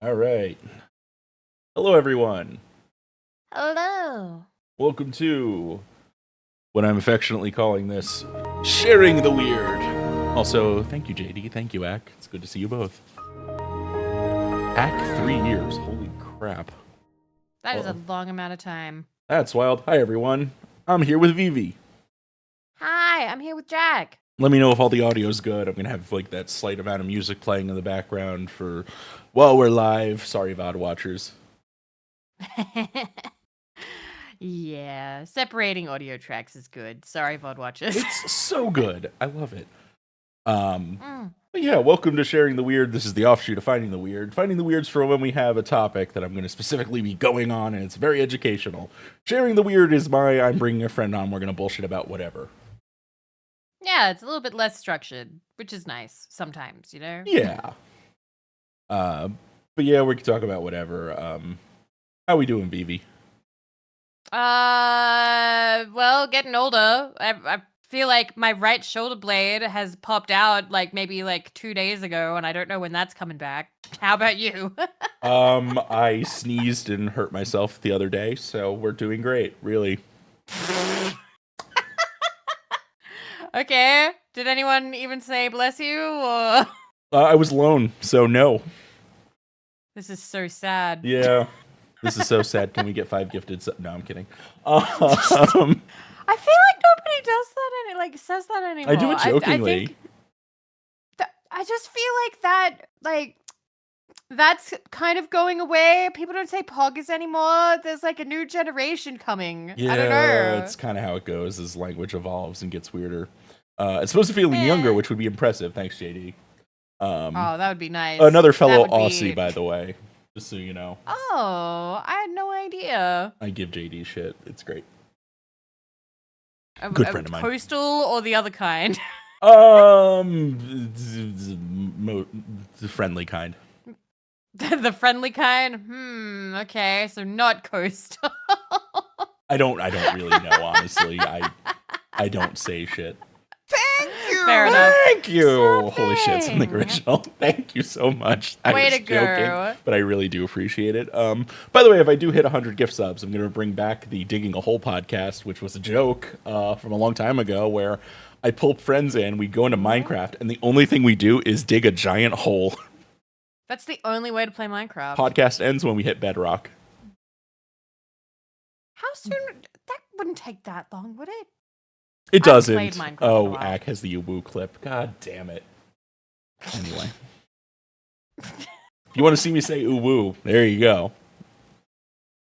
All right. Hello, everyone. Hello. Welcome to what I'm affectionately calling this Sharing the Weird. Also, thank you, JD. Thank you, Ack. It's good to see you both. Ack, 3 years. Holy crap. That is a long amount of time. That's wild. Hi, everyone. I'm here with Vivi. Hi, I'm here with Jack. Let me know if all the audio's good. I'm going to have like that slight amount of music playing in the background for while we're live. Sorry, VOD watchers. Yeah, separating audio tracks is good. Sorry, VOD watchers. It's so good. I love it. But yeah, welcome to Sharing the Weird. This is the offshoot of Finding the Weird. Finding the Weird's for when we have a topic that I'm going to specifically be going on, and it's very educational. Sharing the Weird is I'm bringing a friend on, we're going to bullshit about whatever. Yeah, it's a little bit less structured, which is nice sometimes, you know? Yeah. But yeah, we can talk about whatever. How we doing, Vivi? Well, getting older. I feel like my right shoulder blade has popped out maybe 2 days ago, and I don't know when that's coming back. How about you? I sneezed and hurt myself the other day, so we're doing great, really. Okay. Did anyone even say bless you, or? I was alone, so no. This is so sad. Yeah. This is so sad. Can we get 5 gifted? No, I'm kidding. I feel like nobody does that says that anymore. I do it jokingly. I think I just feel like that's kind of going away. People don't say poggers anymore. There's a new generation coming. Yeah, I don't know. it's kind of how it goes as language evolves and gets weirder. It's supposed to feel younger, which would be impressive. Thanks, JD. Oh, that would be nice. Another fellow Aussie, by the way. Just so you know. Oh, I had no idea. I give JD shit. It's great. Good friend of mine. Coastal or the other kind? The friendly kind. The friendly kind? Okay, so not coastal. I don't really know, honestly. I don't say shit. Thank you. Fair enough. Thank you. Holy shit, something original. Thank you so much. Way to go. But I really do appreciate it. By the way, if I do hit 100 gift subs, I'm going to bring back the Digging a Hole podcast, which was a joke from a long time ago where I pull friends in, we go into Minecraft, and the only thing we do is dig a giant hole. That's the only way to play Minecraft. Podcast ends when we hit bedrock. How soon? That wouldn't take that long, would it? It doesn't. Oh, Ack has the Woo clip. God damn it. Anyway. If you want to see me say ooh woo, there you go.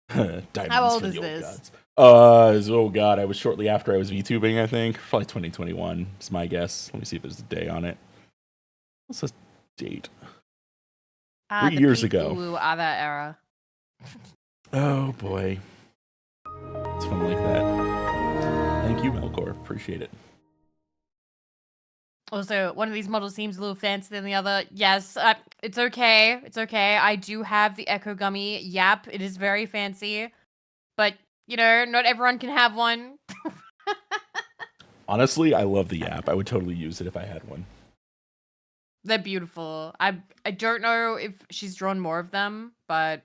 How old is this? Oh god, I was shortly after I was VTubing, I think. Probably 2021 is my guess. Let me see if there's a day on it. What's the date? 3 years ago. Ooh, that era. Oh boy. It's fun like that. Thank you, Melkor. Appreciate it. Also, one of these models seems a little fancier than the other. Yes, it's okay. It's okay. I do have the Echo Gummy. Yep, it is very fancy. But, not everyone can have one. Honestly, I love the Yap. I would totally use it if I had one. They're beautiful. I don't know if she's drawn more of them, but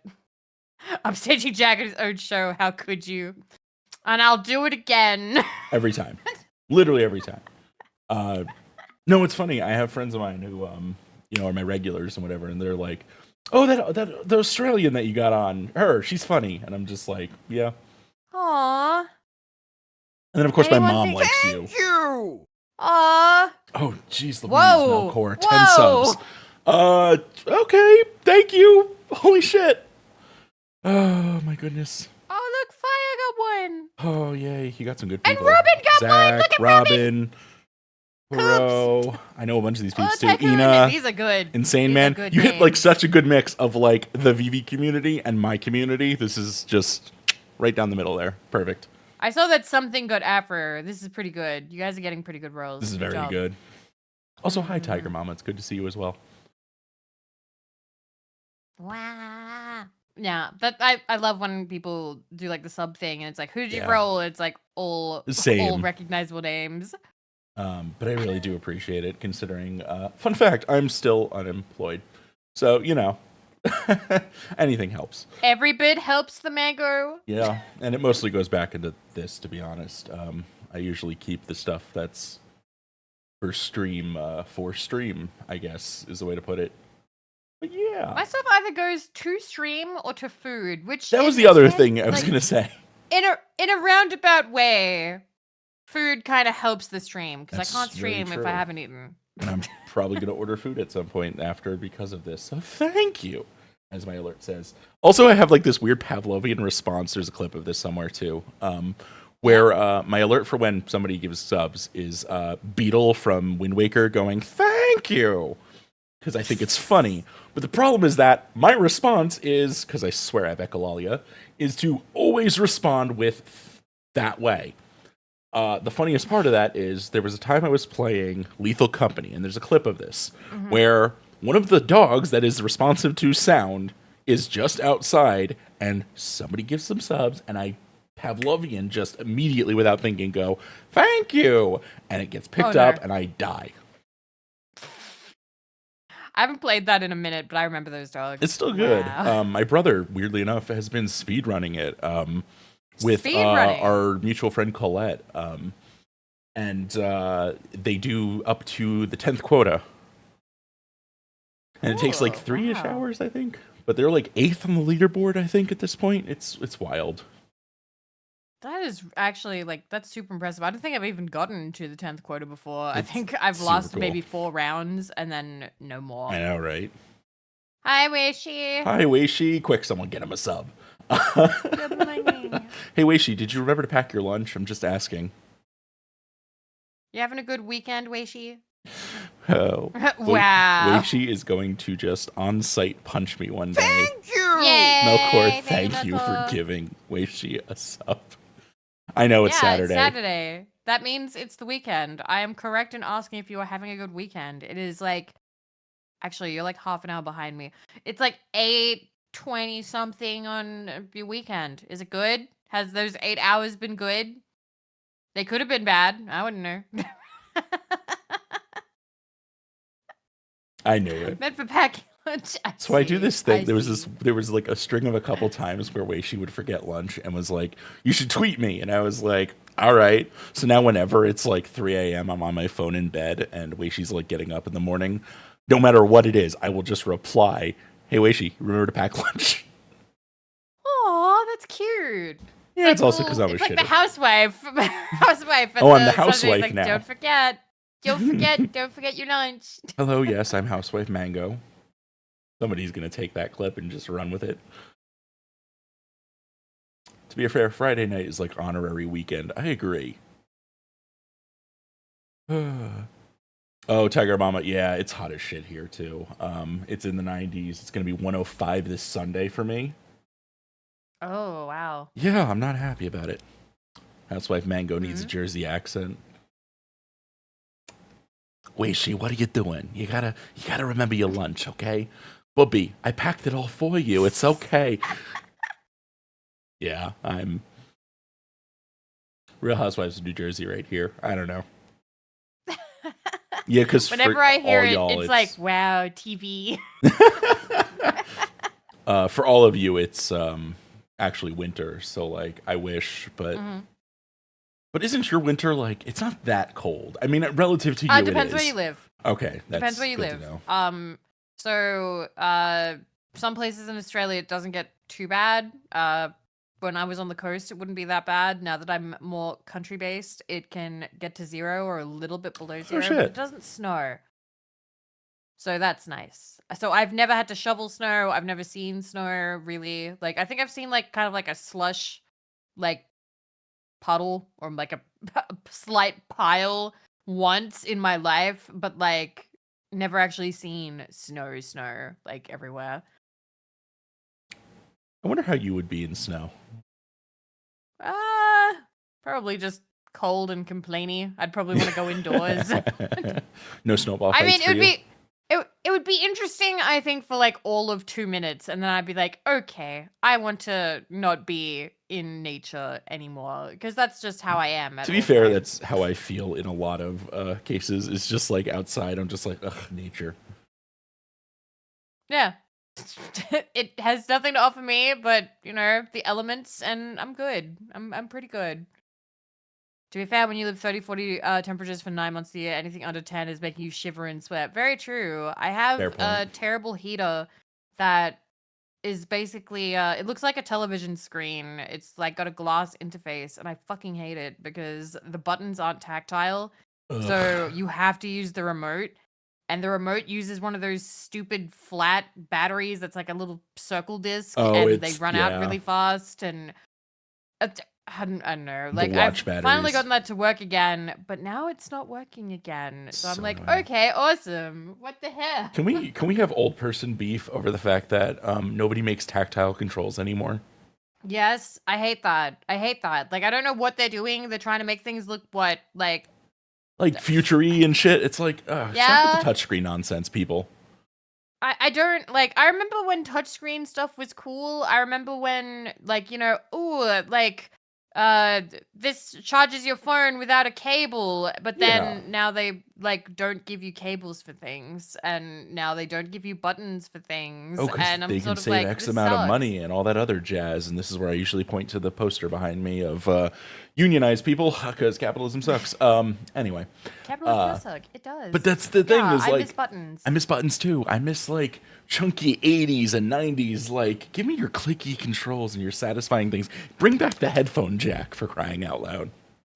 I'm staging Jack at his own show. How could you? And I'll do it again. Every time. Literally every time. No, it's funny. I have friends of mine who, are my regulars and whatever, and they're like, oh, that the Australian that you got on, her, she's funny. And I'm just like, yeah. Aww. And then, of course, my mom likes you. Thank you. Aww. Oh, jeez, Louise, Melkor, 10 subs. Okay, thank you. Holy shit. Oh, my goodness. Oh, look, Fire got one. Oh, yay, you got some good people. And Robin got Zach, one. Look at Robin. Bro, I know a bunch of these people too. Ina, these are good. Insane Man. You hit such a good mix of the Vivi community and my community. This is just right down the middle there. Perfect. I saw that something got Afro. This is pretty good. You guys are getting pretty good rolls. This is very good. Also, hi Tiger Mama. It's good to see you as well. Wow. Yeah, I love when people do the sub thing and it's like, who did you roll? It's all recognizable names. But I really do appreciate it considering, fun fact, I'm still unemployed. So, Anything helps. Every bit helps the mango. Yeah, and it mostly goes back into this, to be honest. I usually keep the stuff that's for stream, I guess, is the way to put it. But yeah. My stuff either goes to stream or to food, which That was the other thing I was going to say. In a roundabout way, food kind of helps the stream, because I can't stream if I haven't eaten. And I'm probably going to order food at some point after because of this. So thank you, as my alert says. Also, I have like this weird Pavlovian response. There's a clip of this somewhere too, where my alert for when somebody gives subs is Beetle from Wind Waker going, "Thank you," because I think it's funny. But the problem is that my response is, because I swear I have echolalia, is to always respond with that way. The funniest part of that is there was a time I was playing Lethal Company, and there's a clip of this where one of the dogs that is responsive to sound is just outside, and somebody gives some subs, and I Pavlovian just immediately without thinking go, "Thank you," and it gets picked up, and I die. I haven't played that in a minute, but I remember those dogs. It's still good. Wow. My brother, weirdly enough, has been speedrunning it. With our mutual friend Colette, and they do up to the 10th quota, and it takes like 3-ish hours, I think. But they're like 8th on the leaderboard, I think, at this point. It's wild. That is actually that's super impressive. I don't think I've even gotten to the 10th quota before. I think I've lost maybe 4 rounds and then no more. I know, right? Hi, Weishi. Hi, Weishi. Quick, someone get him a sub. Good morning. Hey, Weishi, did you remember to pack your lunch? I'm just asking. You having a good weekend, Weishi? Oh. Wow. Weishi is going to just on-site punch me one day. Thank you! Yay! Melkor, thank you for giving Weishi a sub. I know it's Saturday. It's Saturday. That means it's the weekend. I am correct in asking if you are having a good weekend. It is actually, you're like half an hour behind me. It's like 8:20 something on your weekend. Is it good? Has those 8 hours been good? They could have been bad. I wouldn't know. I knew it. Meant for packing lunch. So I do this thing. There was like a string of a couple times where Weishi would forget lunch and was like, "You should tweet me." And I was like, "All right." So now whenever it's like 3 a.m., I'm on my phone in bed and Weishi's like getting up in the morning. No matter what it is, I will just reply, "Hey Weishi, remember to pack lunch." Aw, that's cute. Yeah, it's also because I was shitty. It's like shitty. The housewife. Oh, I'm the housewife like, now. Don't forget. Don't forget your lunch. Hello, yes, I'm Housewife Mango. Somebody's going to take that clip and just run with it. To be fair, Friday night is like honorary weekend. I agree. Oh, Tiger Mama. Yeah, it's hot as shit here, too. It's in the 90s. It's going to be 105 this Sunday for me. Oh, wow. Yeah, I'm not happy about it. Housewife Mango needs a Jersey accent. Weishi, what are you doing? You gotta remember your lunch, okay? Bubby, I packed it all for you. It's okay. Yeah, I'm Real Housewives of New Jersey right here. I don't know. Yeah, because whenever I hear it, it's like, wow, TV. For all of you, it's actually winter. So like, I wish, but but isn't your winter like? It's not that cold. I mean, relative to you, it depends where you live. Okay, depends where you live. So some places in Australia it doesn't get too bad. When I was on the coast, it wouldn't be that bad. Now that I'm more country based, it can get to 0 or a little bit below 0. But it doesn't snow. So that's nice. So I've never had to shovel snow. I've never seen snow really. Like I think I've seen like kind of like a slush like puddle or like a slight pile once in my life, but like never actually seen snow like everywhere. I wonder how you would be in snow. Probably just cold and complainy. I'd probably want to go indoors. No snowball fights. I mean, it would be it would be interesting, I think, for like all of 2 minutes, and then I'd be like, okay, I want to not be in nature anymore because that's just how I am. To be fair, that's how I feel in a lot of cases. It's just like outside, I'm just like, ugh, nature. Yeah. It has nothing to offer me, but the elements, and I'm good. I'm pretty good. To be fair, when you live 30, 40 temperatures for 9 months a year, anything under 10 is making you shiver and sweat. Very true. I Fair have a point. terrible heater that is basically, it looks like a television screen. It's like got a glass interface, and I fucking hate it because the buttons aren't tactile. So Ugh. you have to use the remote. And the remote uses one of those stupid flat batteries that's like a little circle disc, Oh, and they it's run out yeah, really fast. And I don't know. the Like, watch I've finally batteries. gotten that to work again, but now it's not working again. So I'm So like, annoying. okay, awesome. What the hell? Can we have old person beef over the fact that nobody makes tactile controls anymore? Yes, I hate that. I hate that. Like, I don't know what they're doing. They're trying to make things look like, Like futury and shit. It's like, stop with the yeah. touchscreen nonsense, people. I don't like. I remember when touchscreen stuff was cool. I remember when, like, ooh, like, this charges your phone without a cable. But Yeah. then now they like don't give you cables for things, and now they don't give you buttons for Oh, things, because and I'm they can sort of save like, X this amount of sucks. money and all that other jazz. And this is where I usually point to the poster behind me of unionized people because capitalism sucks. Anyway, Capitalism uh, does suck. It but does. that's the thing Yeah, is I miss like, buttons. I miss buttons too. I miss like chunky 80s and 90s. Like, give me your clicky controls and your satisfying things. Bring back the headphone jack for crying out loud.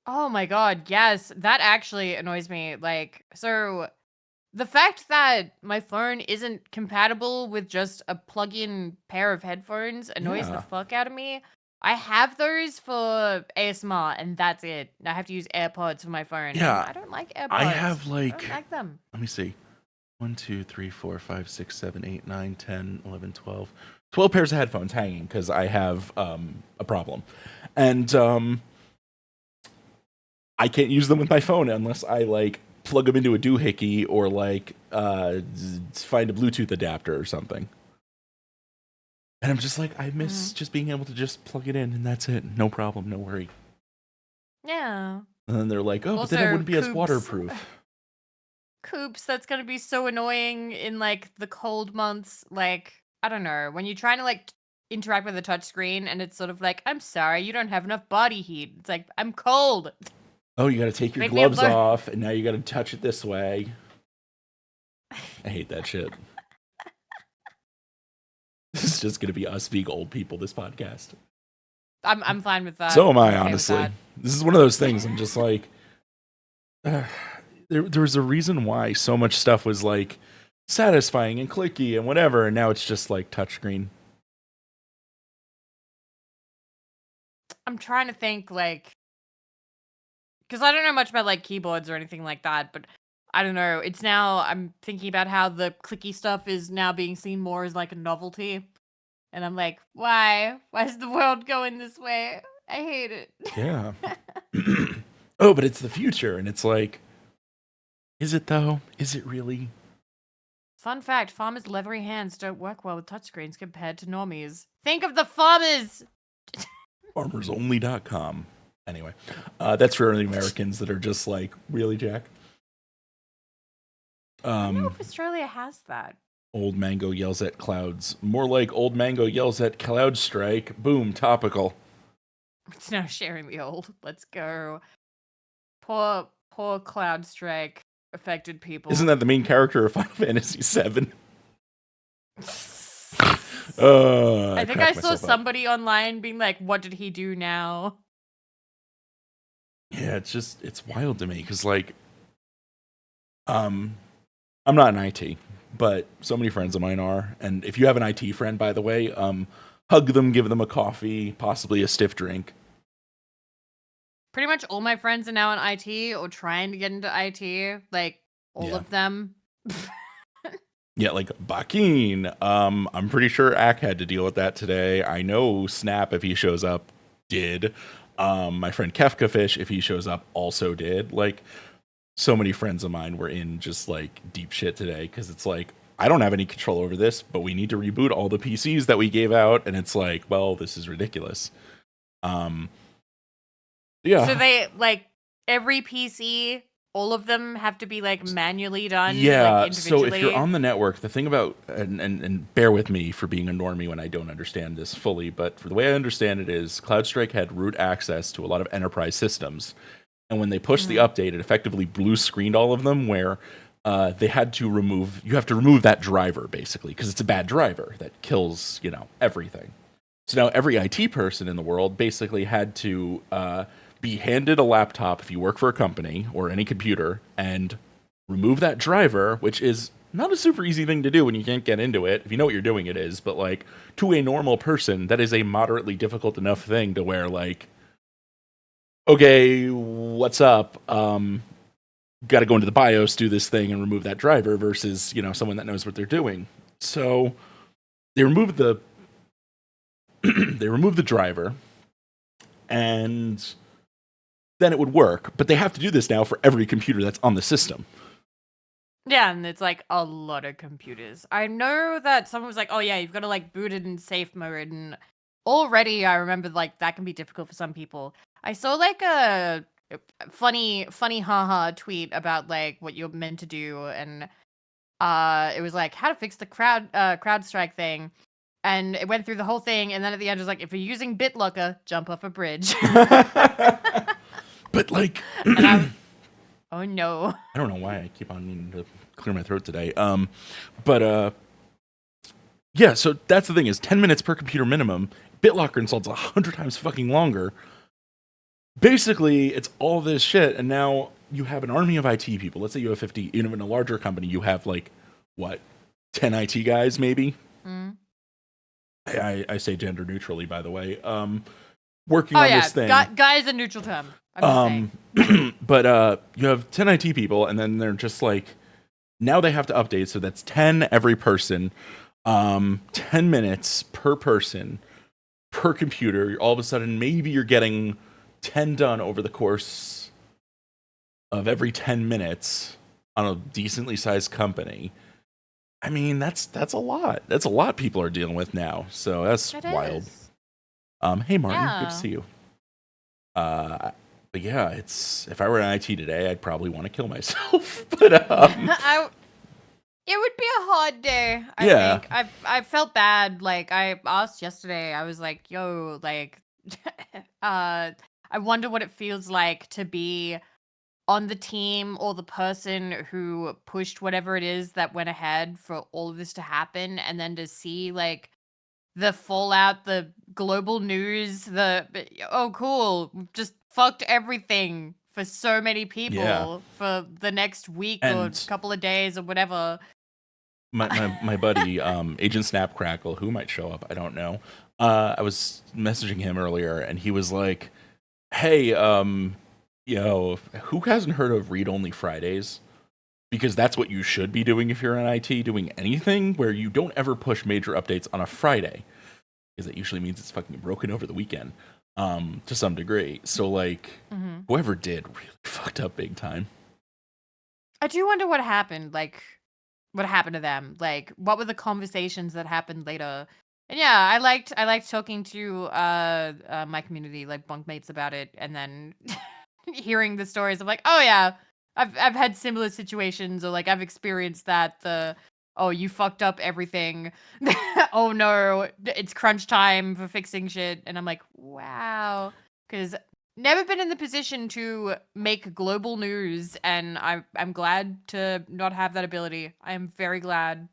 Oh my god, yes. That actually annoys me. Like, so the fact that my phone isn't compatible with just a plug-in pair of headphones annoys the Yeah. fuck out of me. I have those for ASMR, and that's it. I have to use AirPods for my phone, and Yeah. I don't like I AirPods. have I don't like, like them. let me see. 1, 2, 3, 4, 5, 6, 7, 8, 9, 10, 11, 12. 12 pairs of headphones hanging because I have a problem. And I can't use them with my phone unless I like plug them into a doohickey or like find a Bluetooth adapter or something. And I'm just like, I Hmm. miss just being able to just plug it in and that's it. No problem, no worry. Yeah. And then they're like, oh, but then it Also, wouldn't be as waterproof. Coops, that's gonna be so annoying in like the cold months. Like, I don't know, when you're trying to like interact with a touch screen and it's sort of like, I'm sorry, you don't have enough body heat. It's like, I'm cold. Oh, you got to take your Leave me gloves alone. off and now you got to touch it this way. I hate that shit. This is just going to be us being old people, this podcast. I'm fine with that. So am I'm I, okay with honestly. that. This is one of those things. I'm just like, there was a reason why so much stuff was like satisfying and clicky and whatever, and now it's just like touchscreen. I'm trying to think like, because I don't know much about like keyboards or anything like that, but I don't know. It's now I'm thinking about how the clicky stuff is now being seen more as like a novelty. And I'm like, why? Why is the world going this way? I hate it. Yeah. Oh, but it's the future, and it's like, is it though? Is it really? Fun fact, farmers' leathery hands don't work well with touchscreens compared to normies. Think of the farmers! FarmersOnly.com. Anyway, that's for the Americans that are just like, really, Jack? I don't know if Australia has that. Old Mango yells at clouds. More like Old Mango yells at Cloud Strike. Boom, topical. It's now sharing the old. Let's go. Poor Cloud Strike affected people. Isn't that the main character of Final Fantasy VII? I think I saw myself up. somebody online being like, what did he do now? Yeah, it's wild to me because like, I'm not in IT, but so many friends of mine are. And if you have an IT friend, by the way, hug them, give them a coffee, possibly a stiff drink. Pretty much all my friends are now in IT or trying to get into IT. Like, all Yeah. of them. Yeah, like Bakin. I'm pretty sure Ack had to deal with that today. I know Snap, if he shows up, did. My friend Kefka Fish, if he shows up, also did. Like, so many friends of mine were in just like deep shit today because it's like, I don't have any control over this, but we need to reboot all the PCs that we gave out, and it's like, well, this is ridiculous. Yeah. So they, like, every PC all of them have to be like manually done, Yeah, like so if you're individually. on the network, the thing about and bear with me for being a normie when I don't understand this fully, but for the way I understand it is CloudStrike had root access to a lot of enterprise systems. And when they pushed the update, it effectively blue screened all of them where they had to remove you have to remove that driver basically because it's a bad driver that kills, everything. So now every IT person in the world basically had to be handed a laptop if you work for a company or any computer and remove that driver, which is not a super easy thing to do when you can't get into it. If you know what you're doing, it is. But like to a normal person, that is a moderately difficult enough thing to where like, okay, what's up? Got to go into the BIOS, do this thing, and remove that driver versus someone that knows what they're doing. So they removed the they removed the driver, and then it would work. But they have to do this now for every computer that's on the system. Yeah, and it's like a lot of computers. I know that someone was like, "Oh yeah, you've got to like boot it in safe mode," and already I remember like that can be difficult for some people. I saw like a funny haha tweet about like what you're meant to do, and it was like how to fix the CrowdStrike thing, and it went through the whole thing, and then at the end it was like if you're using BitLocker, jump off a bridge. But like, oh no. I don't know why I keep on needing to clear my throat today. But yeah. So that's the thing is 10 minutes per computer minimum. BitLocker installs 100 times fucking longer. Basically, it's all this shit, and now you have an army of IT people. Let's say you have 50. Even in a larger company, you have like what 10 IT guys, maybe. Mm. I say gender neutrally, by the way. Working on this thing. Guy is a neutral term. I'm just saying. But you have 10 IT people, and then they're just like, now they have to update, so that's 10 every person, 10 minutes per person, per computer. All of a sudden, maybe you're getting 10 done over the course of every 10 minutes on a decently sized company. I mean, that's a lot. That's a lot people are dealing with now, so that's wild. Hey, Martin, good to see you. But yeah, if I were in IT today, I'd probably want to kill myself. But it would be a hard day. I think I felt bad. Like I asked yesterday, I was like, "Yo, like, I wonder what it feels like to be on the team or the person who pushed whatever it is that went ahead for all of this to happen, and then to see like." The fallout, the global news, oh cool, just fucked everything for so many people for the next week or couple of days or whatever. My buddy, Agent Snapcrackle, who might show up, I don't know. I was messaging him earlier, and he was like, "Hey, who hasn't heard of Read Only Fridays? Because that's what you should be doing if you're in IT, doing anything where you don't ever push major updates on a Friday, because that usually means it's fucking broken over the weekend, to some degree. So like, whoever did really fucked up big time. I do wonder what happened. Like, what happened to them? Like, what were the conversations that happened later? And yeah, I liked talking to my community, like bunkmates, about it, and then hearing the stories of like, oh yeah. I've had similar situations, or like I've experienced that. Oh, you fucked up everything. Oh no, it's crunch time for fixing shit. And I'm like, wow, because never been in the position to make global news, and I'm glad to not have that ability. I'm very glad.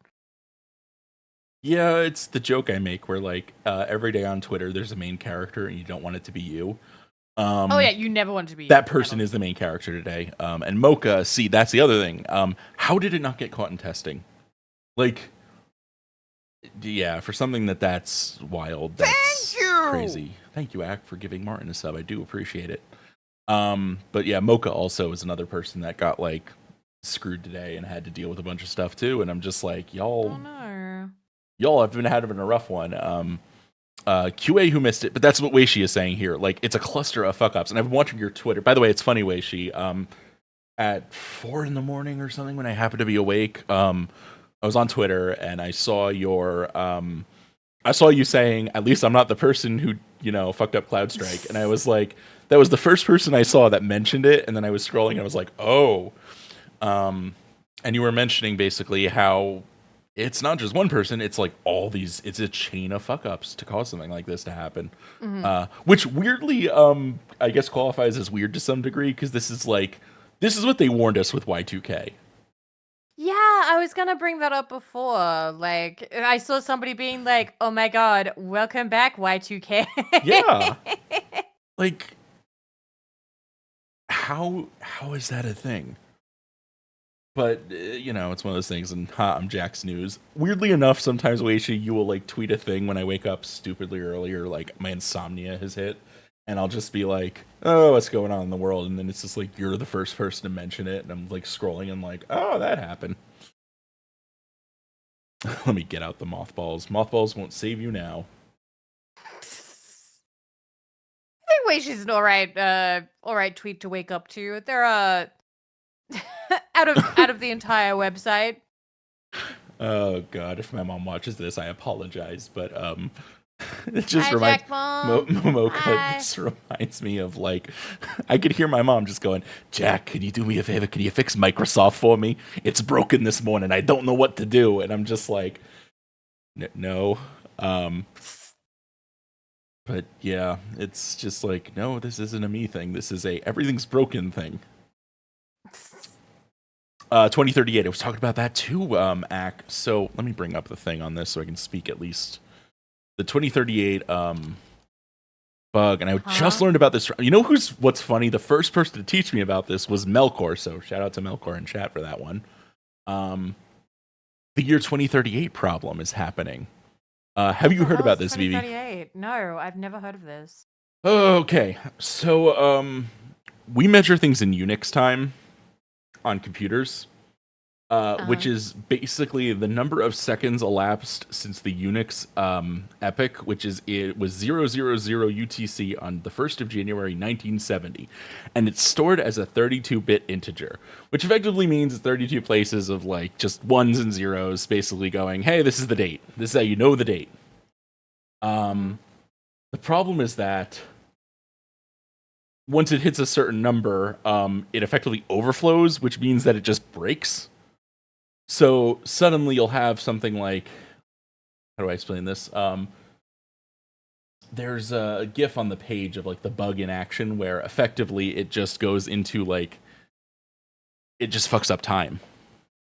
Yeah, it's the joke I make where like every day on Twitter there's a main character and you don't want it to be you. Oh yeah, you never want to be that person is the main character today. And Mocha, see, that's the other thing. How did it not get caught in testing? Like, yeah, for something that's wild, that's crazy. Thank you, Ack, for giving Martin a sub. I do appreciate it. But yeah, Mocha also is another person that got like screwed today and had to deal with a bunch of stuff too. And I'm just like, y'all have been having a rough one. QA who missed it, but that's what Weishi is saying here. Like, it's a cluster of fuck ups. And I've been watching your Twitter. By the way, it's funny, Weishi. At 4 a.m. or something, when I happened to be awake, I was on Twitter and I saw your I saw you saying, at least I'm not the person who, fucked up CloudStrike. And I was like, that was the first person I saw that mentioned it. And then I was scrolling and I was like, oh. And you were mentioning basically how it's not just one person, it's like it's a chain of fuck ups to cause something like this to happen. Which weirdly, I guess qualifies as weird to some degree because this is what they warned us with Y2K. Yeah, I was gonna bring that up before. Like, I saw somebody being like, "Oh my god, welcome back, Y2K." Yeah. Like, how is that a thing? But it's one of those things, and I'm Jack's News. Weirdly enough, sometimes Waisha, you will like tweet a thing when I wake up stupidly early, or like my insomnia has hit, and I'll just be like, "Oh, what's going on in the world?" And then it's just like you're the first person to mention it, and I'm like scrolling and like, "Oh, that happened." Let me get out the mothballs. Mothballs won't save you now. I think Waishi's an alright tweet to wake up to. They're out of the entire website. Oh god, if my mom watches this, I apologize, but it just Hi, reminds Jack Mom. Momoka just reminds me of like I could hear my mom just going, "Jack, can you do me a favor? Can you fix Microsoft for me? It's broken this morning. I don't know what to do." And I'm just like, "No." But yeah, it's just like, no, this isn't a me thing. This is a everything's broken thing. 2038. I was talking about that too, Ack. So let me bring up the thing on this so I can speak at least. The 2038 bug, and I just learned about this. You know what's funny? The first person to teach me about this was Melkor. So shout out to Melkor in chat for that one. The year 2038 problem is happening. Have you heard about this, Vivi? No, I've never heard of this. Okay, so we measure things in Unix time on computers, which is basically the number of seconds elapsed since the Unix epoch, it was 000 UTC on the 1st of January 1970, and it's stored as a 32-bit integer, which effectively means it's 32 places of like just ones and zeros, basically going, hey, this is the date. This is how you know the date. The problem is that once it hits a certain number, it effectively overflows, which means that it just breaks. So suddenly you'll have something like, how do I explain this? There's a GIF on the page of like the bug in action where effectively it just goes into like, it just fucks up time.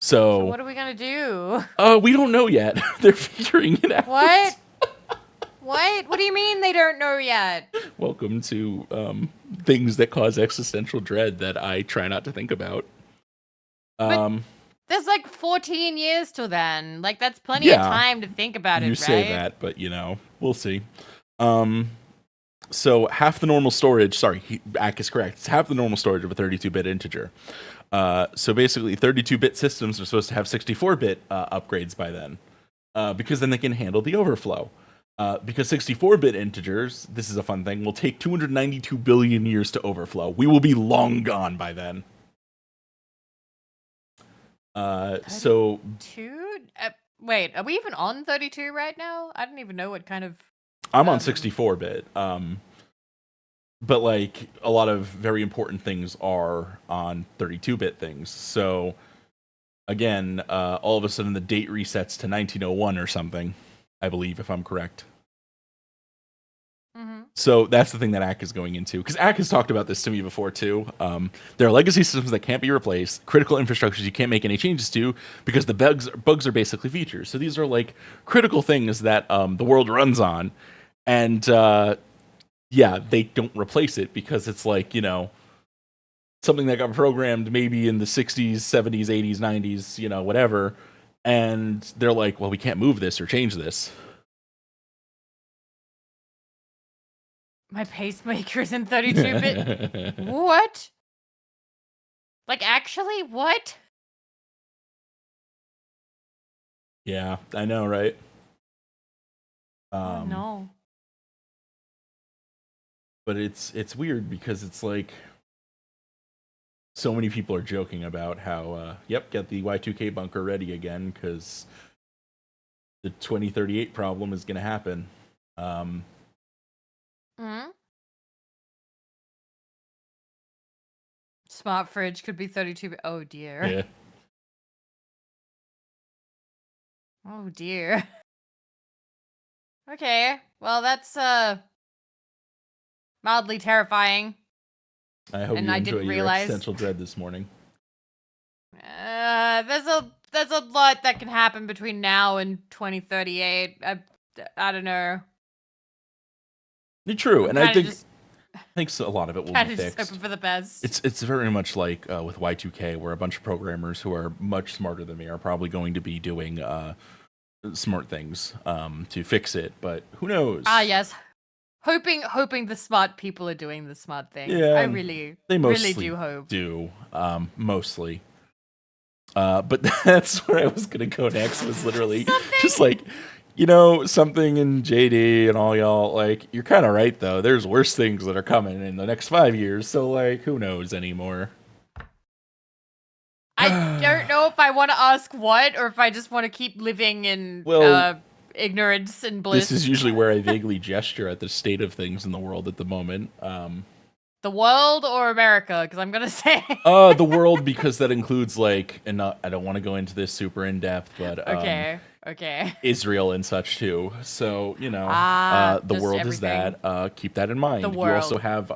So what are we gonna do? We don't know yet. They're figuring it out. What? What? What do you mean they don't know yet? Welcome to things that cause existential dread that I try not to think about. There's like 14 years till then. Like, that's plenty of time to think about it, right? You say that, but we'll see. So half the normal storage, sorry, Ack is correct. It's half the normal storage of a 32-bit integer. So basically 32-bit systems are supposed to have 64-bit upgrades by then. Because then they can handle the overflow. Because 64-bit integers, this is a fun thing, will take 292 billion years to overflow. We will be long gone by then. So... wait, are we even on 32 right now? I don't even know what kind of... I'm on 64-bit. But, like, a lot of very important things are on 32-bit things. So, again, all of a sudden the date resets to 1901 or something, I believe, if I'm correct. So that's the thing that Ack is going into. Because Ack has talked about this to me before, too. There are legacy systems that can't be replaced, critical infrastructures you can't make any changes to, because the bugs are basically features. So these are, like, critical things that the world runs on. And, they don't replace it because it's, like, something that got programmed maybe in the 60s, 70s, 80s, 90s, whatever. And they're like, well, we can't move this or change this. My pacemaker is in 32-bit. What? Like, actually, what? Yeah, I know, right? No. But it's weird because it's like so many people are joking about how, get the Y2K bunker ready again because the 2038 problem is going to happen. Smart fridge could be 32. Oh dear. Yeah. Oh dear. Okay. Well, that's mildly terrifying. I hope And you I enjoy didn't your realize. existential dread this morning. There's a lot that can happen between now and 2038. I don't know. True, I'm and I think just a lot of it will be kind of fixed. just hoping for the best. It's very much like with Y2K, where a bunch of programmers who are much smarter than me are probably going to be doing smart things to fix it, but who knows? Ah, yes. Hoping the smart people are doing the smart things. Yeah, I really do hope. Mostly. But that's where I was gonna go next. Was literally just like, something in JD and all y'all. Like, you're kind of right though. There's worse things that are coming in the next 5 years. So like, who knows anymore? I don't know if I want to ask what, or if I just want to keep living in ignorance and bliss. This is usually where I vaguely gesture at the state of things in the world at the moment. The world or America? Because I'm gonna say the world, because that includes like, and I don't want to go into this super in depth, but okay. Israel and such too. So the world everything. is that. Keep that in mind. The world. You also have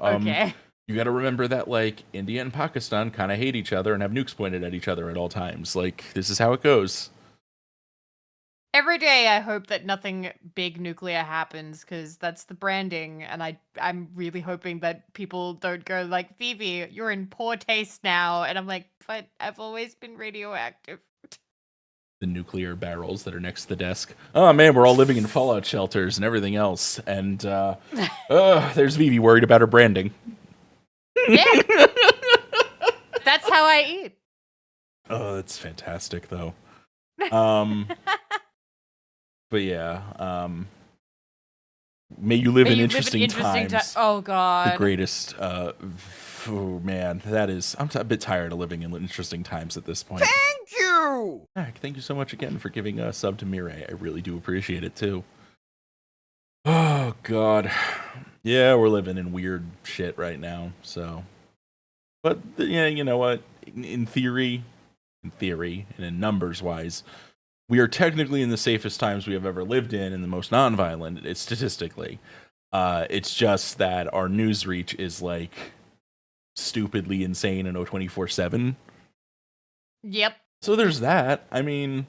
you got to remember that like India and Pakistan kind of hate each other and have nukes pointed at each other at all times. Like, this is how it goes. Every day I hope that nothing big nuclear happens, because that's the branding, and I'm really hoping that people don't go like, Vivi, you're in poor taste now, and I'm like, but I've always been radioactive. The nuclear barrels that are next to the desk. Oh man, we're all living in fallout shelters and everything else, and there's Vivi worried about her branding. Yeah. That's how I eat. Oh, that's fantastic though. But yeah, may you live in interesting times. Oh god. The greatest. Oh man, that is. I'm a bit tired of living in interesting times at this point. Thank you. Thank you so much again for giving a sub to Mireille. I really do appreciate it too. Oh god, yeah, we're living in weird shit right now. So, but yeah, you know what? In theory, and in numbers wise, we are technically in the safest times we have ever lived in, and the most nonviolent. It's statistically. It's just that our news reach is like stupidly insane and 24/7. Yep. So there's that. I mean,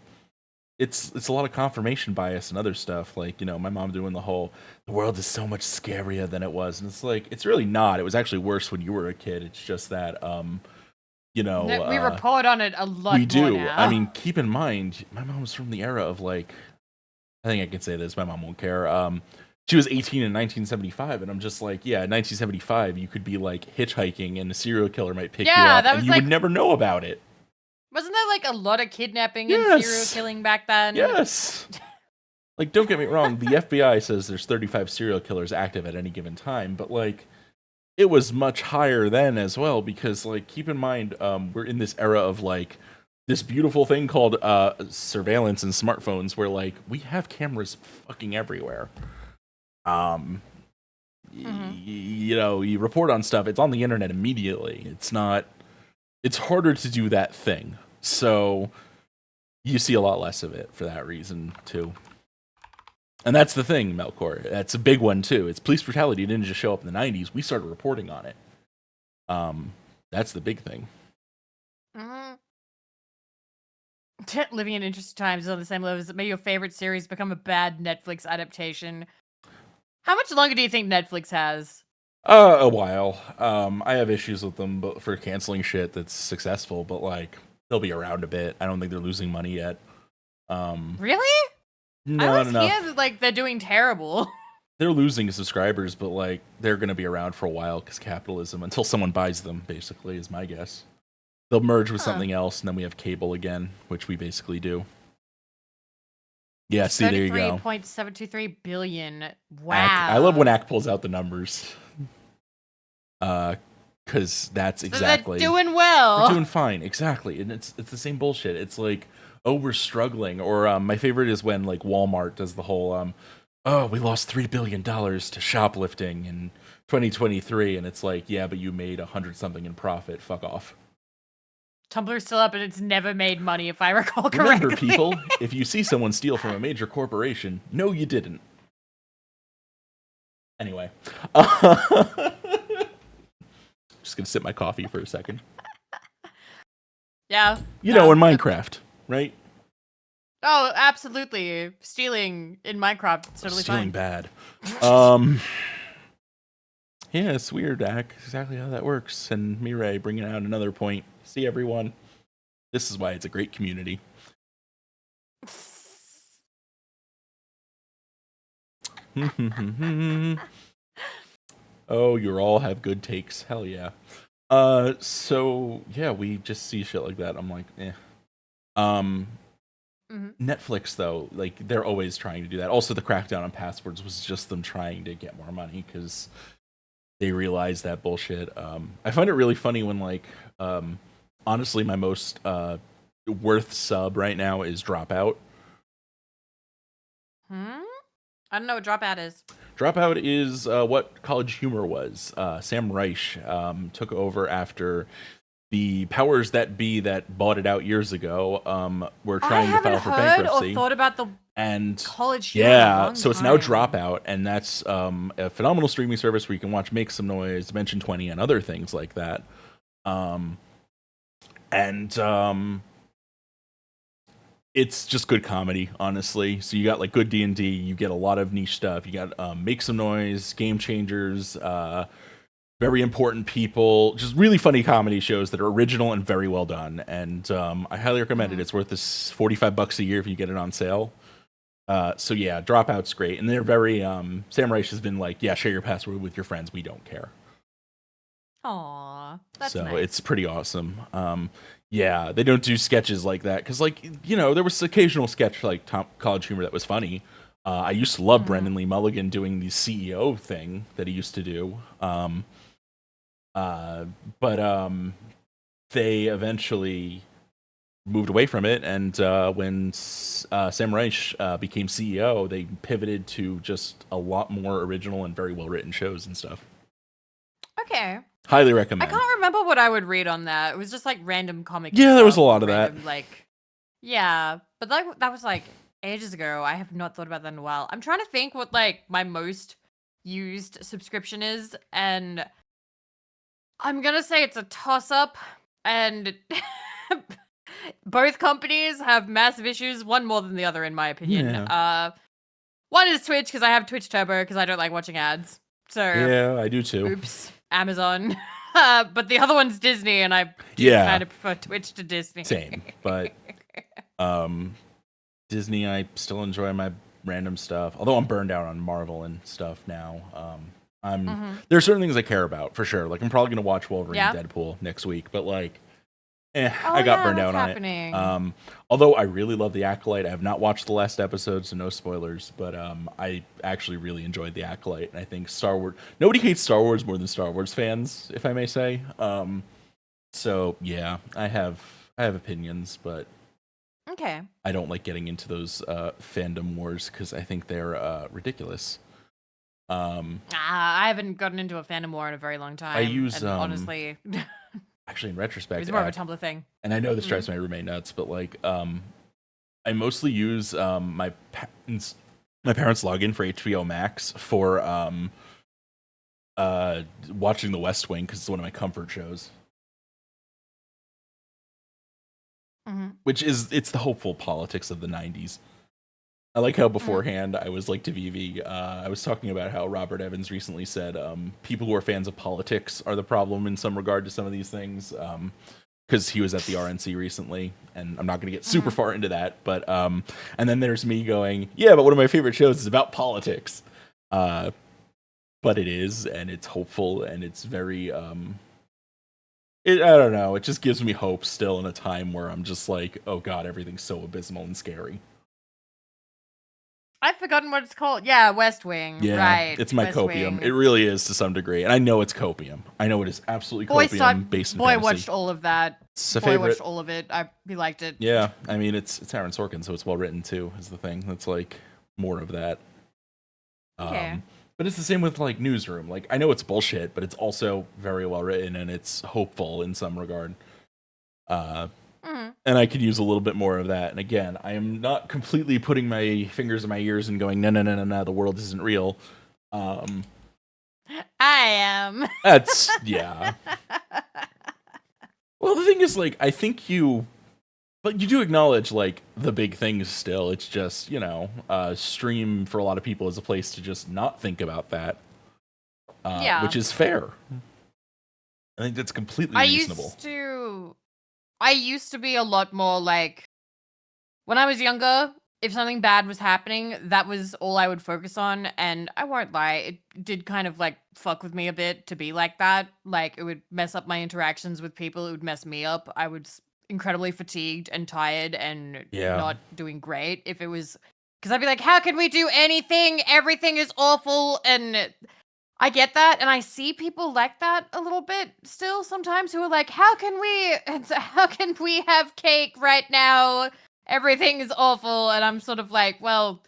it's a lot of confirmation bias and other stuff. Like, my mom doing the whole, the world is so much scarier than it was, and it's like, it's really not. It was actually worse when you were a kid. It's just that we report on it a lot. We do. Now. I mean, keep in mind, my mom was from the era of like, I think I can say this. My mom won't care. She was 18 in 1975, and I'm just like, yeah, in 1975, you could be like hitchhiking, and a serial killer might pick you up, and you would never know about it. Wasn't there like a lot of kidnapping and serial killing back then? Yes. Like, don't get me wrong. The FBI says there's 35 serial killers active at any given time, but like, it was much higher then as well, because like, keep in mind, we're in this era of like this beautiful thing called surveillance and smartphones, where like we have cameras fucking everywhere. You report on stuff, it's on the internet immediately. It's harder to do that thing, so you see a lot less of it for that reason too. And that's the thing, Melkor. That's a big one too. It's police brutality didn't just show up in the 90s. We started reporting on it. That's the big thing. Living in interesting times is on the same level as may your favorite series become a bad Netflix adaptation. How much longer do you think Netflix has? A while. I have issues with them for canceling shit that's successful, but like, they'll be around a bit. I don't think they're losing money yet. Really? Not enough. Hear that, like, they're doing terrible. They're losing subscribers, but like, they're going to be around for a while because capitalism, until someone buys them, basically, is my guess. They'll merge with something else, and then we have cable again, which we basically do. Yeah, see, there you go. 33.723 billion. Wow. I love when ACK pulls out the numbers. Because that's exactly. They're doing well. We're doing fine, exactly. And it's the same bullshit. It's like, oh, we're struggling. Or my favorite is when like Walmart does the whole oh, we lost $3 billion to shoplifting in 2023, and it's like, yeah, but you made 100 something in profit. Fuck off. Tumblr's still up and it's never made money, if I recall correctly. Remember, people, if you see someone steal from a major corporation, no, you didn't. Anyway. Just gonna sip my coffee for a second. Yeah. You know, in Minecraft, right? Oh, absolutely. Stealing in Minecraft is totally Stealing fine. bad. Yeah, it's weird, Dak. Exactly how that works. And Mirai bringing out another point. See, everyone, this is why it's a great community. Oh, you all have good takes. Hell yeah. So yeah, we just see shit like that. I'm like, eh. Netflix though, like they're always trying to do that. Also, the crackdown on passwords was just them trying to get more money because they realize that bullshit. I find it really funny when like, honestly, my most worth sub right now is Dropout. I don't know what Dropout is. Dropout is what College Humor was. Sam Reich took over after the powers that be that bought it out years ago were trying to file for bankruptcy. Or thought about the College Humor. Yeah, so it's now Dropout, and that's a phenomenal streaming service where you can watch Make Some Noise, Dimension 20, and other things like that. It's just good comedy, honestly. So you got like good D&D, you get a lot of niche stuff. You got Make Some Noise, Game Changers, Very Important People, just really funny comedy shows that are original and very well done. And I highly recommend it. It's worth this $45 a year if you get it on sale. So yeah, Dropout's great. And they're very, Sam Reich has been like, yeah, share your password with your friends. We don't care. Aw, that's so nice. It's pretty awesome. Yeah, they don't do sketches like that because, like, you know, there was occasional sketch like College Humor that was funny. I used to love Brendan Lee Mulligan doing the CEO thing that he used to do. But they eventually moved away from it, and when Sam Reich became CEO, they pivoted to just a lot more original and very well written shows and stuff. Okay. Highly recommend. I can't remember what I would read on that. It was just like random comics. Yeah, there was a lot of that. Like, yeah, but that was like ages ago. I have not thought about that in a while. I'm trying to think what like my most used subscription is, and I'm gonna say it's a toss-up, and both companies have massive issues, one more than the other, in my opinion. Yeah. One is Twitch, because I have Twitch Turbo, because I don't like watching ads. So yeah, I do too. Oops, Amazon. But the other one's Disney, and I do kind of prefer Twitch to Disney. Same, but Disney, I still enjoy my random stuff. Although I'm burned out on Marvel and stuff now. There are certain things I care about for sure. Like I'm probably gonna watch Wolverine and Deadpool next week, but like, I got burned out on it. Although I really love The Acolyte. I have not watched the last episode, so no spoilers. But I actually really enjoyed The Acolyte, and I think Star Wars. Nobody hates Star Wars more than Star Wars fans, if I may say. So yeah, I have opinions, but okay. I don't like getting into those fandom wars because I think they're ridiculous. I haven't gotten into a fandom war in a very long time. I use honestly. Actually, in retrospect, it's more of a Tumblr thing. And I know this drives my roommate nuts, but like, I mostly use my parents' login for HBO Max for watching The West Wing because it's one of my comfort shows. Which is it's the hopeful politics of the 90s. I like how beforehand I was like to Vivi, I was talking about how Robert Evans recently said people who are fans of politics are the problem in some regard to some of these things, because he was at the RNC recently, and I'm not going to get super far into that, but and then there's me going, yeah, but one of my favorite shows is about politics, but it is, and it's hopeful, and it's very I don't know, it just gives me hope still in a time where I'm just like, oh god, everything's so abysmal and scary. I've forgotten what it's called. Yeah, West Wing. Yeah, Right. it's my West copium. It Wing. really is to some degree, and I know it's copium. I know it is absolutely copium based in Boy fantasy. watched all of that. It's a Boy favorite. watched all of it. He liked it. Yeah, I mean it's Aaron Sorkin, so it's well written too. Is the thing that's like more of that. Okay. But it's the same with like Newsroom. Like I know it's bullshit, but it's also very well written and it's hopeful in some regard. And I could use a little bit more of that. And again, I am not completely putting my fingers in my ears and going, no, the world isn't real. I am. That's yeah. Well, the thing is, like, I think but you do acknowledge like the big things still. It's just stream for a lot of people is a place to just not think about that, which is fair. I think that's completely reasonable. I used to be a lot more like, when I was younger, if something bad was happening, that was all I would focus on. And I won't lie, it did kind of like fuck with me a bit to be like that. Like it would mess up my interactions with people. It would mess me up. I was incredibly fatigued and tired and not doing great if it was, because I'd be like, how can we do anything? Everything is awful. And I get that, and I see people like that a little bit still sometimes who are like, how can we have cake right now? Everything is awful. And I'm sort of like, well,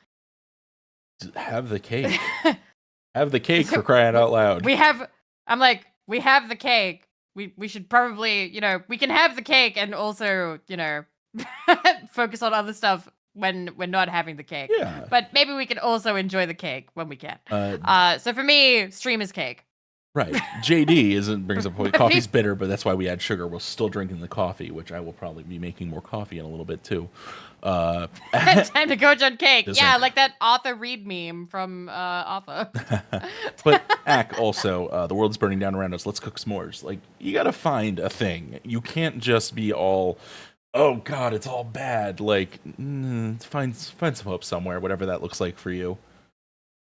have the cake. Have the cake, for crying out loud. we have the cake. We should probably, we can have the cake and also, focus on other stuff when we're not having the cake. Yeah. But maybe we can also enjoy the cake when we can. So for me, stream is cake. Right. JD brings up a point. Coffee's bitter, but that's why we add sugar. We're still drinking the coffee, which I will probably be making more coffee in a little bit too. Time to gorge on cake. Yeah, like that Arthur Reed meme from Arthur. But Ack also, the world's burning down around us. Let's cook s'mores. Like, you gotta find a thing. You can't just be all, oh God, it's all bad. Like, find some hope somewhere, whatever that looks like for you.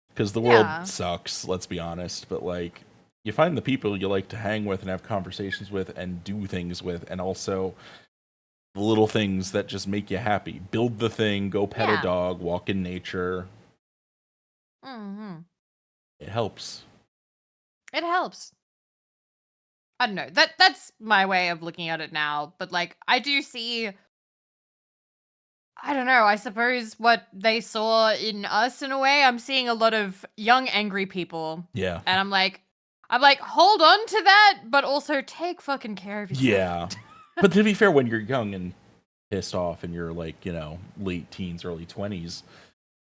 Because the world sucks, let's be honest. But like, you find the people you like to hang with and have conversations with and do things with, and also the little things that just make you happy. Build the thing, go pet a dog, walk in nature. It helps. It helps. I don't know. That's my way of looking at it now. But like, I do see, I don't know, I suppose what they saw in us in a way. I'm seeing a lot of young, angry people. Yeah. And I'm like, hold on to that, but also take fucking care of yourself. Yeah. But to be fair, when you're young and pissed off and you're like, late teens, early 20s,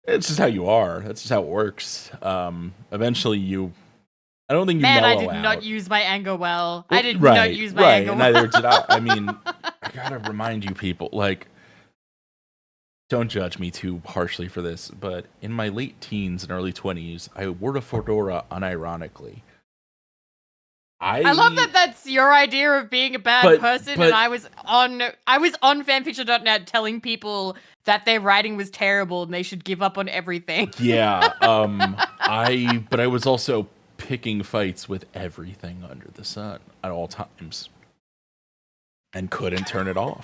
it's just how you are. That's just how it works. Eventually I don't think you mellow out. I did not use my anger well. I did not use my anger well. Neither did I. I mean, I gotta remind you people, like, don't judge me too harshly for this, but in my late teens and early 20s, I wore a fedora unironically. I love that that's your idea of being a bad person, and I was on fanfiction.net telling people that their writing was terrible and they should give up on everything. Yeah, but I was also picking fights with everything under the sun at all times and couldn't turn it off.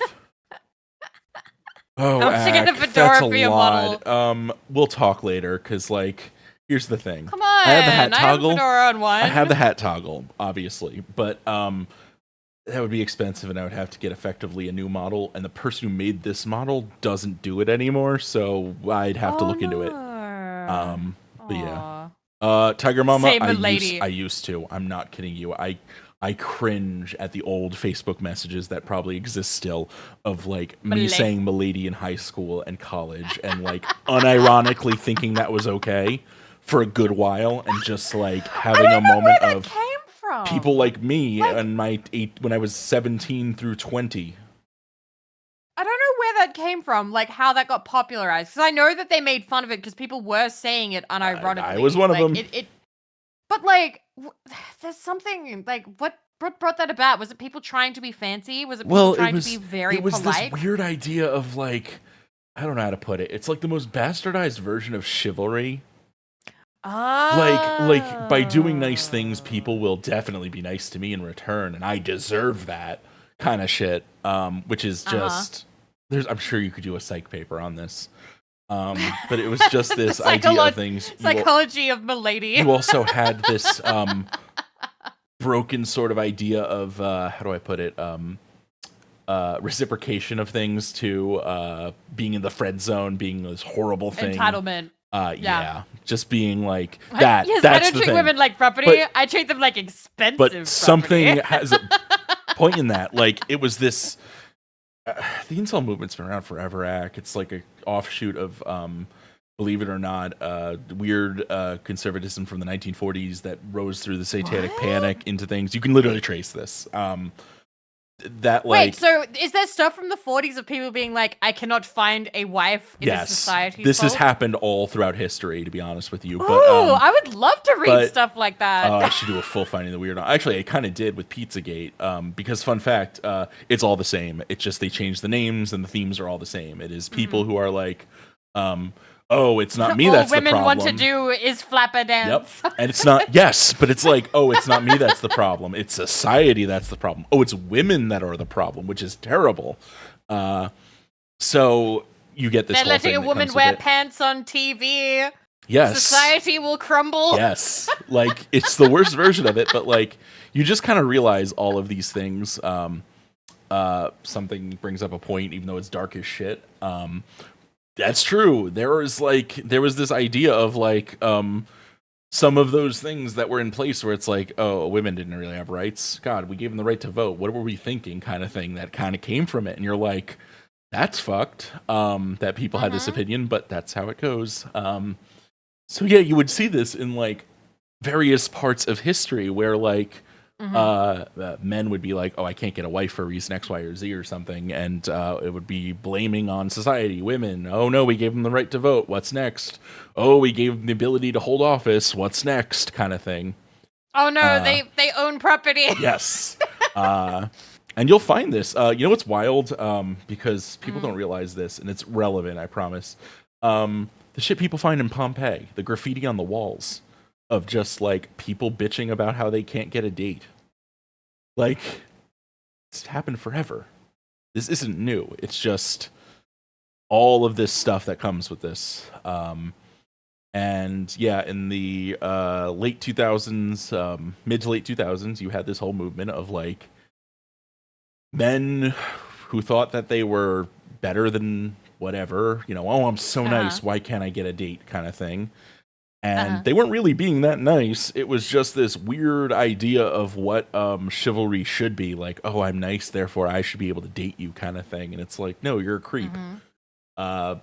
Oh, I'm get a fedora for your model. We'll talk later, because like, here's the thing. Come on, I have the hat toggle. I have a fedora on one. I have the hat toggle, obviously, but that would be expensive, and I would have to get effectively a new model. And the person who made this model doesn't do it anymore, so I'd have to look into it. But yeah, Tiger Mama, I used to. I'm not kidding you. I cringe at the old Facebook messages that probably exist still of like me saying "milady" in high school and college, and like unironically thinking that was okay for a good while, and just like having a moment of people like me and when I was 17 through 20. I don't know where that came from, like how that got popularized, because I know that they made fun of it because people were saying it unironically. I was one of them. But like, there's something like what brought that about? Was it people trying to be fancy? Was it people trying to be very polite? It was this weird idea of like, I don't know how to put it. It's like the most bastardized version of chivalry. Like by doing nice things, people will definitely be nice to me in return, and I deserve that kind of shit. Which is just I'm sure you could do a psych paper on this. But it was just this idea of things. Psychology of milady. You also had this broken sort of idea of how do I put it? Reciprocation of things to being in the friend zone, being this horrible thing. Entitlement. Yeah, just being like that. Yes, that's I don't treat women like property. I treat them like expensive. But something has a point in that. Like it was this. The incel movement's been around forever. It's like an offshoot of, believe it or not, weird conservatism from the 1940s that rose through the Satanic Panic into things. You can literally trace this. Wait, so is there stuff from the 40s of people being like, I cannot find a wife in a society? This has happened all throughout history, to be honest with you. But, I would love to read stuff like that. I should do a full Finding the Weird. Actually, I kind of did with Pizzagate, because fun fact, it's all the same. It's just they changed the names and the themes are all the same. It is people who are like, oh, it's not me that's the problem. All women want to do is flapper dance. Yep. And it's not, yes, but it's like, oh, it's not me that's the problem. It's society that's the problem. Oh, it's women that are the problem, which is terrible. So you get this They're whole letting thing a woman wear pants on TV. Yes. Society will crumble. Yes. Like, it's the worst version of it, but like, you just kind of realize all of these things. Something brings up a point, even though it's dark as shit. That's true. There was this idea of like some of those things that were in place where it's like, oh, women didn't really have rights. God, we gave them the right to vote. What were we thinking? Kind of thing that kind of came from it. And you're like, that's fucked. That people had this opinion, but that's how it goes. So yeah, you would see this in like various parts of history where like men would be like, oh, I can't get a wife for reason X, Y, or Z or something. And it would be blaming on society, women. Oh, no, we gave them the right to vote. What's next? Oh, we gave them the ability to hold office. What's next? Kind of thing. Oh, no, they own property. Yes. And you'll find this. You know what's wild? Because people don't realize this, and it's relevant, I promise. The shit people find in Pompeii, the graffiti on the walls of just like people bitching about how they can't get a date. Like, it's happened forever. This isn't new. It's just all of this stuff that comes with this. And yeah, in the late 2000s, mid to late 2000s, you had this whole movement of like men who thought that they were better than whatever, you know, oh, I'm so nice, why can't I get a date kind of thing. And they weren't really being that nice. It was just this weird idea of what chivalry should be. Like, oh, I'm nice, therefore I should be able to date you kind of thing. And it's like, no, you're a creep. But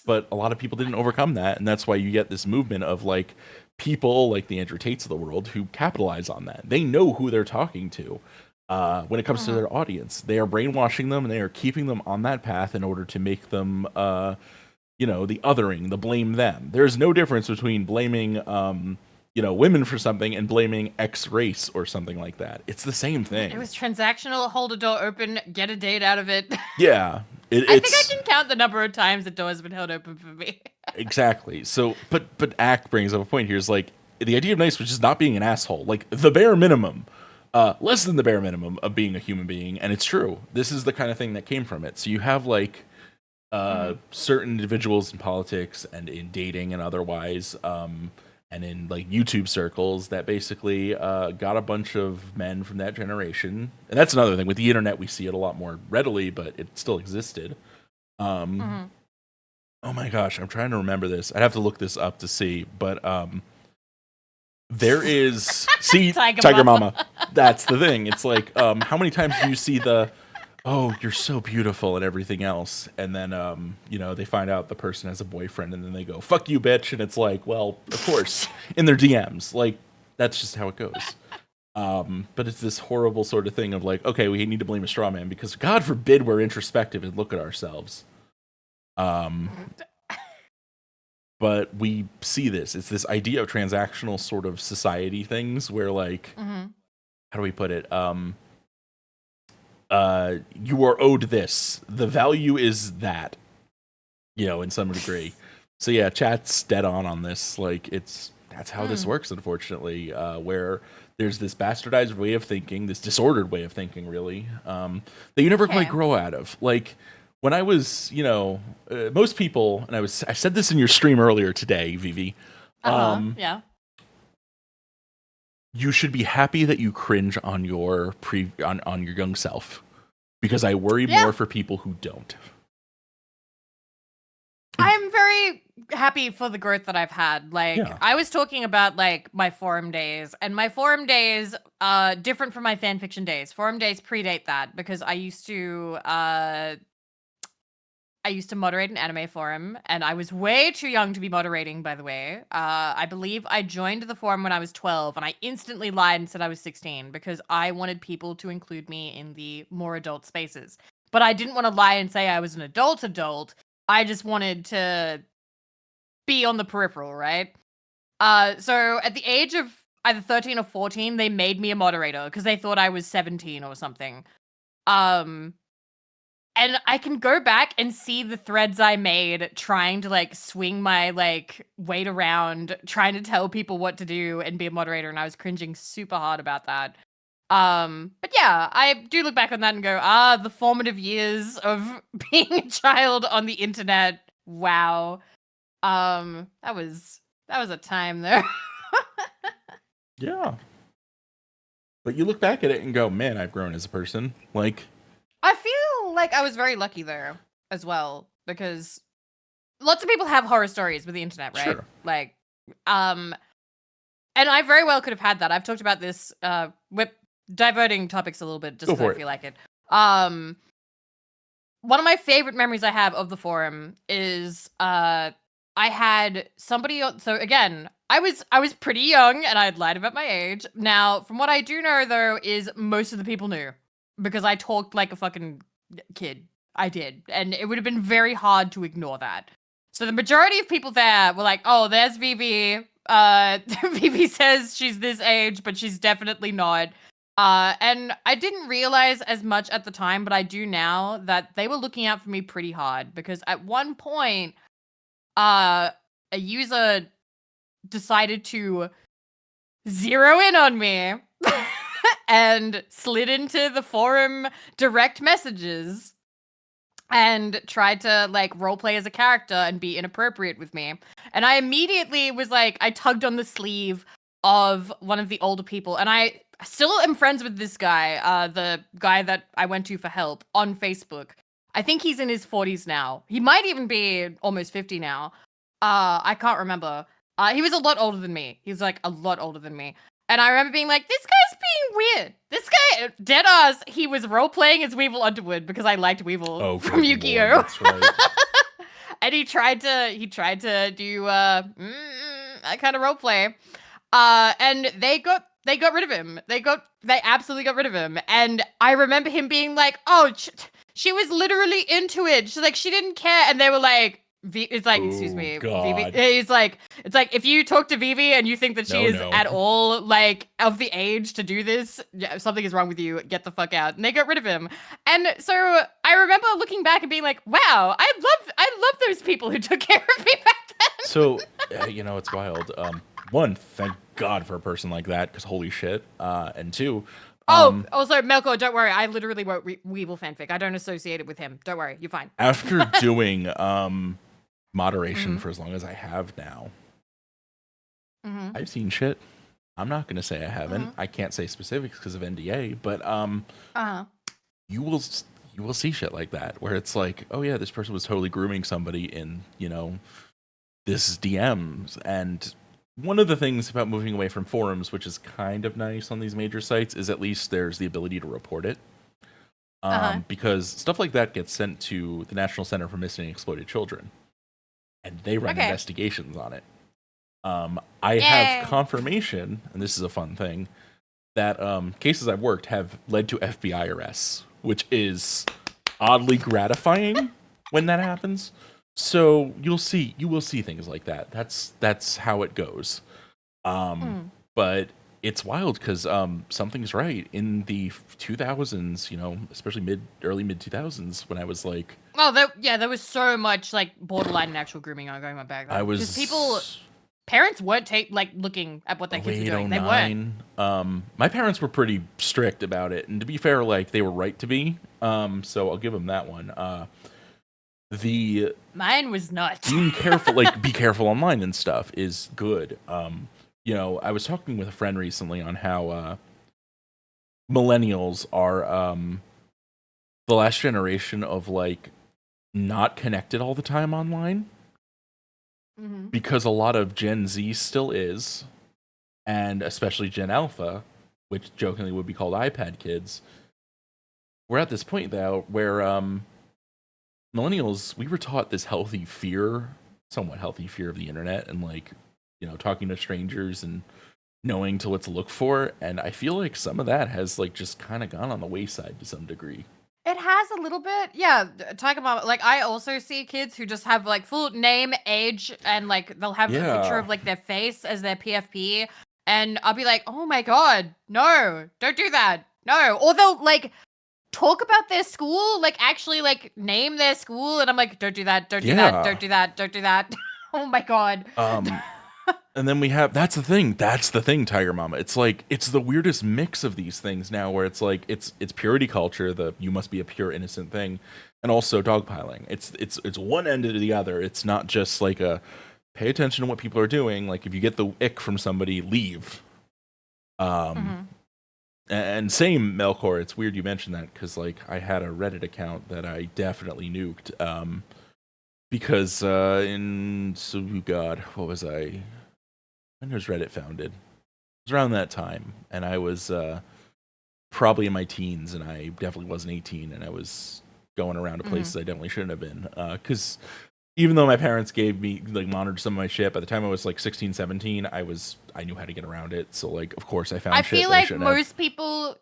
a lot of people didn't overcome that. And that's why you get this movement of like people like the Andrew Tates of the world who capitalize on that. They know who they're talking to when it comes to their audience. They are brainwashing them and they are keeping them on that path in order to make them... you know, the othering, the blame them. There's no difference between blaming, you know, women for something and blaming X race or something like that. It's the same thing. It was transactional, hold a door open, get a date out of it. Yeah. I think I can count the number of times the door has been held open for me. Exactly. So, but ACT brings up a point here is like, the idea of nice was just not being an asshole. Like, the bare minimum, less than the bare minimum of being a human being. And it's true. This is the kind of thing that came from it. So you have like, certain individuals in politics and in dating and otherwise, and in like YouTube circles that basically got a bunch of men from that generation. And that's another thing with the internet, we see it a lot more readily, but it still existed. Oh my gosh, I'm trying to remember this. I'd have to look this up to see, but there is Tiger Mama. That's the thing. It's like how many times do you see the oh, you're so beautiful and everything else. And then, you know, they find out the person has a boyfriend and then they go, fuck you, bitch. And it's like, well, of course, in their DMs. Like, that's just how it goes. But it's this horrible sort of thing of like, okay, we need to blame a straw man because God forbid we're introspective and look at ourselves. But we see this. It's this idea of transactional sort of society things where like, how do we put it? You are owed this. The value is that, you know, in some degree. So yeah, chat's dead on this. Like that's how this works, unfortunately, where there's this bastardized way of thinking, this disordered way of thinking, really, that you never quite grow out of. Like when I was, most people, and I said this in your stream earlier today, Vivi. Yeah. You should be happy that you cringe on your on your young self, because I worry more for people who don't. I'm very happy for the growth that I've had. Like, I was talking about, like, my forum days, and my forum days different from my fanfiction days. Forum days predate that, because I used to moderate an anime forum, and I was way too young to be moderating, by the way. I believe I joined the forum when I was 12, and I instantly lied and said I was 16, because I wanted people to include me in the more adult spaces. But I didn't want to lie and say I was an adult. I just wanted to be on the peripheral, right? So at the age of either 13 or 14, they made me a moderator because they thought I was 17 or something. And I can go back and see the threads I made trying to, like, swing my, like, weight around, trying to tell people what to do and be a moderator, and I was cringing super hard about that. But yeah, I do look back on that and go, the formative years of being a child on the internet. Wow. That was a time there. Yeah. But you look back at it and go, man, I've grown as a person. Like, I feel like I was very lucky there as well, because lots of people have horror stories with the internet, right? Sure. Like, and I very well could have had that. I've talked about this, with diverting topics a little bit, just because I feel like it. One of my favorite memories I have of the forum is, I had somebody. So again, I was pretty young, and I had lied about my age. Now, from what I do know, though, is most of the people knew, because I talked like a fucking kid. I did, and it would have been very hard to ignore that. So the majority of people there were like, "Oh, there's Vivi. Vivi says she's this age, but she's definitely not." And I didn't realize as much at the time, but I do now, that they were looking out for me pretty hard, because at one point, a user decided to zero in on me and slid into the forum direct messages and tried to, like, roleplay as a character and be inappropriate with me. And I immediately was like, I tugged on the sleeve of one of the older people, and I still am friends with this guy, the guy that I went to for help on Facebook. I think he's in his 40s now. He might even be almost 50 now. I can't remember. He was a lot older than me. He was, like, a lot older than me. And I remember being like, this guy's being weird. This guy, deadass, he was role-playing as Weevil Underwood, because I liked Weevil from Yu-Gi-Oh! That's right. And he tried to do that kind of roleplay. And they got rid of him. They absolutely got rid of him. And I remember him being like, oh, she was literally into it. She's like, she didn't care. And they were like, it's like, excuse me, God. Vivi. It's like, if you talk to Vivi and you think that she is at all, like, of the age to do this, something is wrong with you. Get the fuck out. And they got rid of him. And so I remember looking back and being like, wow, I love those people who took care of me back then. So, it's wild. One, thank God for a person like that, because holy shit. And two, also, Melko, don't worry. I literally wrote Weevil fanfic. I don't associate it with him. Don't worry. You're fine. After doing moderation for as long as I have now, I've seen shit. I'm not going to say I haven't. I can't say specifics because of NDA, but you will see shit like that, where it's like, oh yeah, this person was totally grooming somebody in, this DMs. And one of the things about moving away from forums, which is kind of nice on these major sites, is at least there's the ability to report it. Because stuff like that gets sent to the National Center for Missing and Exploited Children, and they run investigations on it. I have confirmation, and this is a fun thing, that cases I've worked have led to FBI arrests, which is oddly gratifying when that happens. So you will see things like that. That's how it goes. But it's wild, because something's right. In the 2000s, especially early mid 2000s, when I was like, there was so much, like, borderline and actual grooming going on back then. Parents weren't looking at what their kids were doing. They weren't. My parents were pretty strict about it, and to be fair, like, they were right to be. So I'll give them that one. Mine was not. being careful, like be careful online and stuff is good. I was talking with a friend recently on how millennials are the last generation of like not connected all the time online, because a lot of Gen Z still is, and especially Gen Alpha, which jokingly would be called iPad kids. We're at this point though where millennials, we were taught this somewhat healthy fear of the internet, and like, talking to strangers and knowing what to look for. And I feel like some of that has like just kind of gone on the wayside to some degree. It has a little bit, yeah. Talk about, like, I also see kids who just have like full name, age, and like they'll have a picture of like their face as their PFP, and I'll be like, oh my god, no, don't do that, no. Or they'll like talk about their school, like actually like name their school, and I'm like, don't do that, don't do that, don't do that, don't do that. Oh my god. And then that's the thing, Tiger Mama. It's like, it's the weirdest mix of these things now, where it's like, it's purity culture, the you must be a pure innocent thing, and also dogpiling. It's one end to the other. It's not just like a pay attention to what people are doing. Like, if you get the ick from somebody, leave. And same, Melkor, it's weird you mentioned that, because like I had a Reddit account that I definitely nuked, because what was I? When was Reddit founded? It was around that time, and I was probably in my teens, and I definitely wasn't 18, and I was going around to places I definitely shouldn't have been, because even though my parents gave me, like, monitored some of my shit, by the time I was like 16, 17, I knew how to get around it. So like, of course I found shit. I feel like most people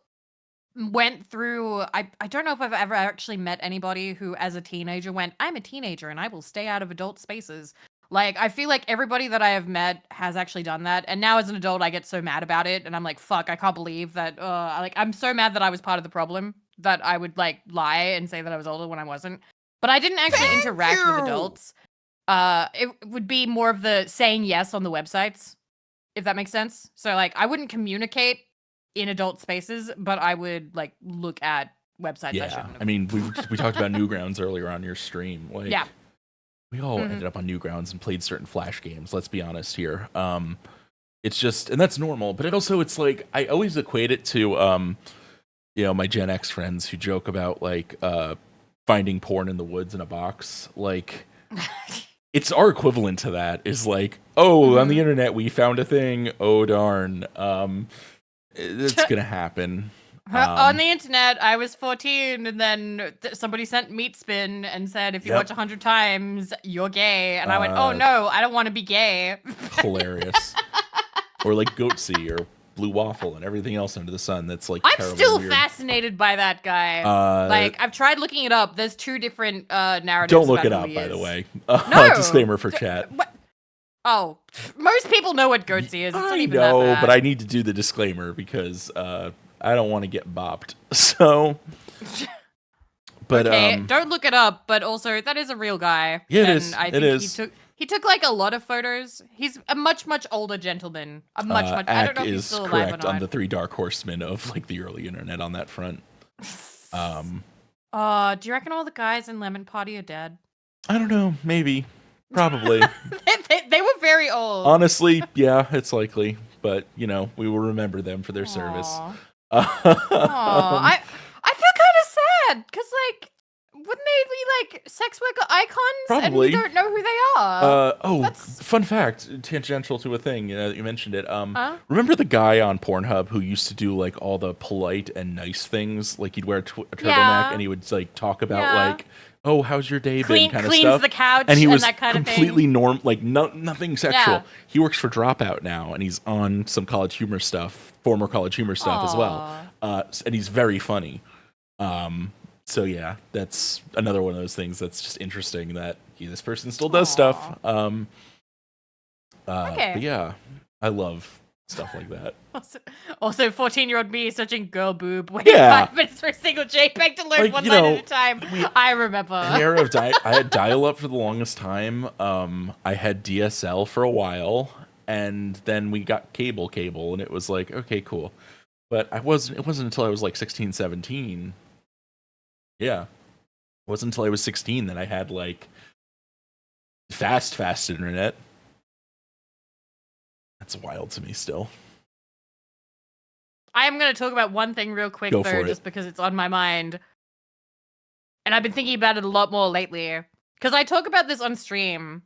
went through, I don't know if I've ever actually met anybody who as a teenager went, I'm a teenager and I will stay out of adult spaces. Like, I feel like everybody that I have met has actually done that. And now as an adult, I get so mad about it. And I'm like, fuck, I can't believe that, I'm so mad that I was part of the problem, that I would like lie and say that I was older when I wasn't. But I didn't actually interact with adults. It would be more of the saying yes on the websites, if that makes sense. So like, I wouldn't communicate in adult spaces, but I would like look at websites. Yeah, I mean, we talked about Newgrounds earlier on your stream. Like, yeah, we all ended up on Newgrounds and played certain Flash games. Let's be honest here. It's just, and that's normal. But it's like, I always equate it to my Gen X friends who joke about like finding porn in the woods in a box. Like, it's our equivalent to that. Is like, oh, on the internet we found a thing. Oh darn. It's gonna happen. On the internet, I was 14, and then somebody sent Meat Spin and said, if you watch 100 times, you're gay. And I went, oh no, I don't want to be gay. Hilarious. Or like Goatsy or Blue Waffle and everything else under the sun that's like I'm still weird. Fascinated by that guy. Like, I've tried looking it up. There's two different narratives. Don't look it up, by the way. No. Disclaimer for chat. Oh, most people know what Goatsy is. It's not even that bad. But I need to do the disclaimer because I don't want to get bopped. So, but okay, don't look it up. But also, that is a real guy. Yeah, it is. I think he took like a lot of photos. He's a much older gentleman. A much. I don't know if he's still alive or not. Correct on the three dark horsemen of like the early internet on that front. Do you reckon all the guys in Lemon Party are dead? I don't know. Maybe. Probably. they were very old. Honestly, yeah, it's likely. But, we will remember them for their service. I feel kind of sad, because, like, wouldn't they be, like, sex worker icons? Probably. And we don't know who they are. Fun fact, tangential to a thing, you mentioned it. Remember the guy on Pornhub who used to do, like, all the polite and nice things? Like, he'd wear a turtleneck and he would, like, talk about, like, oh, how's your day been? Kind of stuff. Cleans the couch and he was that kind completely of thing. Like nothing sexual. Yeah. He works for Dropout now, and he's on some College Humor stuff, former College Humor stuff as well. And he's very funny. So yeah, that's another one of those things that's just interesting that this person still does stuff. Okay. But yeah, I love stuff like that. Also 14-year-old me seaching girl boob, waiting 5 minutes for a single JPEG to learn one line at a time. I remember. I had dial-up for the longest time. I had DSL for a while, and then we got cable, and it was like, okay, cool. But it wasn't until I was like 16, 17. Yeah. It wasn't until I was 16 that I had like fast internet. That's wild to me still. I am going to talk about one thing real quick, though, just because it's on my mind. And I've been thinking about it a lot more lately. Because I talk about this on stream.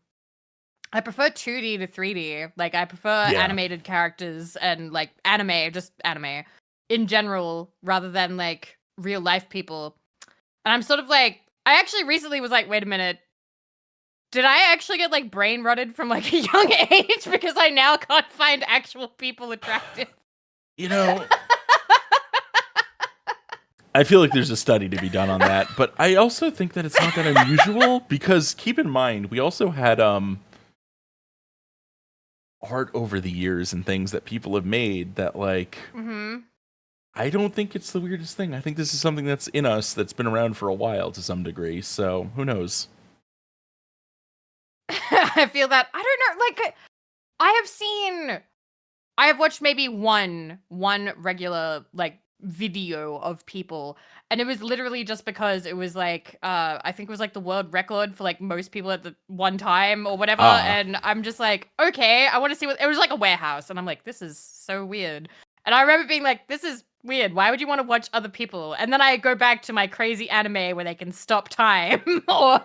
I prefer 2D to 3D. Like, I prefer animated characters and, like, just anime in general, rather than, like, real life people. And I'm sort of like, I actually recently was like, wait a minute. Did I actually get, like, brain rotted from, like, a young age? Because I now can't find actual people attractive. You know, I feel like there's a study to be done on that, but I also think that it's not that unusual because keep in mind, we also had art over the years and things that people have made that like I don't think it's the weirdest thing. I think this is something that's in us that's been around for a while to some degree. So who knows? I feel that I don't know. Like I have watched maybe one regular like video of people, and it was literally just because it was like I think it was like the world record for like most people at the one time or whatever, and I'm just like, okay, I want to see what it was like. A warehouse, and I'm like, this is so weird. And I remember being like, this is weird. Why would you want to watch other people? And then I go back to my crazy anime where they can stop time or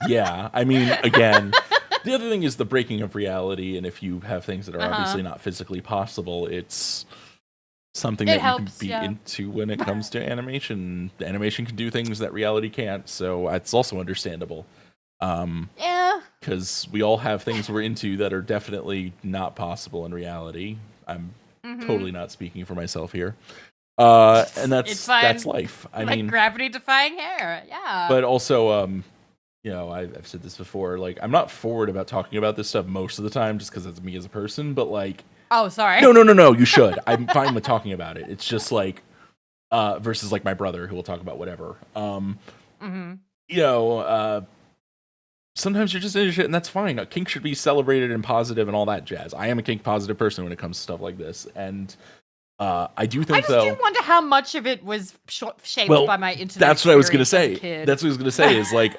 yeah, I mean, again, the other thing is the breaking of reality, and if you have things that are obviously not physically possible, it's something that you can be into when it comes to animation. Animation can do things that reality can't, so it's also understandable. Because we all have things we're into that are definitely not possible in reality. I'm totally not speaking for myself here. And that's life. I mean, gravity defying hair, yeah. But also, you know, I've said this before. Like, I'm not forward about talking about this stuff most of the time, just because it's me as a person. But like, oh, sorry. No. You should. I'm fine with talking about it. It's just like, versus like my brother who will talk about whatever. You know, sometimes you're just into shit, and that's fine. Kink should be celebrated and positive and all that jazz. I am a kink positive person when it comes to stuff like this, and I do think I just do wonder how much of it was shaped by my internet. That's what I was gonna say. That's what I was gonna say. Is like,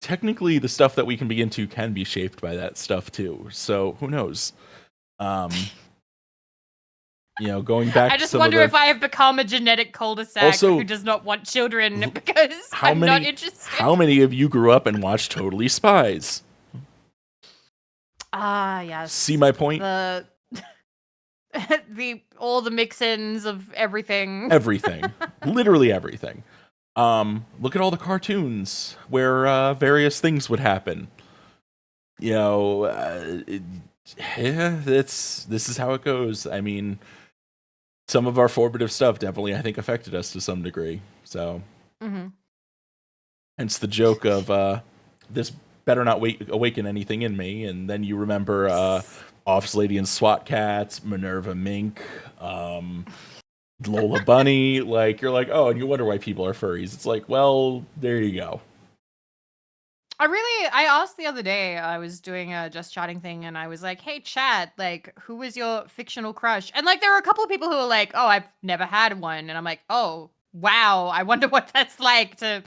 technically, the stuff that we can be into can be shaped by that stuff too. So who knows? You know, going back. I just wonder if I have become a genetic cul-de-sac who does not want children because I'm not interested. How many of you grew up and watched Totally Spies? Yes. See my point? All the mix-ins of everything. Everything. Literally everything. Look at all the cartoons where various things would happen. You know, this is how it goes. I mean, some of our formative stuff definitely, I think, affected us to some degree. So, hence the joke of this better not awaken anything in me. And then you remember Office Lady and SWAT Cats, Minerva Mink, Lola Bunny. Like, you're like, oh, and you wonder why people are furries. It's like, well, there you go. I asked the other day, I was doing a just chatting thing, and I was like, hey, chat, like, who was your fictional crush? And, like, there were a couple of people who were like, oh, I've never had one. And I'm like, oh, wow, I wonder what that's like to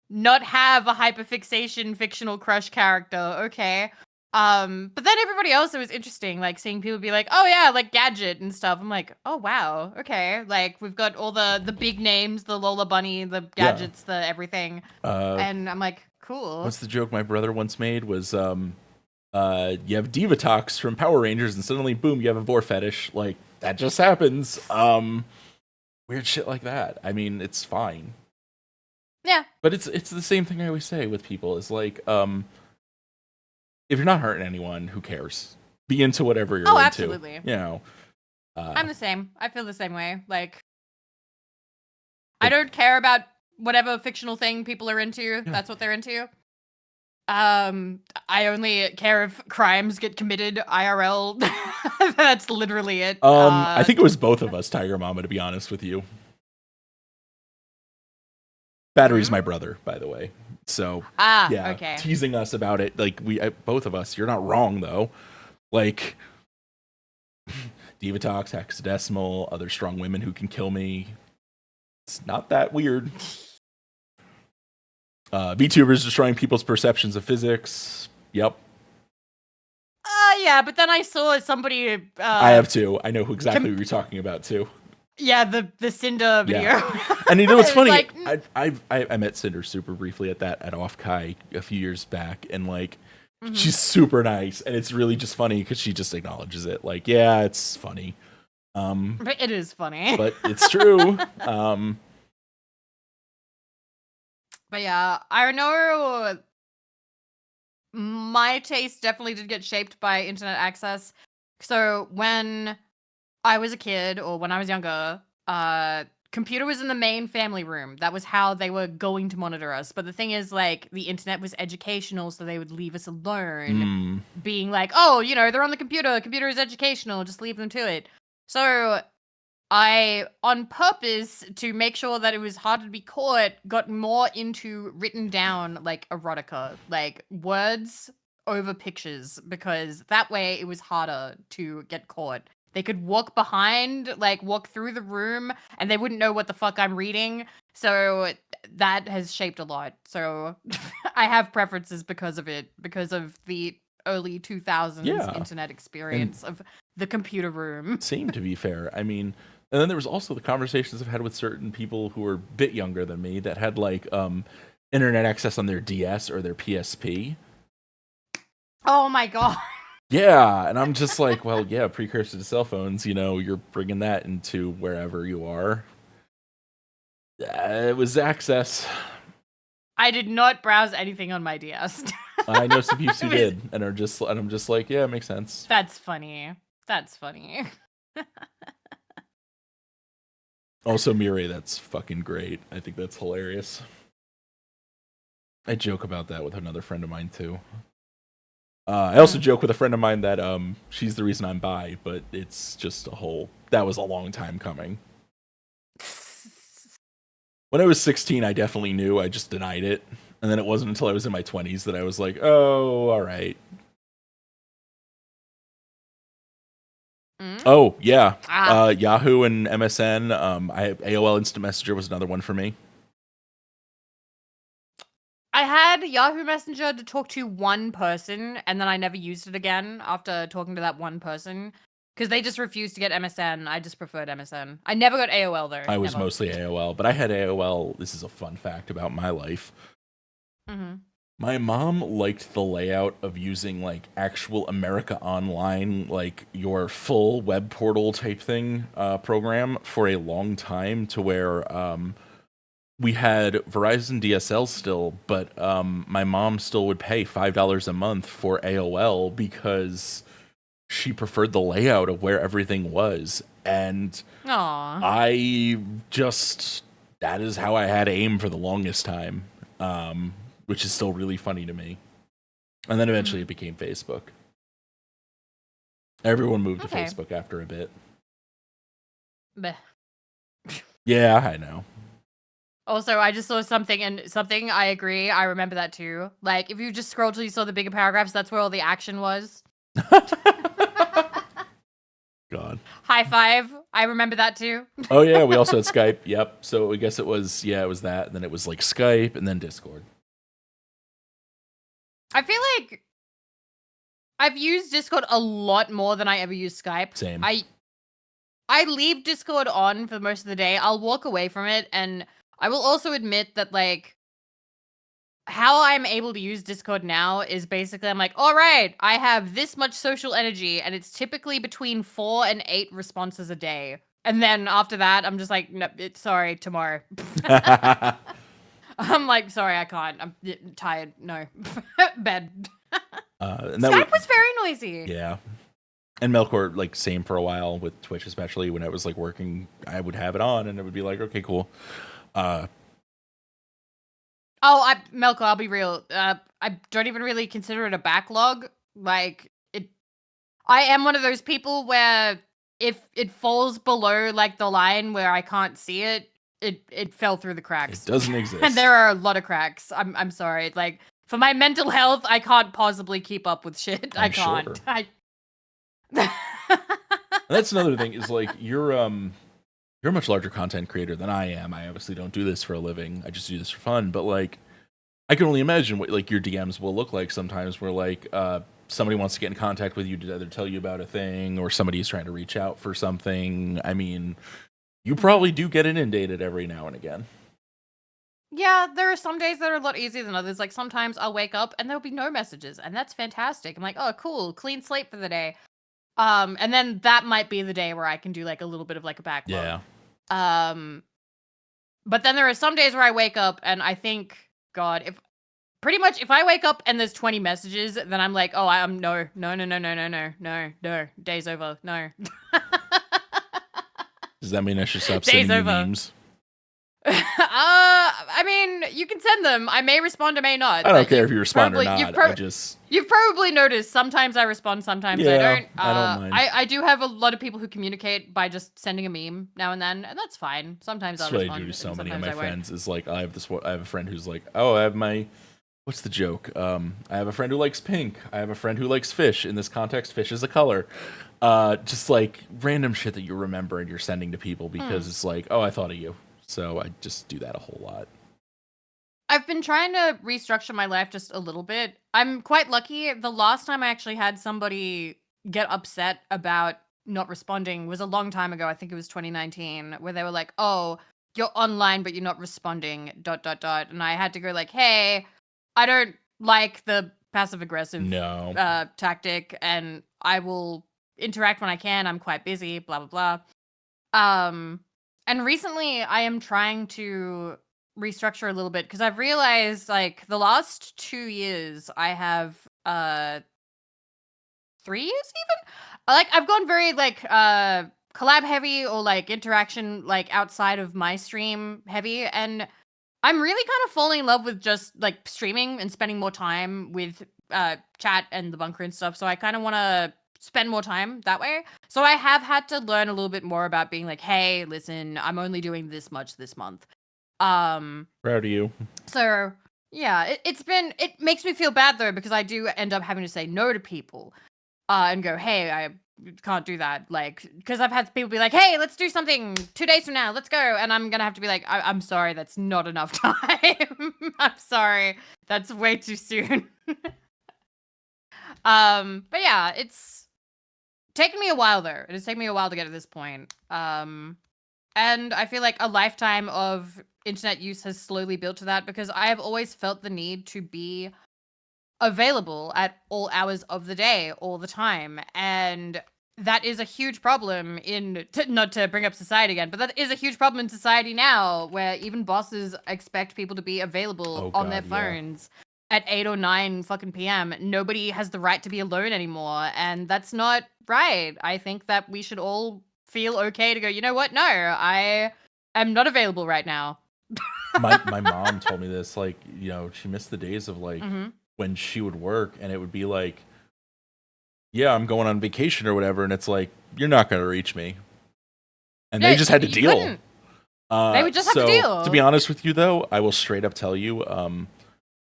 not have a hyperfixation fictional crush character. Okay. But then everybody else, it was interesting, like, seeing people be like, oh, yeah, like, Gadget and stuff. I'm like, oh, wow, okay. Like, we've got all the big names, the Lola Bunny, the Gadgets, the everything. And I'm like, cool. What's the joke my brother once made was, you have Divatox from Power Rangers, and suddenly, boom, you have a vor fetish. Like, that just happens. Weird shit like that. I mean, it's fine. Yeah. But it's the same thing I always say with people. Is like, if you're not hurting anyone, who cares? Be into whatever you're into. Absolutely. You know. I'm the same. I feel the same way. Like, I don't care about whatever fictional thing people are into. Yeah. That's what they're into. I only care if crimes get committed IRL. That's literally it. I think it was both of us, Tiger Mama, to be honest with you. Battery's my brother, by the way. So, yeah, okay. Teasing us about it. Like, both of us, you're not wrong, though. Like, Divatox, Hexadecimal, other strong women who can kill me. It's not that weird. VTubers destroying people's perceptions of physics. Yep. Yeah, but then I saw somebody. I have too. I know who exactly you're talking about too. Yeah, the Cinder video. Yeah. And you know what's funny? Like, I met Cinder super briefly at Off-Kai a few years back, and like she's super nice, and it's really just funny because she just acknowledges it. Like, yeah, it's funny. But it is funny. But it's true. But yeah, I know my taste definitely did get shaped by internet access. So when I was a kid, or when I was younger, computer was in the main family room. That was how they were going to monitor us. But the thing is, like, the internet was educational, so they would leave us alone, being like, oh, you know, they're on the computer. Computer is educational. Just leave them to it. So I, on purpose, to make sure that it was harder to be caught, got more into written down, like, erotica. Like, words over pictures, because that way it was harder to get caught. They could walk behind, like, walk through the room, and they wouldn't know what the fuck I'm reading. So that has shaped a lot. So I have preferences because of it, because of the early 2000s internet experience of the computer room. Same, to be fair. I mean, and then there was also the conversations I've had with certain people who were a bit younger than me that had like internet access on their DS or their PSP. Oh my god. Yeah, and I'm just like, well, yeah, precursor to cell phones, you know, you're bringing that into wherever you are. It was access. I did not browse anything on my DS. I know some people who did, and I'm just like, yeah, it makes sense. That's funny. That's funny. Also, Mirai, that's fucking great. I think that's hilarious. I joke about that with another friend of mine too. I also joke with a friend of mine that she's the reason I'm bi, but it's just that was a long time coming. When I was 16, I definitely knew. I just denied it. And then it wasn't until I was in my 20s that I was like, oh, all right. Oh, yeah. Yahoo and MSN. AOL Instant Messenger was another one for me. I had Yahoo Messenger to talk to one person, and then I never used it again after talking to that one person. Because they just refused to get MSN. I just preferred MSN. I never got AOL, though. I was mostly AOL, but I had AOL. This is a fun fact about my life. My mom liked the layout of using, like, actual America Online, like, your full web portal type thing program for a long time, to where we had Verizon DSL still, but my mom still would pay $5 a month for AOL because she preferred the layout of where everything was. And I just, that is how I had AIM for the longest time, which is still really funny to me. And then eventually it became Facebook. Everyone moved to Facebook after a bit. Yeah, I know. Also, I just saw something, and something I agree. I remember that too. Like, if you just scroll till you saw the bigger paragraphs, that's where all the action was. God. High five. I remember that too. Oh yeah, we also had Skype. Yep. So I guess it was that. And then it was like Skype and then Discord. I feel like I've used Discord a lot more than I ever used Skype. Same. I leave Discord on for most of the day. I'll walk away from it, and I will also admit that, like, how I'm able to use Discord now is basically, I'm like, all right, I have this much social energy, and it's typically between 4 and 8 responses a day. And then after that, I'm just like, no, sorry, tomorrow. I'm like, sorry, I can't. I'm tired. No. Bed. Skype was very noisy. Yeah. And Melkor, like, same for a while with Twitch, especially when I was, like, working. I would have it on, and it would be like, okay, cool. Melkor, I'll be real. I don't even really consider it a backlog. Like, I am one of those people where if it falls below, like, the line where I can't see it, it fell through the cracks. It doesn't exist. And there are a lot of cracks. I'm sorry. Like, for my mental health, I can't possibly keep up with shit. I can't. Sure. That's another thing, is like, you're a much larger content creator than I am. I obviously don't do this for a living. I just do this for fun. But like, I can only imagine what like your DMs will look like sometimes, where like somebody wants to get in contact with you to either tell you about a thing or somebody's trying to reach out for something. I mean, you probably do get inundated every now and again. Yeah, there are some days that are a lot easier than others. Like sometimes I'll wake up and there'll be no messages, and that's fantastic. I'm like, oh, cool, clean slate for the day. And then that might be the day where I can do like a little bit of like a backlog. Yeah. But then there are some days where I wake up and I think, God, if pretty much if I wake up and there's 20 messages, then I'm like, oh, I'm no, day's over, no. Does that mean I should stop Day's sending you over. memes? I mean, you can send them. I may respond, I may not. I don't care if you respond or probably, not. You've probably noticed sometimes I respond, sometimes I Yeah, don't. I don't mind. I do have a lot of people who communicate by just sending a meme now and then, and that's fine. Sometimes I'll That's what respond. I do to so and many of sometimes my I won't. friends. Is like I have a friend who's like, oh, I have my, what's the joke? I have a friend who likes pink. I have a friend who likes fish. In this context, fish is a color. Just like random shit that you remember and you're sending to people because it's like, oh, I thought of you. So I just do that a whole lot. I've been trying to restructure my life just a little bit. I'm quite lucky. The last time I actually had somebody get upset about not responding was a long time ago. I think it was 2019, where they were like, "Oh, you're online but you're not responding." ... And I had to go like, "Hey, I don't like the passive aggressive tactic, and I will interact when I can. I'm quite busy. Blah blah blah." And recently I am trying to restructure a little bit because I've realized like the last 2 years I have 3 years even like I've gone very like collab heavy or like interaction like outside of my stream heavy, and I'm really kind of falling in love with just like streaming and spending more time with chat and the bunker and stuff. So I kind of want to spend more time that way. So I have had to learn a little bit more about being like, hey, listen, I'm only doing this much this month. Proud of you. So yeah, it makes me feel bad though, because I do end up having to say no to people and go, hey, I can't do that. Like, because I've had people be like, hey, let's do something 2 days from now. Let's go. And I'm going to have to be like, I'm sorry. That's not enough time. I'm sorry. That's way too soon. But yeah, it's taken me a while though. It has taken me a while to get to this point. And I feel like a lifetime of internet use has slowly built to that, because I have always felt the need to be available at all hours of the day, all the time. And that is a huge problem not to bring up society again, but that is a huge problem in society now, where even bosses expect people to be available on their phones at 8 or 9 fucking PM. Nobody has the right to be alone anymore, and that's not right. I think that we should all feel okay to go, you know what? No, I am not available right now. my mom told me this, like, you know, she missed the days of like when she would work and it would be like, yeah, I'm going on vacation or whatever, and it's like, you're not going to reach me. And they just had to deal. They would just have to deal. To be honest with you, though, I will straight up tell you,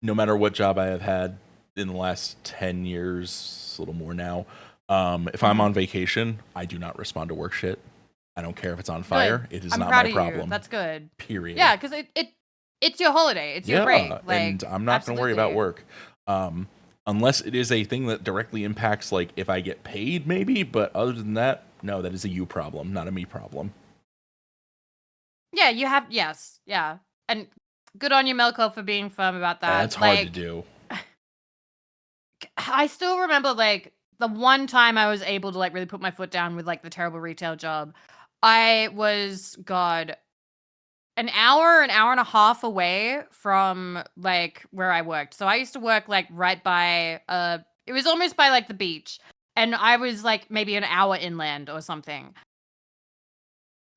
no matter what job I have had in the last 10 years, a little more now, if I'm on vacation, I do not respond to work shit. I don't care if it's on fire. It is not my problem. You. That's good. Period. Yeah, because it's your holiday. It's your break. Like, and I'm not going to worry about work. Unless it is a thing that directly impacts, like, if I get paid, maybe. But other than that, no, that is a you problem, not a me problem. Yeah, you have, yes. Yeah. And good on you, Melko, for being firm about that. That's hard to do. I still remember, like, the one time I was able to, like, really put my foot down with, like, the terrible retail job. I was, God, an hour and a half away from, like, where I worked. So I used to work, like, right by, it was almost by, like, the beach. And I was, like, maybe an hour inland or something.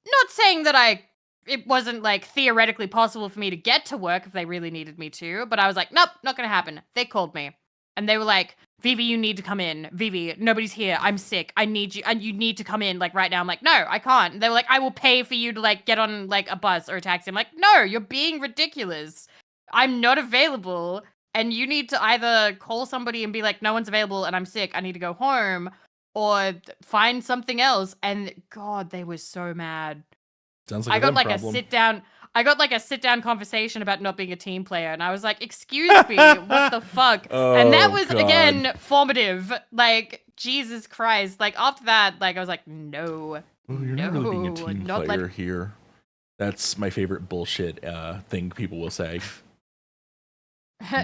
Not saying that it wasn't, like, theoretically possible for me to get to work if they really needed me to, but I was like, nope, not gonna happen. They called me. And they were like, Vivi, you need to come in. Vivi, nobody's here. I'm sick. I need you. And you need to come in, like, right now. I'm like, no, I can't. And they were like, I will pay for you to, like, get on, like, a bus or a taxi. I'm like, no, you're being ridiculous. I'm not available. And you need to either call somebody and be like, no one's available and I'm sick. I need to go home, or find something else. And God, they were so mad. Sounds like I got like problem. a sit down. I got like a sit-down conversation about not being a team player, and I was like, "Excuse me, what the fuck?" And that was God. again formative. Like Jesus Christ! Like after that, like I was like, "No, Well, you're not really being a team player here. That's my favorite bullshit thing people will say.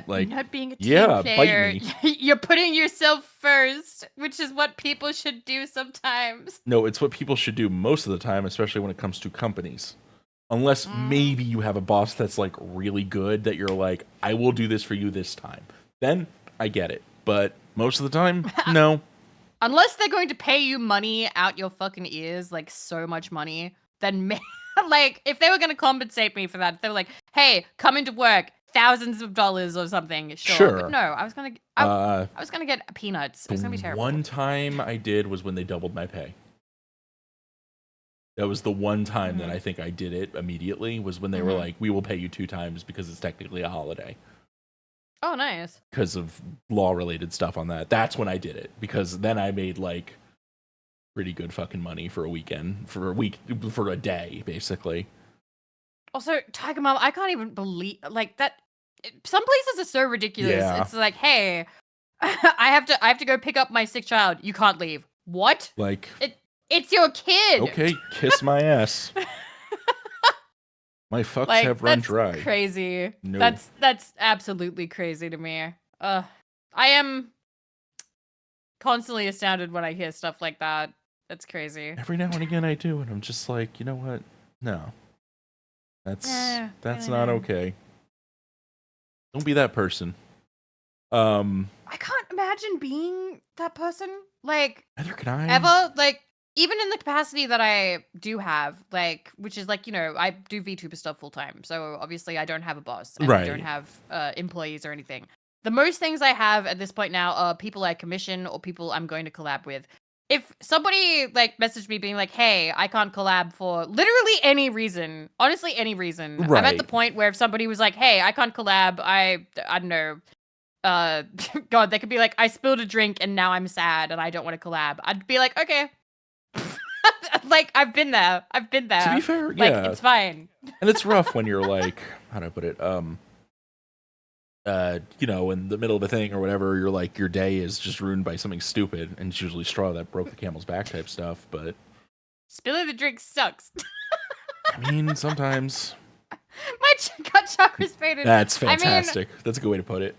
Like, not being a team player. Bite me. You're putting yourself first, which is what people should do sometimes. No, it's what people should do most of the time, especially when it comes to companies. Unless maybe you have a boss that's like really good that you're like, I will do this for you this time. Then I get it. But most of the time, no. Unless they're going to pay you money out your fucking ears, like so much money, then like if they were going to compensate me for that, if they were like, "Hey, come into work, thousands of dollars or something," sure. But no, I was gonna get peanuts. It was gonna be terrible. One time I did was when they doubled my pay. That was the one time that I think I did it immediately, was when they were like, "We will pay you 2 times because it's technically a holiday." Oh, nice. Because of law-related stuff on that. That's when I did it, because then I made like pretty good fucking money for a weekend, for a day, basically. Also, Tiger Mom, I can't even believe like that. Some places are so ridiculous. Yeah. It's like, hey, I have to go pick up my sick child. You can't leave. What? Like, it's your kid. Okay, kiss my ass. My fucks like, have run that's dry. Crazy. No. That's absolutely crazy to me. I am constantly astounded when I hear stuff like that. That's crazy. Every now and again I do, and I'm just like, you know what? No. That's not okay. Don't be that person. I can't imagine being that person. Like, neither can I. Ever. Like, even in the capacity that I do have, like, which is like, you know, I do VTuber stuff full time. So obviously I don't have a boss and I don't have employees or anything. The most things I have at this point now are people I commission or people I'm going to collab with. If somebody like messaged me being like, "Hey, I can't collab for literally any reason," honestly, any reason, I'm at the point where if somebody was like, "Hey, I can't collab," I don't know, God, they could be like, "I spilled a drink and now I'm sad and I don't want to collab." I'd be like, "Okay." Like, I've been there. To be fair, like, yeah. it's fine. And it's rough when you're like, how do I put it? You know, in the middle of a thing or whatever, you're like, your day is just ruined by something stupid, and it's usually straw that broke the camel's back type stuff, but spilling the drink sucks. I mean, sometimes. My gut chakra's faded. That's fantastic. I mean, that's a good way to put it.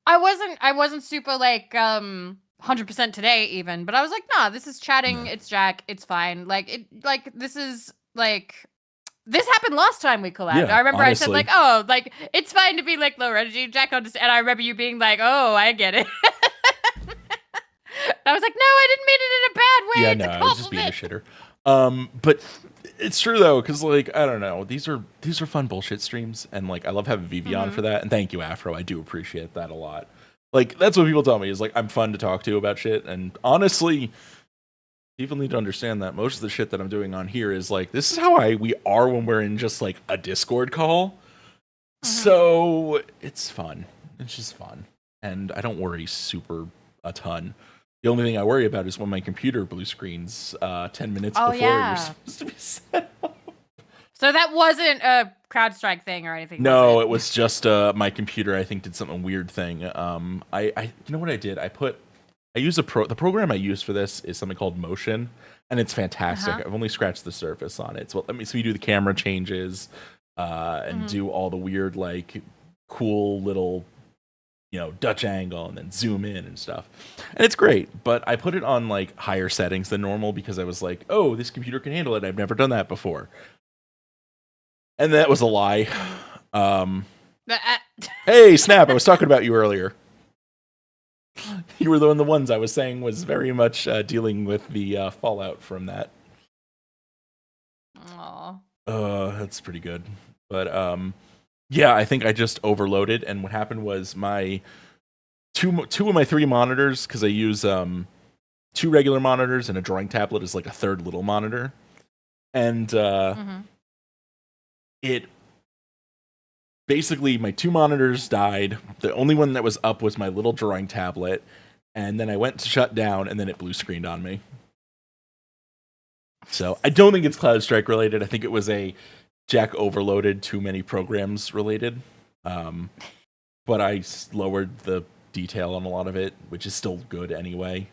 I wasn't super like 100% today even, but I was like, nah, this is chatting, it's Jack, it's fine. Like this is like this happened last time we collabed. Yeah, I remember honestly. I said like, "Oh, like it's fine to be like lower energy, Jack understand." And I remember you being like, "Oh, I get it." I was like, "No, I didn't mean it in a bad way." Yeah, it's no, I was just being a shitter. But it's true though, because like, I don't know, these are fun bullshit streams, and like I love having Vivi on for that, and thank you, Afro. I do appreciate that a lot. Like, that's what people tell me, is like, I'm fun to talk to about shit, and honestly, people need to understand that most of the shit that I'm doing on here is like, this is how we are when we're in just like a Discord call. So it's fun. It's just fun. And I don't worry a ton. The only thing I worry about is when my computer blue screens 10 minutes before you're supposed to be set up. So that wasn't a CrowdStrike thing or anything. No, it was just my computer, I think, did something weird thing. You know what I did? The program I use for this is something called Motion, and it's fantastic. I've only scratched the surface on it. So you do the camera changes and do all the weird, like, cool little, you know, Dutch angle and then zoom in and stuff. And it's great, but I put it on like higher settings than normal because I was like, oh, this computer can handle it. I've never done that before. And that was a lie. Hey, Snap, I was talking about you earlier. You were the ones I was saying was very much dealing with the fallout from that. Aww. That's pretty good. But yeah, I think I just overloaded, and what happened was my two of my 3 monitors, because I use 2 regular monitors and a drawing tablet is like a third little monitor, and it basically, my 2 monitors died. The only one that was up was my little drawing tablet, and then I went to shut down, and then it blue screened on me. So I don't think it's CloudStrike related. I think it was a Jack overloaded too many programs related. But I lowered the detail on a lot of it, which is still good anyway.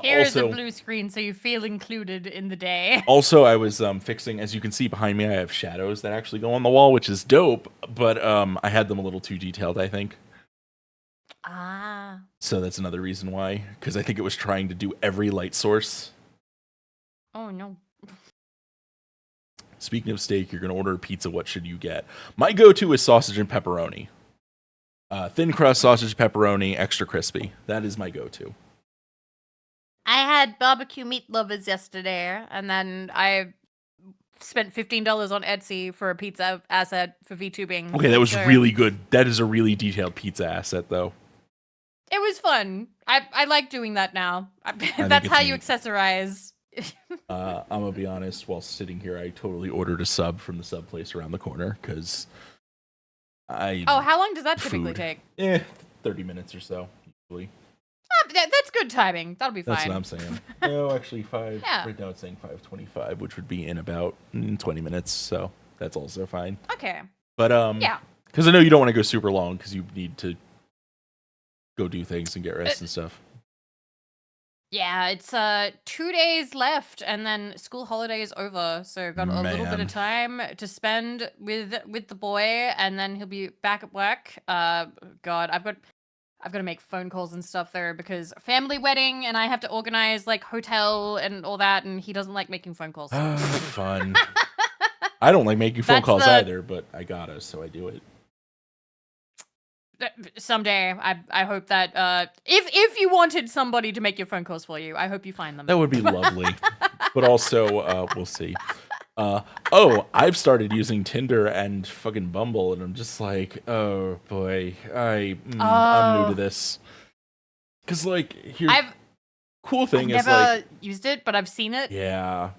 Here's a blue screen so you feel included in the day. Also, I was fixing, as you can see behind me, I have shadows that actually go on the wall, which is dope, but I had them a little too detailed, I think. Ah. So that's another reason why, because I think it was trying to do every light source. Oh, no. Speaking of steak, you're going to order a pizza. What should you get? My go-to is sausage and pepperoni. Thin crust sausage, pepperoni, extra crispy. That is my go-to. I had barbecue meat lovers yesterday, and then I spent $15 on Etsy for a pizza asset for VTubing. Okay, that was really good. That is a really detailed pizza asset, though. It was fun. I like doing that now. That's how you accessorize. I'm gonna be honest. While sitting here, I totally ordered a sub from the sub place around the corner because Oh, how long does that typically take? 30 minutes or so, usually. That's good timing. That'll be fine. That's what I'm saying. No, actually, right now it's saying 5:25, which would be in about 20 minutes, so that's also fine. Okay. But yeah, because I know you don't want to go super long because you need to go do things and get rest and stuff. Yeah, it's 2 days left, and then school holiday is over, so got a little bit of time to spend with the boy, and then he'll be back at work. God, I've got to make phone calls and stuff there because family wedding, and I have to organize like hotel and all that, and he doesn't like making phone calls. Fun. I don't like making phone calls either, but I gotta, so I do it. Someday, I hope that if you wanted somebody to make your phone calls for you, I hope you find them. That would be lovely. But also, we'll see. I've started using Tinder and fucking Bumble, and I'm just like, oh boy, I'm new to this. Because like, cool thing is like, I've never used it, but I've seen it. Yeah.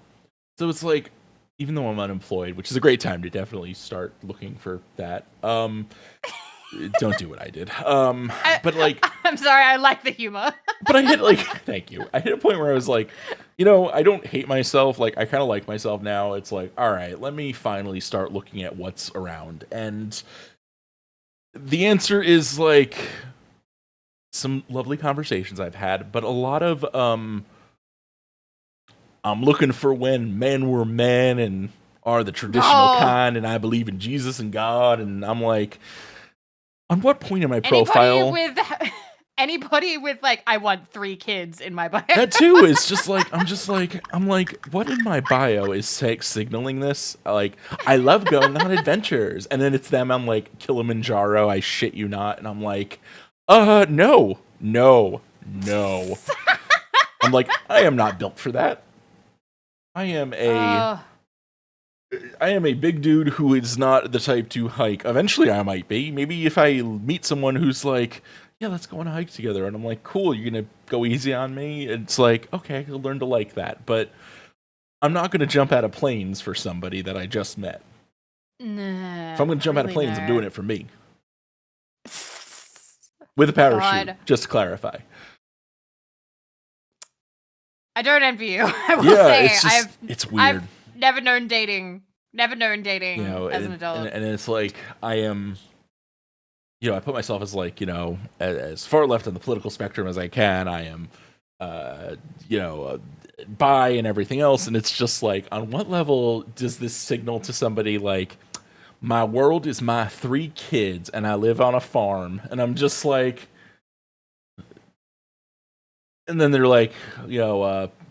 So it's like, even though I'm unemployed, which is a great time to definitely start looking for that. Don't do what I did. But like, I'm sorry, I like the humor. But I hit like, thank you. I hit a point where I was like, I don't hate myself. Like, I kind of like myself now. It's like, all right, let me finally start looking at what's around. And the answer is like some lovely conversations I've had, but a lot of I'm looking for when men were men and are the traditional kind, and I believe in Jesus and God, and I'm like, on what point in my profile? Anybody with like, I want 3 kids in my bio. That too is just like, I'm like, what in my bio is signaling this? Like, I love going on adventures, and then it's them. I'm like, Kilimanjaro, I shit you not, and I'm like, no. I'm like, I am not built for that. I am a big dude who is not the type to hike. Eventually I might be. Maybe if I meet someone who's like, yeah, let's go on a hike together. And I'm like, cool, you're going to go easy on me? It's like, okay, I'll learn to like that. But I'm not going to jump out of planes for somebody that I just met. Nah, if I'm going to jump out of planes, I'm doing it for me. With a parachute, just to clarify. I don't envy you. I will say, it's weird. I've never known dating as an adult. And it's like, I am, I put myself as like, as far left on the political spectrum as I can. I am, bi and everything else. And it's just like, on what level does this signal to somebody like, my world is my 3 kids and I live on a farm? And I'm just like, and then they're like,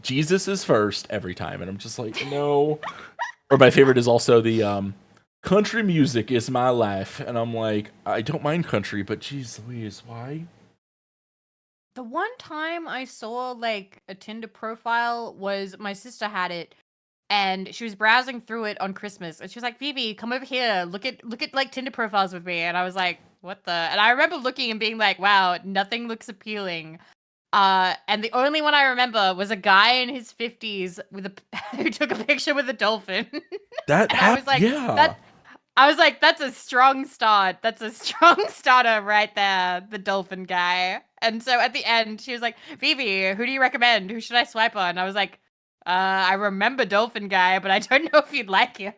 Jesus is first every time. And I'm just like, no. Or my favorite is also the country music is my life. And I'm like, I don't mind country, but geez Louise, why? The one time I saw like a Tinder profile was my sister had it, and she was browsing through it on Christmas, and she was like, Vivi, come over here, look at like Tinder profiles with me. And I was like, what the? And I remember looking and being like, wow, nothing looks appealing. And the only one I remember was a guy in his 50s who took a picture with a dolphin. I was like, I was like, that's a strong start. That's a strong starter right there, the dolphin guy. And so at the end, she was like, Vivi, who do you recommend? Who should I swipe on? I was like, I remember dolphin guy, but I don't know if you'd like him.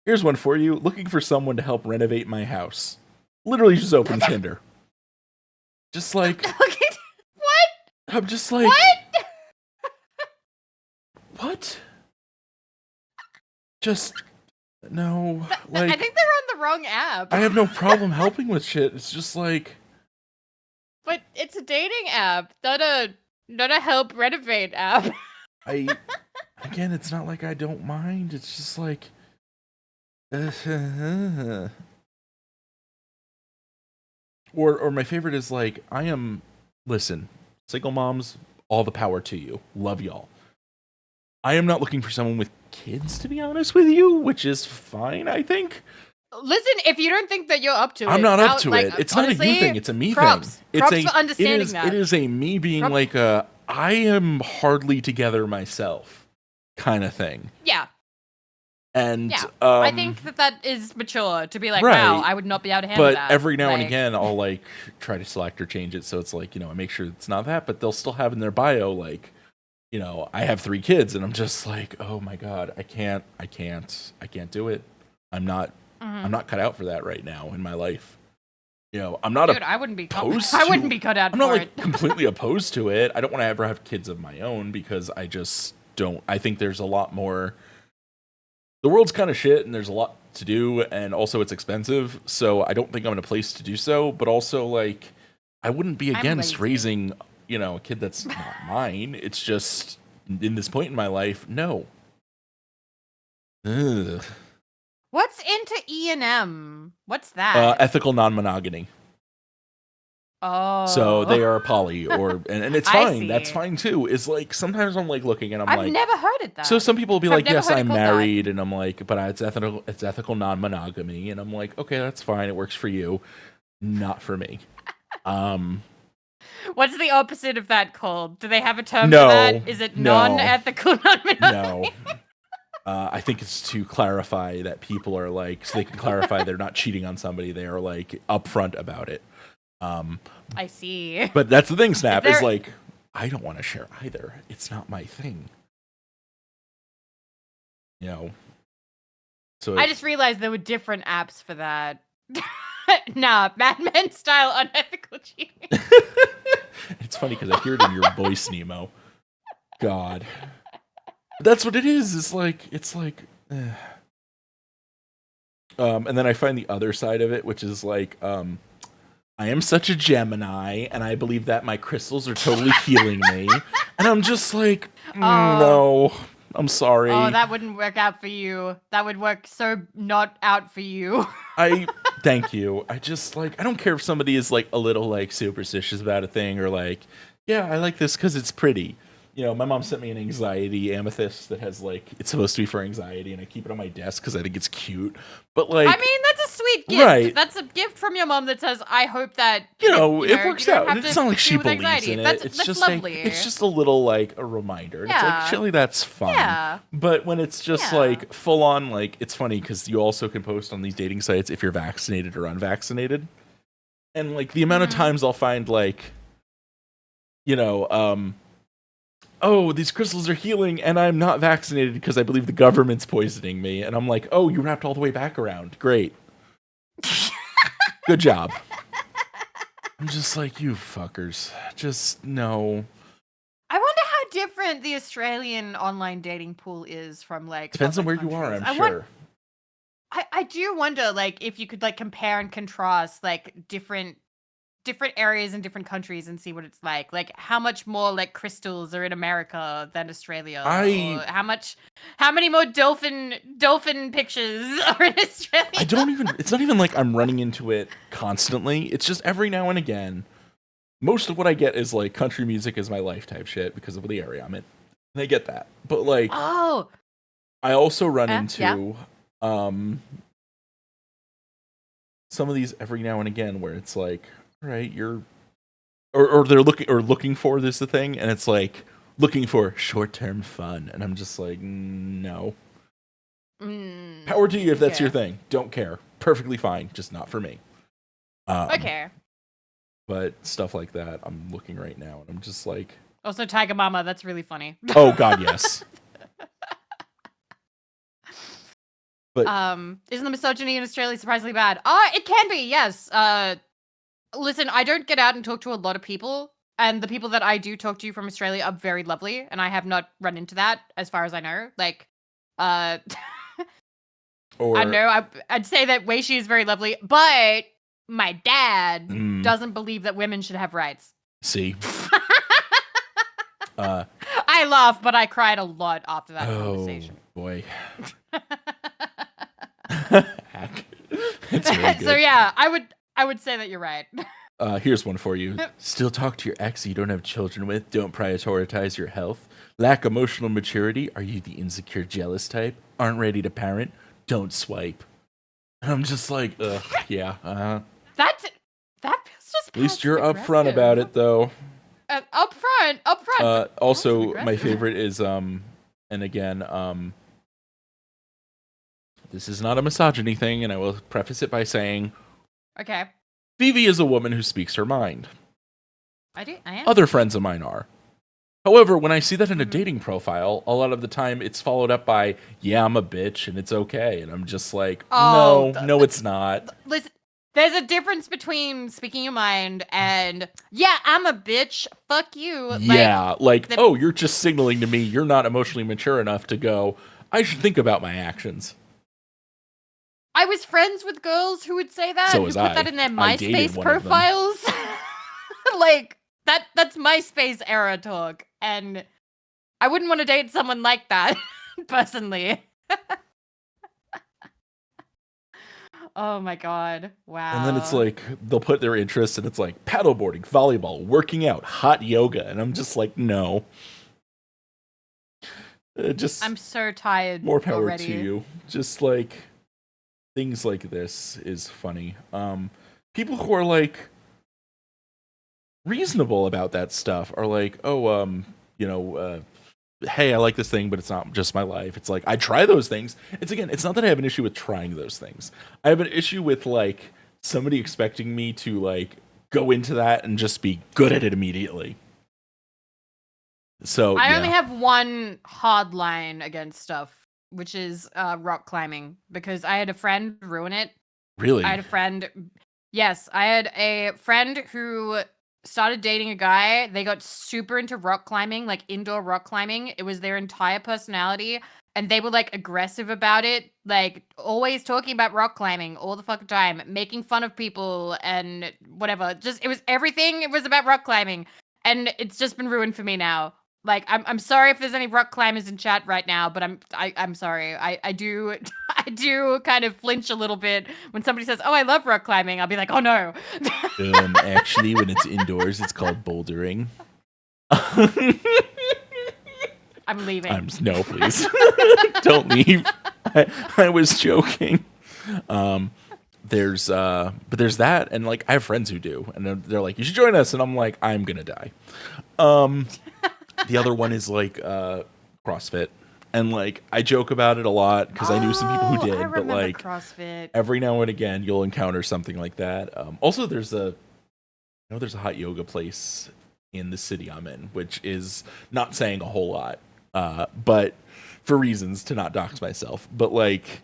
Here's one for you. Looking for someone to help renovate my house. Literally just open Tinder. Just like... What? I'm just like... What? What? Just... No. Like, I think they're on the wrong app. I have no problem helping with shit. It's just like... But it's a dating app, not a help renovate app. Again, it's not like I don't mind. It's just like... Or my favorite is like, listen, single moms, all the power to you. Love y'all. I am not looking for someone with kids, to be honest with you, which is fine, I think. Listen, if you don't think that you're up to it, I'm not up to it. It's honestly, not a you thing, it's a me props. thing. Props for understanding that. It is a me being like I am hardly together myself kind of thing. Yeah. And yeah. I think that is mature to be like, wow, I would not be able to handle that. But every now and again, I'll like try to select or change it so it's like, I make sure it's not that, but they'll still have in their bio like, I have 3 kids, and I'm just like, oh my god, I can't do it. I'm not cut out for that right now in my life. I'm not I wouldn't be I wouldn't be cut out I'm for not it. completely opposed to it. I don't want to ever have kids of my own because I just don't. I think there's a lot more. The world's kind of shit, and there's a lot to do, and also it's expensive. So I don't think I'm in a place to do so. But also, like, I wouldn't be against raising, a kid that's not mine. It's just in this point in my life, no. Ugh. What's into E&M? What's that? Ethical non-monogamy. Oh. So they are poly, and it's fine. That's fine too. It's like sometimes I'm like looking and I've never heard it that. So some people will be like, yes, I'm married, and I'm like, but it's ethical non-monogamy, and I'm like, okay, that's fine. It works for you, not for me. What's the opposite of that called? Do they have a term for that? Is it non-ethical non-monogamy? No. I think it's to clarify that people are like, so they can clarify they're not cheating on somebody. They are like upfront about it. I see. But that's the thing, Snap, is like, I don't want to share either. It's not my thing. So I just realized there were different apps for that. Nah, Mad Men style unethical cheating. It's funny because I hear it in your voice, Nemo. God. That's what it is. It's like and then I find the other side of it, which is like, I am such a Gemini, and I believe that my crystals are totally healing me. And I'm just like, no, I'm sorry. Oh, that wouldn't work out for you. That would work so not out for you. Thank you. I just like, I don't care if somebody is like a little like superstitious about a thing or like, yeah, I like this because it's pretty. My mom sent me an anxiety amethyst that has like, it's supposed to be for anxiety, and I keep it on my desk because I think it's cute. But like, I mean, that's a sweet gift. Right. That's a gift from your mom that says, I hope that it works out. It's not like she believes in it. That's just lovely. It's just a little like a reminder. Yeah. It's like, surely that's fun. Yeah. But when it's just like full on, like, it's funny because you also can post on these dating sites if you're vaccinated or unvaccinated, and like the amount of times I'll find like, oh, these crystals are healing, and I'm not vaccinated because I believe the government's poisoning me. And I'm like, oh, you wrapped all the way back around. Great. Good job. I'm just like, you fuckers. Just, no. I wonder how different the Australian online dating pool is from, like, depends on where you are, I'm sure. I do wonder, like, if you could, like, compare and contrast, like, different areas in different countries and see what it's like. Like, how much more like crystals are in America than Australia? Or how many more dolphin pictures are in Australia? It's not even like I'm running into it constantly. It's just every now and again. Most of what I get is like country music is my life type shit because of the area I'm in. And I get that. But like, I also run into some of these every now and again where it's like, right, or they're looking for this a thing, and it's like looking for short-term fun, and I'm just like, no. Power to you if that's your thing. Don't care. Perfectly fine. Just not for me. Okay. But stuff like that, I'm looking right now, and I'm just like. Also, Tiger Mama. That's really funny. Oh God, yes. But isn't the misogyny in Australia surprisingly bad? It can be, yes. Listen, I don't get out and talk to a lot of people, and the people that I do talk to from Australia are very lovely, and I have not run into that as far as I know. Like, I or know I'd say that Weishi is very lovely, but my dad doesn't believe that women should have rights. see. I laugh, but I cried a lot after that conversation. Oh boy. It's really good. So yeah, I would say that you're right. Here's one for you. Still talk to your ex you don't have children with. Don't prioritize your health. Lack emotional maturity. Are you the insecure, jealous type? Aren't ready to parent. Don't swipe. And I'm just like, yeah. That feels just. At least you're upfront about it, though. Upfront. Also, my favorite is and again, this is not a misogyny thing, and I will preface it by saying, okay, Vivi is a woman who speaks her mind. I am. Other friends of mine are. However, when I see that in a dating profile, a lot of the time it's followed up by, yeah, I'm a bitch and it's okay. And I'm just like, no, it's not. Listen, there's a difference between speaking your mind and, yeah, I'm a bitch, fuck you. Yeah, oh, you're just signaling to me you're not emotionally mature enough to go, I should think about my actions. I was friends with girls who would say that, so who put that in their MySpace profiles. Like, that's MySpace era talk. And I wouldn't want to date someone like that, personally. Oh my god. Wow. And then it's like, they'll put their interests, and it's like paddleboarding, volleyball, working out, hot yoga. And I'm just like, no. I'm so tired. More power already. to you. Just like, things like this is funny. People who are like, reasonable about that stuff are like, hey, I like this thing, but it's not just my life. It's like, I try those things. It's not that I have an issue with trying those things. I have an issue with like somebody expecting me to like go into that and just be good at it immediately. So I only have one hard line against stuff, which is rock climbing, because I had a friend ruin it. Really? I had a friend who started dating a guy. They got super into rock climbing, like indoor rock climbing. It was their entire personality, and they were like aggressive about it, like always talking about rock climbing all the fucking time, making fun of people and whatever. Just, it was everything. It was about rock climbing, and it's just been ruined for me now. Like, I'm sorry if there's any rock climbers in chat right now, but I'm sorry. I do I do kind of flinch a little bit when somebody says, "Oh, I love rock climbing." I'll be like, "Oh no." Actually, when it's indoors, it's called bouldering. I'm leaving. No, please. Don't leave. I was joking. There's that, and like I have friends who do, and they're like, "You should join us," and I'm like, "I'm gonna die." The other one is like CrossFit, and like I joke about it a lot because I knew some people who did, but like CrossFit. Every now and again you'll encounter something like that. Also, there's a hot yoga place in the city I'm in, which is not saying a whole lot, but for reasons to not dox myself. But like,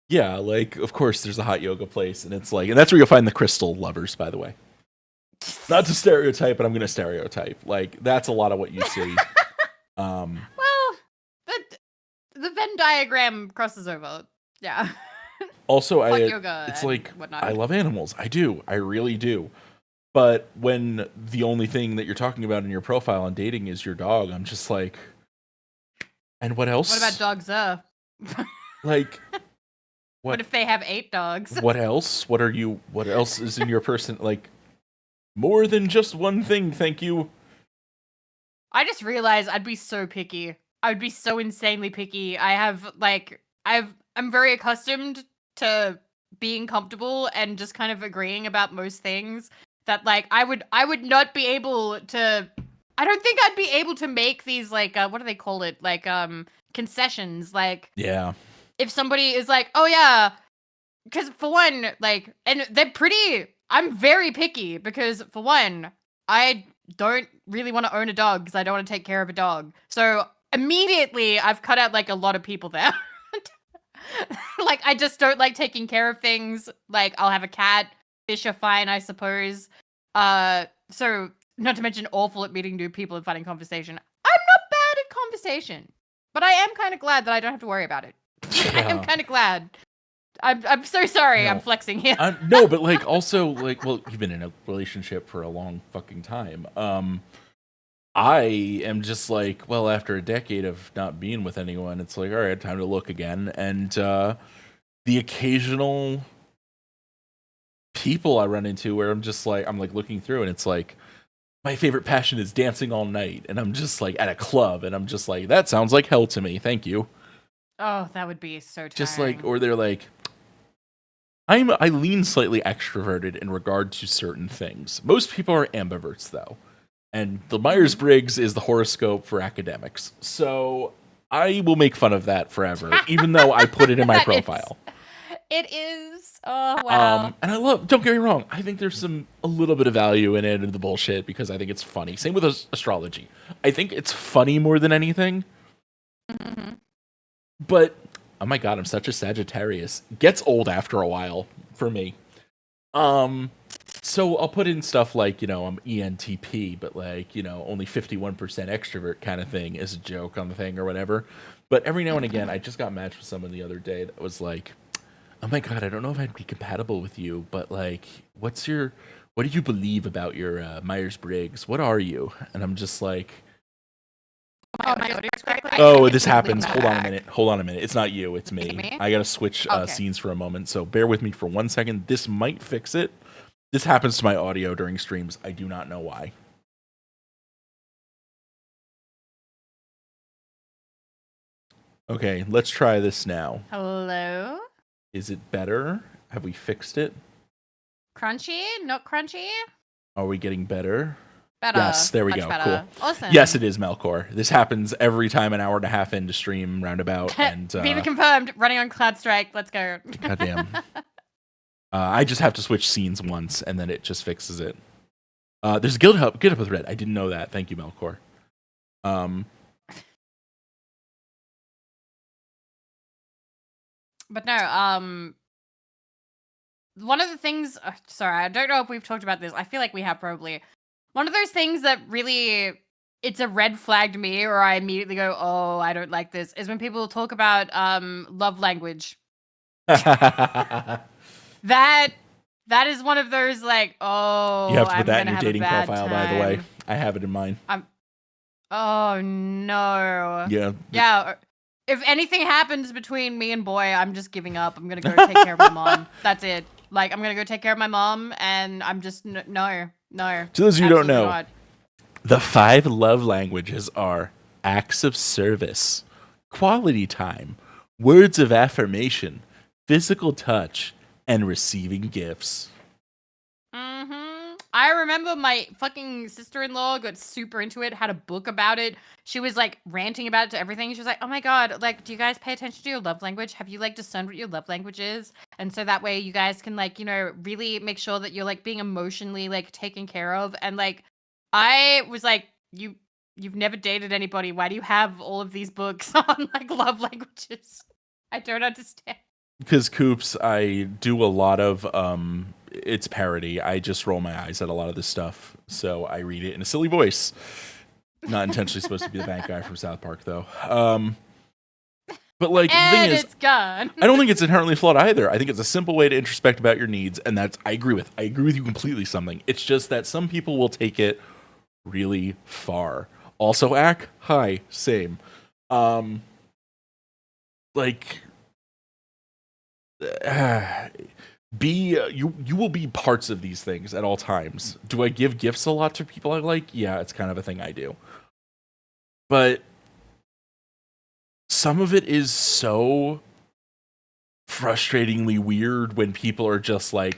yeah, like of course there's a hot yoga place, and it's like, and that's where you'll find the crystal lovers, by the way. Not to stereotype, but I'm going to stereotype. Like, that's a lot of what you see. Well, the Venn diagram crosses over. Yeah. Also, yoga it's like, whatnot. I love animals. I do. I really do. But when the only thing that you're talking about in your profile on dating is your dog, I'm just like, and what else? What about dogs? Like, what if they have 8 dogs? What else? What else is in your person? Like, more than just one thing, thank you. I just realized I'd be so picky. I would be so insanely picky. I'm very accustomed to being comfortable and just kind of agreeing about most things that like I would not be able to. I don't think I'd be able to make these like what do they call it? Like concessions. Like, yeah. If somebody is like, "Oh yeah," because for one, like, and they're pretty. I'm very picky because, for one, I don't really want to own a dog because I don't want to take care of a dog. So immediately, I've cut out like a lot of people there. Like, I just don't like taking care of things. Like, I'll have a cat. Fish are fine, I suppose. So, not to mention awful at meeting new people and finding conversation. I'm not bad at conversation, but I am kind of glad that I don't have to worry about it. I am kind of glad. I'm so sorry. No. I'm flexing here. No, but like also like, well, you've been in a relationship for a long fucking time. I am just like, well, after a decade of not being with anyone, it's like, all right, time to look again. And the occasional people I run into where I'm just like, I'm like looking through and it's like, my favorite passion is dancing all night. And I'm just like at a club and I'm just like, that sounds like hell to me. Thank you. Oh, that would be so tiring. Just like, or they're like, I lean slightly extroverted in regard to certain things. Most people are ambiverts though. And the Myers-Briggs is the horoscope for academics. So I will make fun of that forever, even though I put it in my profile. It is. Oh, wow. And I love, don't get me wrong, I think there's a little bit of value in it and the bullshit because I think it's funny. Same with astrology. I think it's funny more than anything. Mm-hmm. But, oh my god, I'm such a Sagittarius. Gets old after a while for me. So I'll put in stuff like, you know, I'm ENTP, but like, you know, only 51% extrovert kind of thing as a joke on the thing or whatever. But every now and again, I just got matched with someone the other day that was like, oh my god, I don't know if I'd be compatible with you, but like, what do you believe about your Myers-Briggs? What are you? And I'm just like, oh, this happens. Hold on a minute. It's not you, it's me. I gotta switch scenes for a moment, so bear with me for 1 second. This might fix it. This happens to my audio during streams. I do not know why. Okay, let's try this now. Hello? Is it better? Have we fixed it? Crunchy? Not crunchy? Are we getting better? Better. Yes, there we Much go. Better. Cool. Awesome. Yes, it is Melkor. This happens every time an hour and a half into stream roundabout. And Vivi confirmed. Running on Cloud Strike. Let's go. Goddamn. I just have to switch scenes once, and then it just fixes it. There's a GitHub thread. I didn't know that. Thank you, Melkor. But no, one of the things, sorry, I don't know if we've talked about this. I feel like we have probably. One of those things that really, it's a red flag to me, or I immediately go, oh, I don't like this, is when people talk about love language. That is one of those like, oh, you have to put I'm that in your gonna dating have a bad profile, by the way. time. I have it in mine. Oh no. Yeah. Yeah. If anything happens between me and boy, I'm just giving up. I'm gonna go take care of my mom. That's it. Like, I'm gonna go take care of my mom, and I'm just no. To those of you who don't know, not. The 5 love languages are acts of service, quality time, words of affirmation, physical touch, and receiving gifts. I remember my fucking sister-in-law got super into it, had a book about it. She was like ranting about it to everything. She was like, oh my god, like, do you guys pay attention to your love language? Have you like discerned what your love language is? And so that way you guys can like, you know, really make sure that you're like being emotionally like taken care of. And like, I was like, you've never dated anybody. Why do you have all of these books on like love languages? I don't understand. Because Coops, I do a lot of it's parody. I just roll my eyes at a lot of this stuff, so I read it in a silly voice. Not intentionally supposed to be the bad guy from South Park, though. But like, the thing is, it's gone. I don't think it's inherently flawed either. I think it's a simple way to introspect about your needs, and that's I agree with you completely. Something. It's just that some people will take it really far. Also, hi, same. Like. You will be parts of these things at all times. Do I give gifts a lot to people I like? Yeah, it's kind of a thing I do. But some of it is so frustratingly weird when people are just like,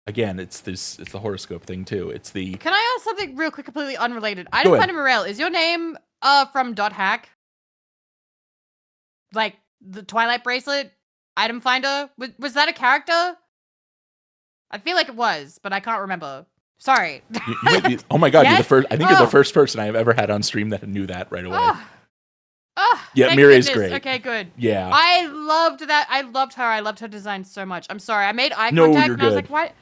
again, it's the horoscope thing too. It's the. Can I ask something real quick, completely unrelated? Item Finder Morel, is your name from Dot Hack? Like the Twilight bracelet? Item Finder? Was that a character? I feel like it was, but I can't remember. Sorry. You might be, oh my god, yes? you're the first. I think you're the first person I have ever had on stream that knew that right away. Oh, Yeah, thank Mirai's goodness. great. Okay, good. Yeah. I loved that. I loved her. I loved her design so much. I'm sorry. I made eye No, contact you're and I was good. like, why?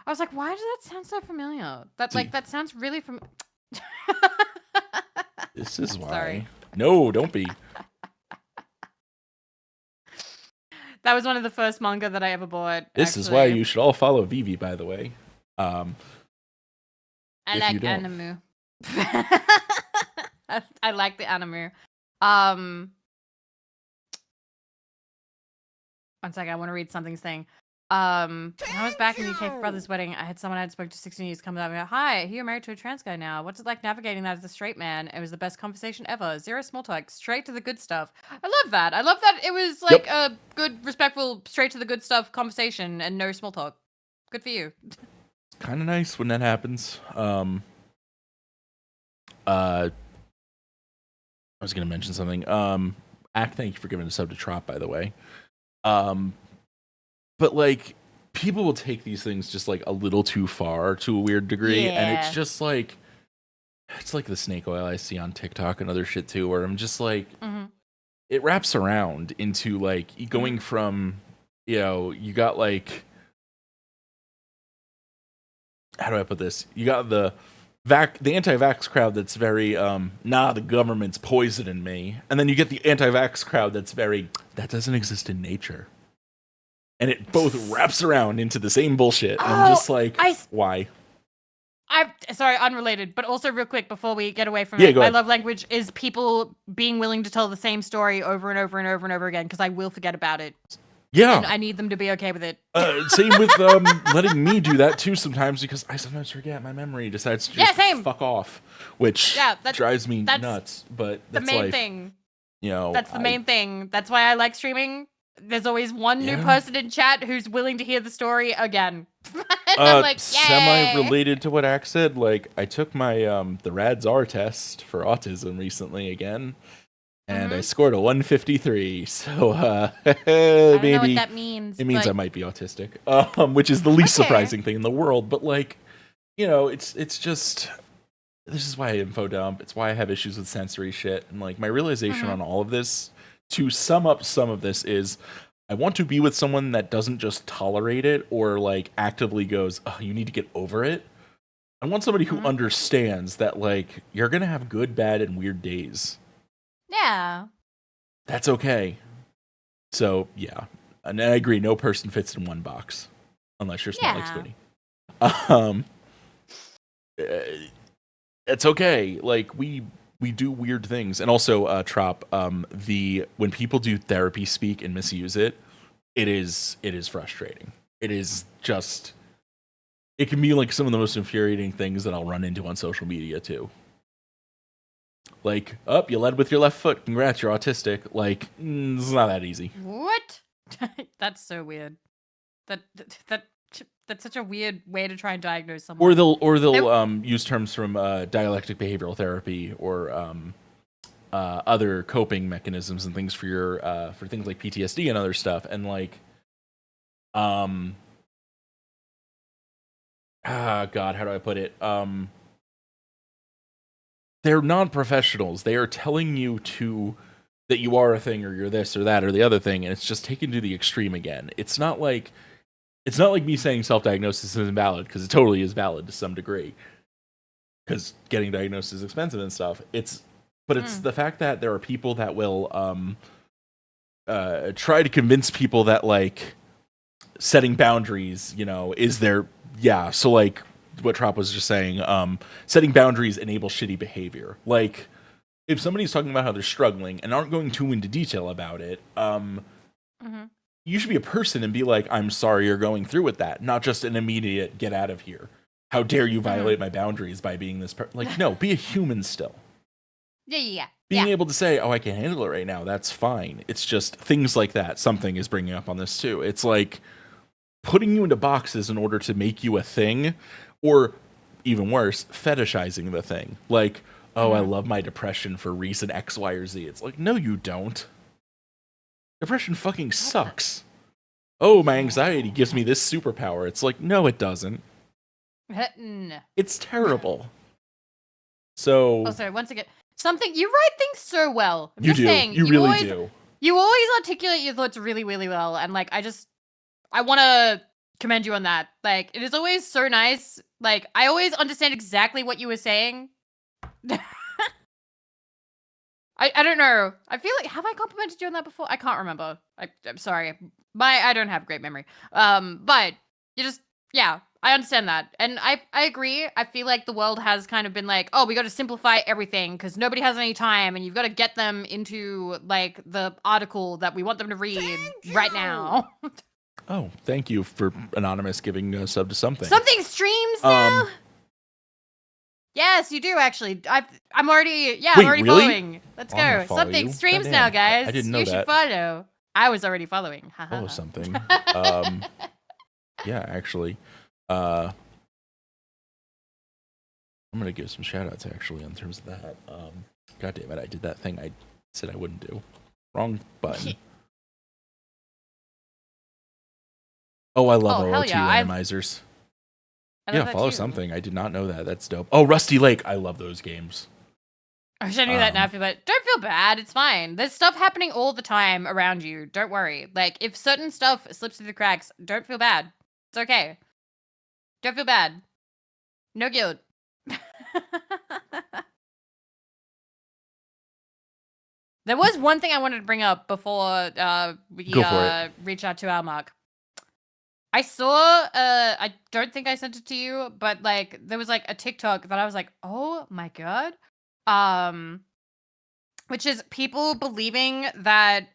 I was like, why does that sound so familiar? That sounds really familiar. This is why. Sorry. No, don't be. That was one of the first manga that I ever bought. This is why you should all follow Vivi, by the way. I like anime. I like the anime. One second, I want to read something saying. When I was back in the UK for brother's wedding, I had someone I had spoke to 16 years come up and go, "Hi, you're married to a trans guy now. What's it like navigating that as a straight man?" It was the best conversation ever. Zero small talk, straight to the good stuff. I love that. I love that it was like a good, respectful, straight to the good stuff conversation and no small talk. Good for you. Kind of nice when that happens. I was gonna mention something. Thank you for giving a sub to Trop, by the way. But like, people will take these things just like a little too far to a weird degree, and it's just like, it's like the snake oil I see on TikTok and other shit too, where I'm just like, it wraps around into like going from, you got like, how do I put this? You got the anti-vax crowd that's very, the government's poisoning me. And then you get the anti-vax crowd that's very, that doesn't exist in nature. And it both wraps around into the same bullshit. And I'm just like, why? Sorry, unrelated, but also real quick before we get away from it, my love language is people being willing to tell the same story over and over and over and over again, because I will forget about it. Yeah. And I need them to be okay with it. Same with letting me do that too sometimes, because I sometimes forget. My memory decides to just fuck off, which drives me nuts. But that's the main thing. That's the main thing. That's why I like streaming. There's always one new person in chat who's willing to hear the story again. I'm like, semi-related to what Axe said, like, I took my the RADS-R test for autism recently again. And I scored a 153, so I don't know what that means. It means I might be autistic, which is the least surprising thing in the world. But like, it's just, this is why I info dump. It's why I have issues with sensory shit. And like, my realization on all of this, to sum up some of this, is I want to be with someone that doesn't just tolerate it or like actively goes, "Oh, you need to get over it." I want somebody who understands that like you're gonna have good, bad, and weird days. Yeah. That's okay. So, yeah. And I agree, no person fits in one box. Unless you're smart like Squiddy. It's okay. Like, we do weird things. And also, Trop, when people do therapy speak and misuse it, it is frustrating. It is just, it can be like some of the most infuriating things that I'll run into on social media too. Like, you led with your left foot. Congrats, you're autistic. Like, it's not that easy. What? That's so weird. That's such a weird way to try and diagnose someone. Or they'll use terms from dialectic behavioral therapy or other coping mechanisms and things for things like PTSD and other stuff. And like, God, how do I put it? They're non-professionals. They are telling you that you are a thing, or you're this or that or the other thing, and it's just taken to the extreme again. It's not like me saying self-diagnosis is invalid, because it totally is valid to some degree. Because getting diagnosed is expensive and stuff. It's the fact that there are people that will try to convince people that like setting boundaries, is their so like. What Trop was just saying, setting boundaries enables shitty behavior. Like, if somebody's talking about how they're struggling and aren't going too into detail about it, you should be a person and be like, "I'm sorry you're going through with that," not just an immediate "get out of here." How dare you violate my boundaries by being this like, no, be a human still. Yeah. Being able to say, "Oh, I can handle it right now," that's fine. It's just things like that. Something is bringing up on this too. It's like putting you into boxes in order to make you a thing. Or, even worse, fetishizing the thing. Like, I love my depression for reason X, Y, or Z. It's like, no, you don't. Depression fucking sucks. Oh, my anxiety gives me this superpower. It's like, no, it doesn't. No. It's terrible. So... Oh, sorry, once again. something. You write things so well. I'm You just do. saying. You really do. You always articulate your thoughts really, really well, and like I want to commend you on that. Like, it is always so nice. Like, I always understand exactly what you were saying. I don't know. I feel like, have I complimented you on that before? I can't remember. I'm sorry. I don't have great memory. But you just, yeah, I understand that. And I agree. I feel like the world has kind of been like, oh, we got to simplify everything because nobody has any time and you've got to get them into like the article that we want them to read right now. Oh, thank you for Anonymous giving a sub to something. Something streams now? Yes, you do actually. I'm already really? following. Let's Oh, I'm go. gonna follow Something you. streams Goddamn. now, guys. I didn't know you that. should follow. I was already following. Follow something. Yeah, actually. I'm gonna give some shout outs actually in terms of that. God damn it, I did that thing I said I wouldn't do. Wrong button. Oh, I love OOT randomizers. Yeah, follow something. I did not know that. That's dope. Oh, Rusty Lake. I love those games. I wish I knew that now. But don't feel bad. It's fine. There's stuff happening all the time around you. Don't worry. Like, if certain stuff slips through the cracks, don't feel bad. It's okay. Don't feel bad. No guilt. There was one thing I wanted to bring up before we reach out to our mark. I saw, I don't think I sent it to you, but like there was like a TikTok that I was like, oh my god, which is people believing that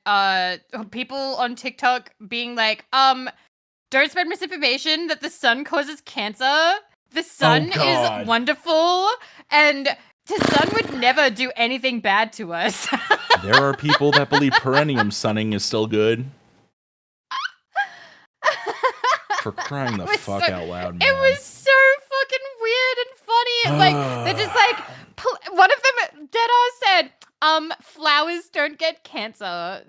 people on TikTok being like, don't spread misinformation that the sun causes cancer. The sun is wonderful, and the sun would never do anything bad to us. There are people that believe perennium sunning is still good. For crying the fuck out loud, man. It was so fucking weird and funny. Like, they're just like, one of them, Deadass said, flowers don't get cancer.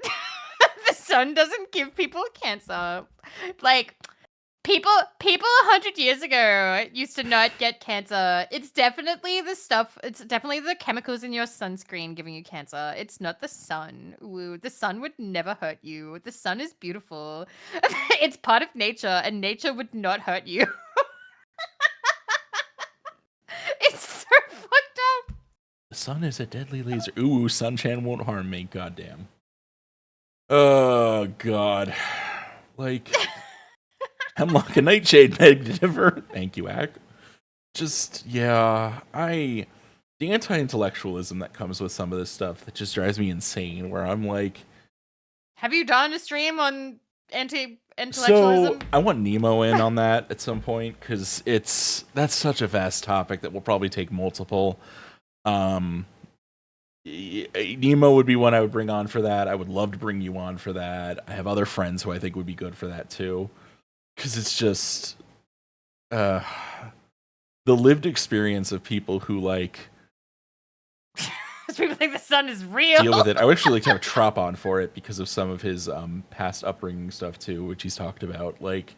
The sun doesn't give people cancer. Like, people 100 years ago used to not get cancer. It's definitely the stuff, it's definitely the chemicals in your sunscreen giving you cancer. It's not the sun. Ooh, the sun would never hurt you. The sun is beautiful. It's part of nature, and nature would not hurt you. It's so fucked up. The sun is a deadly laser. Ooh, Sunchan won't harm me. Goddamn. Oh, God. Like... Hemlock and Nightshade, Magnifer. Thank you, Ack. Just, yeah, the anti-intellectualism that comes with some of this stuff that just drives me insane, where I'm like... Have you done a stream on anti-intellectualism? So, I want Nemo in on that at some point, because that's such a vast topic that will probably take multiple. Nemo would be one I would bring on for that. I would love to bring you on for that. I have other friends who I think would be good for that, too. Because it's just the lived experience of people who like people think the sun is real. Deal with it. I would actually like to have Trop on for it because of some of his past upbringing stuff too, which he's talked about. Like,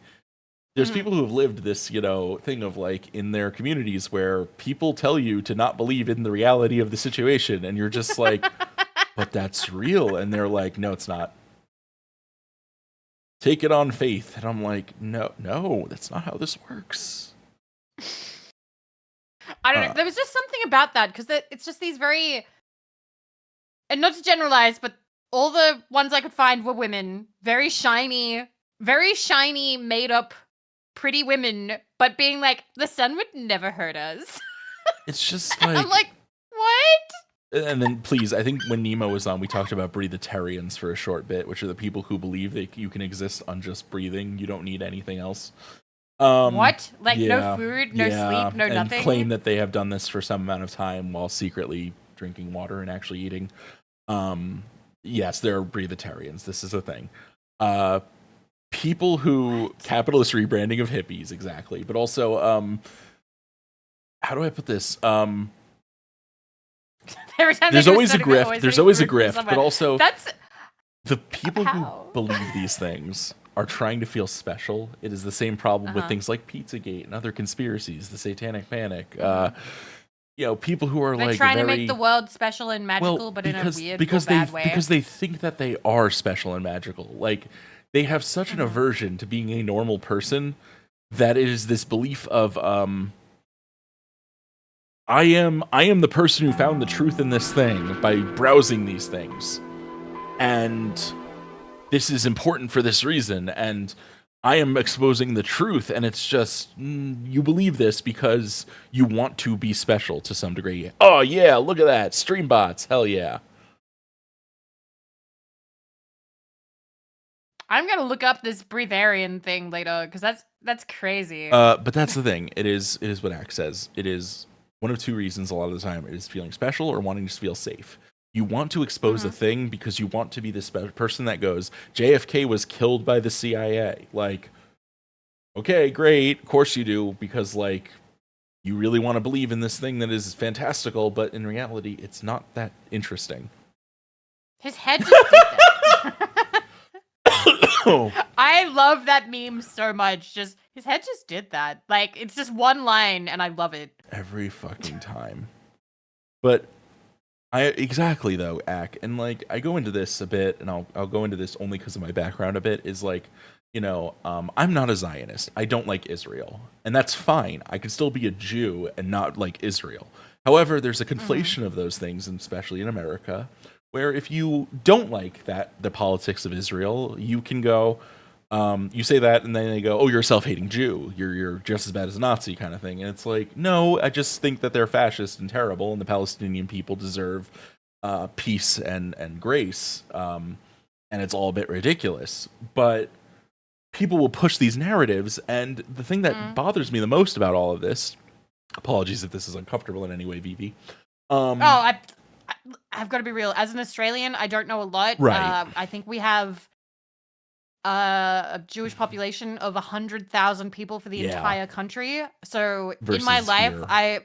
there's people who have lived this, thing of like in their communities where people tell you to not believe in the reality of the situation, and you're just like, but that's real, and they're like, no, it's not. Take it on faith. And I'm like, no, that's not how this works. I don't know. There was just something about that, because it's just these very, and not to generalize, but all the ones I could find were women. Very shiny, made up, pretty women, but being like, the sun would never hurt us. It's just like... I'm like, what? And then, please, I think when Nemo was on, we talked about breathitarians for a short bit, which are the people who believe that you can exist on just breathing. You don't need anything else. What? Like, no food, no sleep, no nothing? And claim that they have done this for some amount of time while secretly drinking water and actually eating. Yes, there are breathitarians. This is a thing. People who... Capitalist rebranding of hippies, exactly. But also, how do I put this? There's always a grift, but also the people who believe these things are trying to feel special. It is the same problem with things like Pizzagate and other conspiracies, the Satanic Panic. people who are They're like trying to very make the world special and magical, but in a weird or bad way. because they think that they are special and magical. Like they have such an aversion to being a normal person that is this belief of I am the person who found the truth in this thing by browsing these things. And this is important for this reason, and I am exposing the truth, and it's just, you believe this because you want to be special to some degree. Oh yeah, look at that, stream bots, hell yeah. I'm gonna look up this breatharian thing later, because that's crazy. But that's the thing, it is what Axe says. It is one of two reasons a lot of the time. It is feeling special or wanting to feel safe. You want to expose a thing because you want to be this person that goes, JFK was killed by the CIA. Like, okay, great. Of course you do, because, like, you really want to believe in this thing that is fantastical, but in reality, it's not that interesting. His head just did that. I love that meme so much. Just, his head just did that. Like, it's just one line, and I love it. Every fucking time. But exactly though, Ack, and like I go into this a bit, and I'll go into this only because of my background a bit. Is like, I'm not a Zionist. I don't like Israel, and that's fine. I can still be a Jew and not like Israel. However, there's a conflation of those things, and especially in America, where if you don't like the politics of Israel, you can go. You say that, and then they go, "Oh, you're a self-hating Jew. You're just as bad as a Nazi," kind of thing. And it's like, no, I just think that they're fascist and terrible, and the Palestinian people deserve peace and grace. And it's all a bit ridiculous, but people will push these narratives. And the thing that bothers me the most about all of this, apologies if this is uncomfortable in any way, Vivi. I've got to be real. As an Australian, I don't know a lot. Right. I think we have a Jewish population of 100,000 people for the entire country. So in my life, I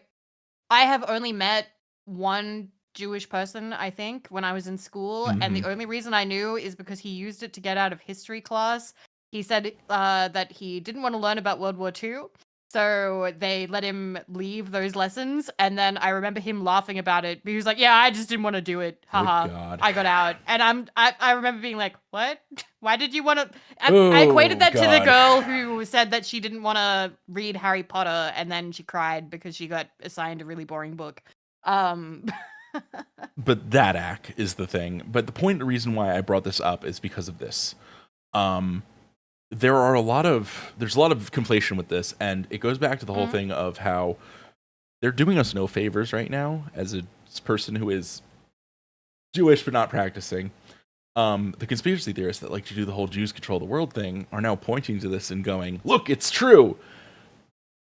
have only met one Jewish person, I think, when I was in school, and the only reason I knew is because he used it to get out of history class. He said that he didn't want to learn about World War II, so they let him leave those lessons, and then I remember him laughing about it. He was like, "Yeah, I just didn't want to do it. Haha, I got out." And I remember being like, "What? Why did you want to?" I equated that to the girl who said that she didn't want to read Harry Potter, and then she cried because she got assigned a really boring book. But that Ack is the thing. But the reason why I brought this up is because of this. There's a lot of conflation with this, and it goes back to the whole thing of how they're doing us no favors right now as a person who is Jewish but not practicing. The conspiracy theorists that like to do the whole Jews control the world thing are now pointing to this and going, look, it's true.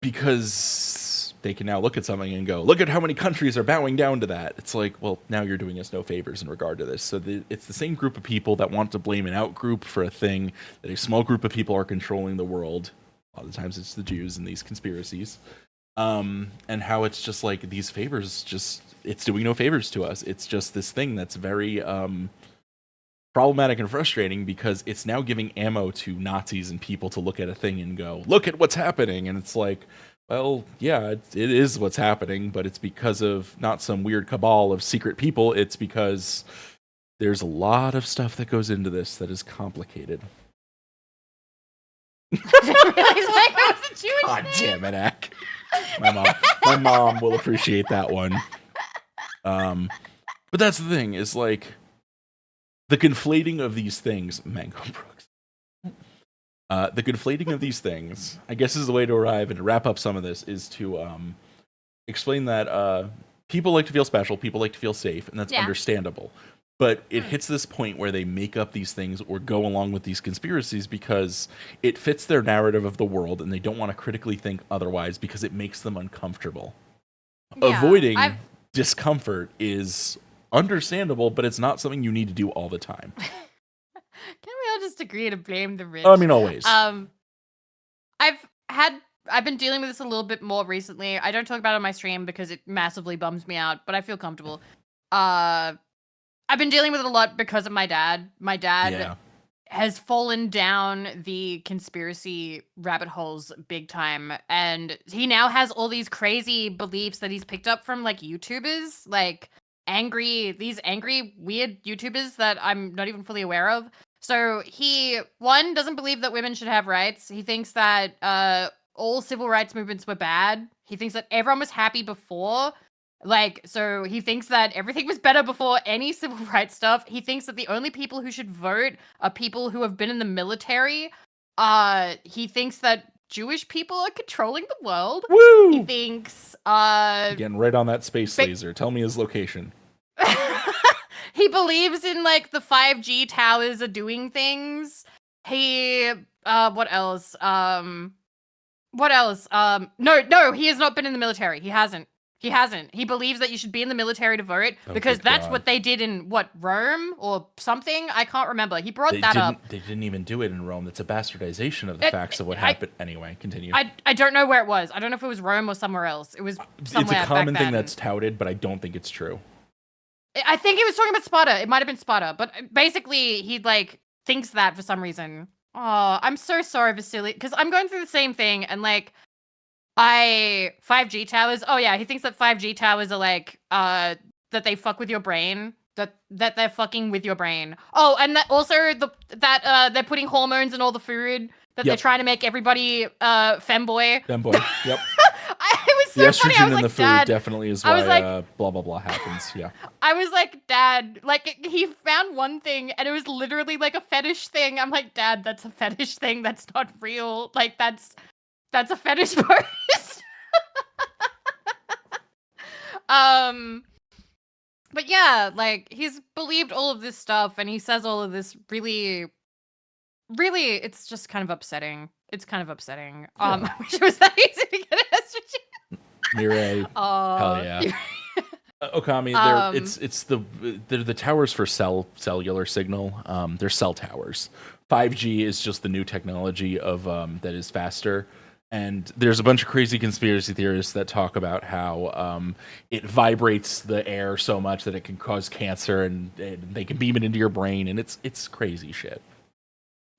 Because they can now look at something and go, look at how many countries are bowing down to that. It's like, well, now you're doing us no favors in regard to this. So it's the same group of people that want to blame an out-group for a thing that a small group of people are controlling the world. A lot of times it's the Jews in these conspiracies. And how it's just like these favors, it's doing no favors to us. It's just this thing that's very problematic and frustrating because it's now giving ammo to Nazis and people to look at a thing and go, look at what's happening. And it's like, well, yeah, it is what's happening, but it's because of not some weird cabal of secret people. It's because there's a lot of stuff that goes into this that is complicated. God damn it, Ack. My mom will appreciate that one. But that's the thing, is like the conflating of these things, Mango Brooks. The conflating of these things, I guess, is the way to arrive and to wrap up some of this is to explain that people like to feel special, people like to feel safe, and that's understandable. But it hits this point where they make up these things or go along with these conspiracies because it fits their narrative of the world, and they don't want to critically think otherwise because it makes them uncomfortable. Yeah, avoiding discomfort is understandable, but it's not something you need to do all the time. Can we all just agree to blame the rich? I mean, always. I've been dealing with this a little bit more recently. I don't talk about it on my stream because it massively bums me out, but I feel comfortable. I've been dealing with it a lot because of my dad. My dad has fallen down the conspiracy rabbit holes big time, and he now has all these crazy beliefs that he's picked up from like YouTubers, like these angry weird YouTubers that I'm not even fully aware of. So he doesn't believe that women should have rights. He thinks that all civil rights movements were bad. He thinks that everyone was happy before. Like, so he thinks that everything was better before any civil rights stuff. He thinks that the only people who should vote are people who have been in the military. He thinks that Jewish people are controlling the world. Woo! He thinks, Again, right on that space laser. Tell me his location. He believes in, like, the 5G towers are doing things. He, what else? No, he has not been in the military. He hasn't. He believes that you should be in the military to vote because that's what they did in, Rome or something? I can't remember. He brought that up. They didn't even do it in Rome. That's a bastardization of the facts of what happened. Anyway, continue. I don't know where it was. I don't know if it was Rome or somewhere else. It was somewhere. It's a common thing that's touted, but I don't think it's true. I think he was talking about Sparta. It might have been Sparta, but basically he, like, thinks that for some reason. Oh, I'm so sorry, Vasily, because I'm going through the same thing, and, like, 5G towers. Oh yeah, he thinks that 5G towers are like that they fuck with your brain. That they're fucking with your brain. Oh, and that also that they're putting hormones in all the food. That they're trying to make everybody femboy. Femboy. Yep. It was so the funny. estrogen I was in like, the food Dad, definitely is why blah blah blah happens. Yeah. I was like, Dad, like he found one thing and it was literally like a fetish thing. I'm like, Dad, that's a fetish thing. That's not real. Like that's a fetish post. But yeah, like he's believed all of this stuff and he says all of this really, it's just kind of upsetting. It's kind of upsetting. I wish it was that easy to get estrogen. Mireille. Hell yeah. Okami, they're the towers for cellular signal. They're cell towers. 5G is just the new technology of that is faster. And there's a bunch of crazy conspiracy theorists that talk about how it vibrates the air so much that it can cause cancer, and they can beam it into your brain, and it's crazy shit.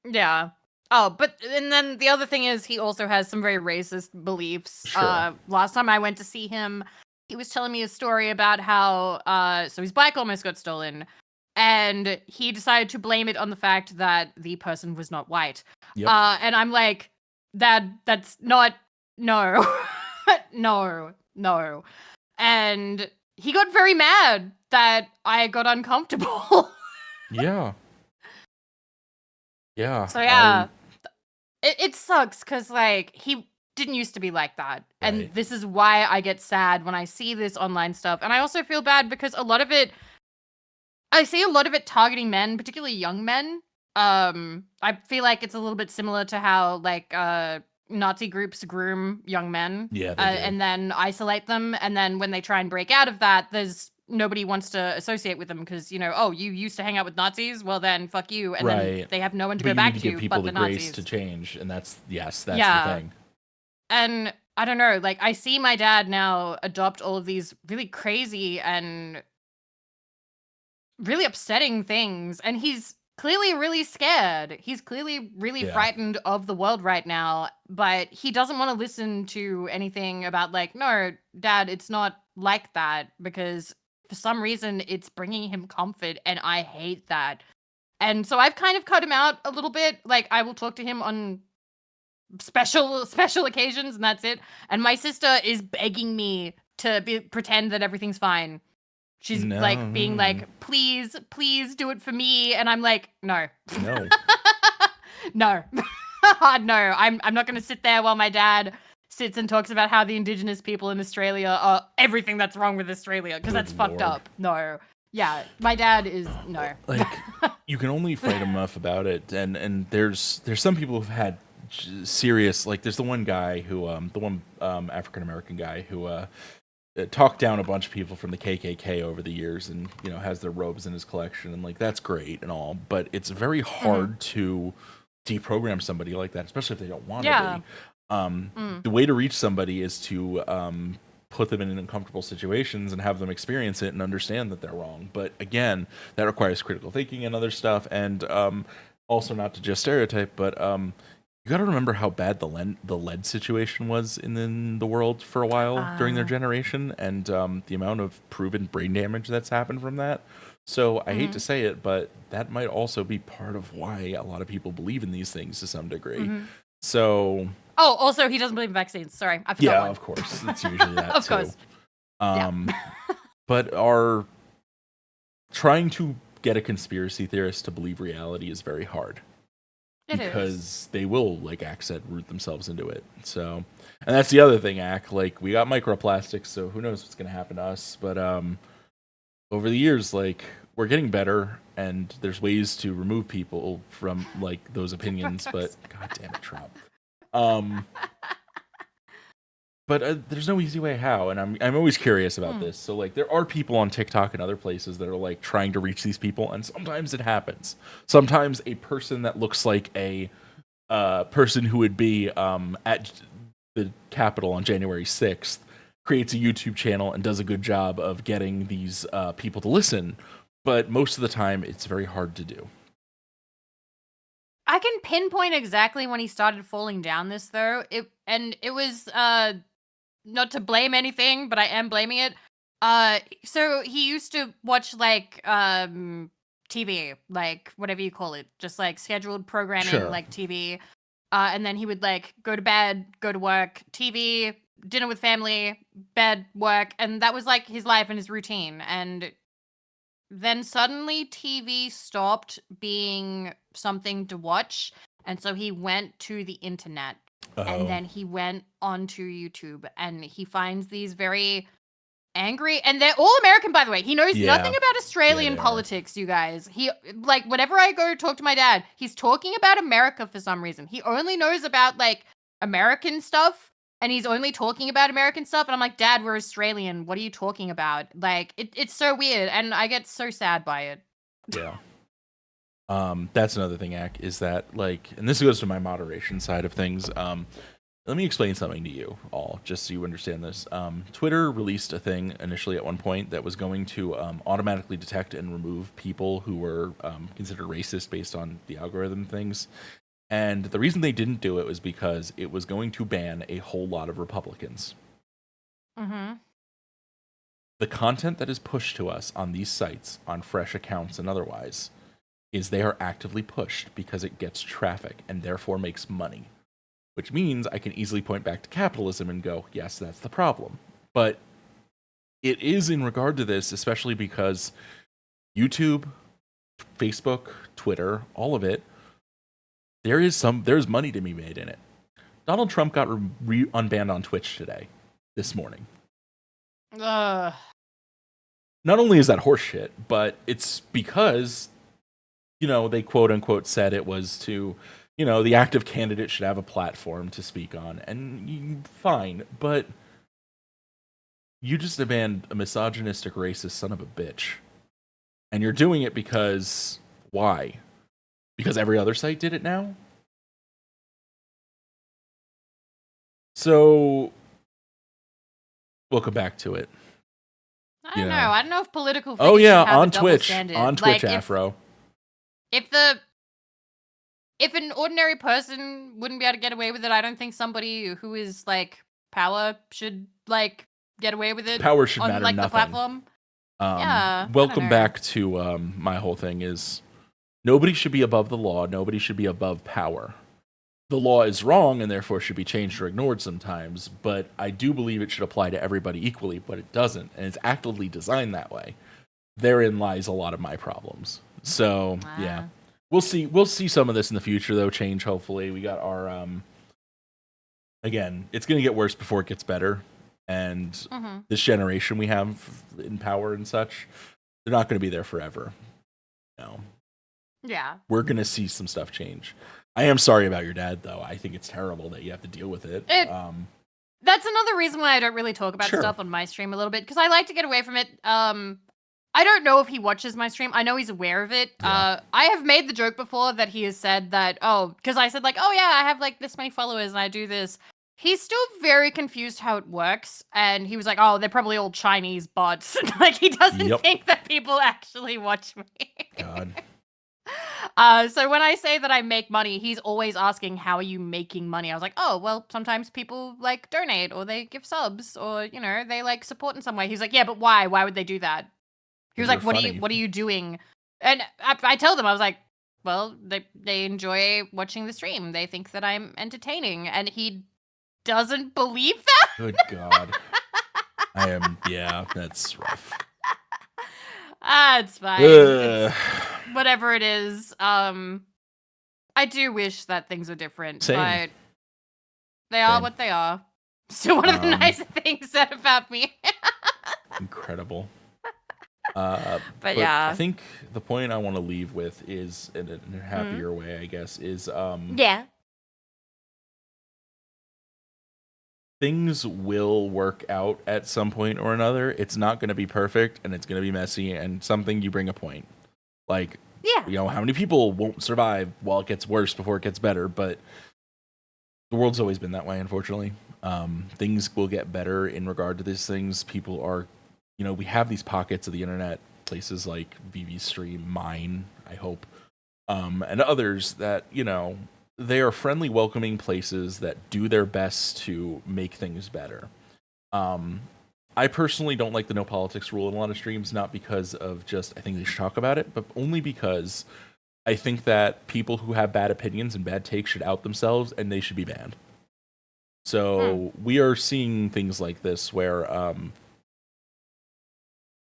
Yeah. Oh, and then the other thing is he also has some very racist beliefs. Sure. Last time I went to see him, he was telling me a story about how so his bike almost got stolen, and he decided to blame it on the fact that the person was not white. Yep. And I'm like, that's not, no. no. And he got very mad that I got uncomfortable. Yeah. Yeah. So yeah, it sucks because like he didn't used to be like that, and this is why I get sad when I see this online stuff, and I also feel bad because I see a lot of it targeting men, particularly young men. I feel like it's a little bit similar to how like Nazi groups groom young men, and then isolate them, and then when they try and break out of that, there's nobody wants to associate with them because you used to hang out with Nazis, well then fuck you, and then they have no one to go back to give people but the grace Nazis to change, and that's the thing. And I don't know, like I see my dad now adopt all of these really crazy and really upsetting things, and he's clearly really scared. He's clearly really frightened of the world right now, but he doesn't want to listen to anything about like, no, Dad, it's not like that, because for some reason it's bringing him comfort, and I hate that. And so I've kind of cut him out a little bit. Like I will talk to him on special occasions, and that's it. And my sister is begging me to pretend that everything's fine. She's like being like, please do it for me. And I'm like, no. No. No. I'm not going to sit there while my dad sits and talks about how the indigenous people in Australia are everything that's wrong with Australia, because that's fucked up. No. Yeah, my dad is no. Like you can only fight enough about it, and there's some people who've had serious, like there's the one guy who African American guy who talked down a bunch of people from the KKK over the years, and has their robes in his collection, and like that's great and all, but it's very hard to deprogram somebody like that, especially if they don't want to be. The way to reach somebody is to put them in uncomfortable situations and have them experience it and understand that they're wrong. But again, that requires critical thinking and other stuff, and also not to just stereotype, but you got to remember how bad the lead situation was in the world for a while during their generation, and the amount of proven brain damage that's happened from that. So I hate to say it, but that might also be part of why a lot of people believe in these things to some degree. So. Oh, also he doesn't believe in vaccines. Sorry, I forgot. Yeah, one. of course. It's usually that of too. course. But are trying to get a conspiracy theorist to believe reality is very hard. Because they will, like Ack said, root themselves into it. So, and that's the other thing, Ack. Like, we got microplastics, so who knows what's going to happen to us. But over the years, like, we're getting better, and there's ways to remove people from, like, those opinions. But, god damn it, Trump. But there's no easy way how, and I'm always curious about this. So, like, there are people on TikTok and other places that are, like, trying to reach these people, and sometimes it happens. Sometimes a person that looks like a person who would be at the Capitol on January 6th creates a YouTube channel and does a good job of getting these people to listen, but most of the time, it's very hard to do. I can pinpoint exactly when he started falling down this, though. It was not to blame anything, but I am blaming it. So he used to watch like TV, like whatever you call it, just like scheduled programming, like TV. And then he would like go to bed, go to work, TV, dinner with family, bed, work, and that was like his life and his routine. And then suddenly TV stopped being something to watch, and so he went to the internet. And then he went onto YouTube, and he finds these very angry, and they're all American, by the way. He knows nothing about Australian politics, you guys. He, like, whenever I go talk to my dad, he's talking about America for some reason. He only knows about, like, American stuff, and he's only talking about American stuff, and I'm like, Dad, we're Australian. What are you talking about? Like, it's so weird, and I get so sad by it. Yeah. That's another thing, Ack, is that, like, and this goes to my moderation side of things. Let me explain something to you all, just so you understand this. Twitter released a thing initially at one point that was going to automatically detect and remove people who were considered racist based on the algorithm things. And the reason they didn't do it was because it was going to ban a whole lot of Republicans. The content that is pushed to us on these sites, on fresh accounts and otherwise, is they are actively pushed because it gets traffic and therefore makes money. Which means I can easily point back to capitalism and go, yes, that's the problem. But it is in regard to this, especially because YouTube, Facebook, Twitter, all of it, there's money to be made in it. Donald Trump got unbanned on Twitch today, this morning. Not only is that horseshit, but it's because, you know, they quote unquote said it was to, you know, the active candidate should have a platform to speak on, and fine, but you just banned a misogynistic, racist son of a bitch, and you're doing it because why? Because every other site did it now? So we'll come back to it. I don't know. I don't know if political figures should have on a Twitch, standard. on Twitch, like, Afro. If an ordinary person wouldn't be able to get away with it, I don't think somebody who is like power should like get away with it. Power should on, matter like, nothing. The platform. Yeah. Welcome back to my whole thing is nobody should be above the law. Nobody should be above power. The law is wrong and therefore should be changed or ignored sometimes, but I do believe it should apply to everybody equally, but it doesn't, and it's actively designed that way. Therein lies a lot of my problems. So, yeah. We'll see some of this in the future, though, change, hopefully. We got our, again, it's going to get worse before it gets better, and this generation we have in power and such, they're not going to be there forever. No. Yeah. We're going to see some stuff change. I am sorry about your dad, though. I think it's terrible that you have to deal with it. That's another reason why I don't really talk about stuff on my stream a little bit, because I like to get away from it. I don't know if he watches my stream. I know he's aware of it. I have made the joke before that he has said that, because I said like, oh yeah, I have like this many followers and I do this. He's still very confused how it works. And he was like, oh, they're probably all Chinese bots. Like, he doesn't think that people actually watch me. God. So when I say that I make money, he's always asking, how are you making money? I was like, oh, well, sometimes people like donate or they give subs or, you know, they like support in some way. He's like, yeah, but why? Why would they do that? He was You're like, funny. what are you doing? And I tell them, I was like, well, they enjoy watching the stream. They think that I'm entertaining. And he doesn't believe that. Good God. Yeah, that's rough. It's fine. It's whatever it is. I do wish that things were different, Same. but they are what they are. So one of the nicer things said about me. Incredible. But yeah. I think the point I want to leave with is, in a happier way, I guess, is yeah. Things will work out at some point or another. It's not going to be perfect, and it's going to be messy, and something you bring a point. Like, yeah, you know, how many people won't survive while it gets worse before it gets better? But the world's always been that way, unfortunately. Things will get better in regard to these things. People are, you know, we have these pockets of the internet, places like Vivi stream, mine, I hope, and others that, you know, they are friendly, welcoming places that do their best to make things better. I personally don't like the no politics rule in a lot of streams, not because of just I think they should talk about it, but only because I think that people who have bad opinions and bad takes should out themselves and they should be banned. So we are seeing things like this where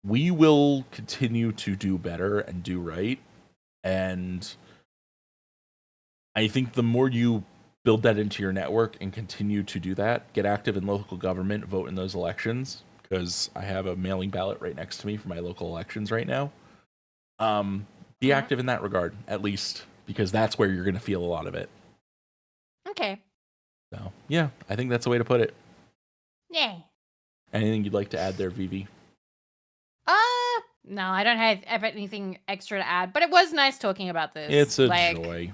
we will continue to do better and do right. And I think the more you build that into your network and continue to do that, get active in local government, vote in those elections, because I have a mailing ballot right next to me for my local elections right now. Be active in that regard, at least, because that's where you're going to feel a lot of it. Okay. So, yeah, I think that's the way to put it. Yeah. Anything you'd like to add there, Vivi? No, I don't have anything extra to add, but it was nice talking about this. It's a joy.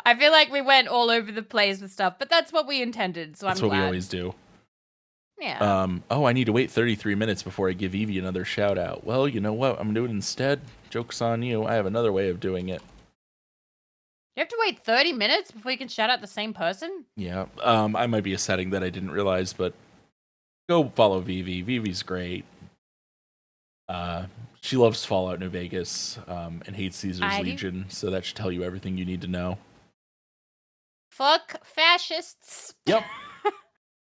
I feel like we went all over the place with stuff, but that's what we intended, so that's I'm glad. That's what we always do. Yeah. Oh, I need to wait 33 minutes before I give Evie another shout out. Well, you know what? I'm doing it instead. Joke's on you. I have another way of doing it. You have to wait 30 minutes before you can shout out the same person? Yeah. I might be a setting that I didn't realize, but go follow Vivi. Vivi's great. She loves Fallout New Vegas and hates Caesar's Legion, so that should tell you everything you need to know. Fuck fascists. Yep.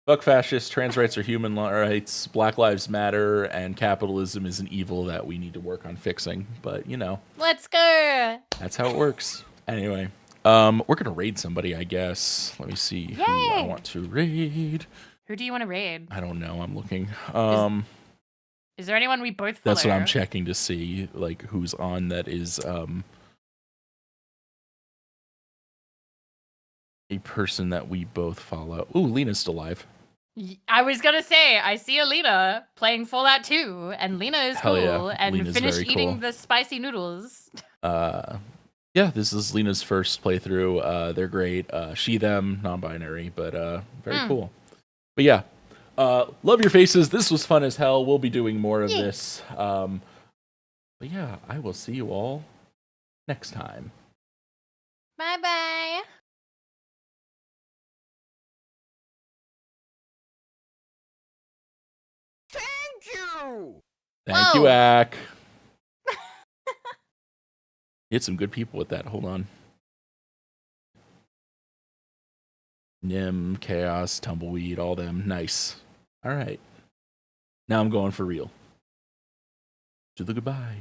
Fuck fascists, trans rights are human rights, Black Lives Matter, and capitalism is an evil that we need to work on fixing. But, you know. Let's go. That's how it works. Anyway, we're going to raid somebody, I guess. Let me see who I want to raid. Who do you want to raid? I don't know. I'm looking. Is there anyone we both follow? That's what I'm checking to see, like, who's on that is a person that we both follow. Ooh, Lena's still alive. I was gonna say, I see Alina playing Fallout 2, and Lena is cool, and Lena's finished eating cool. the spicy noodles. Yeah, this is Lena's first playthrough. They're great. She, them, non-binary, but very cool. But yeah, love your faces. This was fun as hell. We'll be doing more of this. But yeah, I will see you all next time. Bye-bye. Thank you! Thank you, Ack. Hit some good people with that. Hold on. Nim, Chaos, Tumbleweed, all them. Nice. All right. Now I'm going for real. To the goodbye.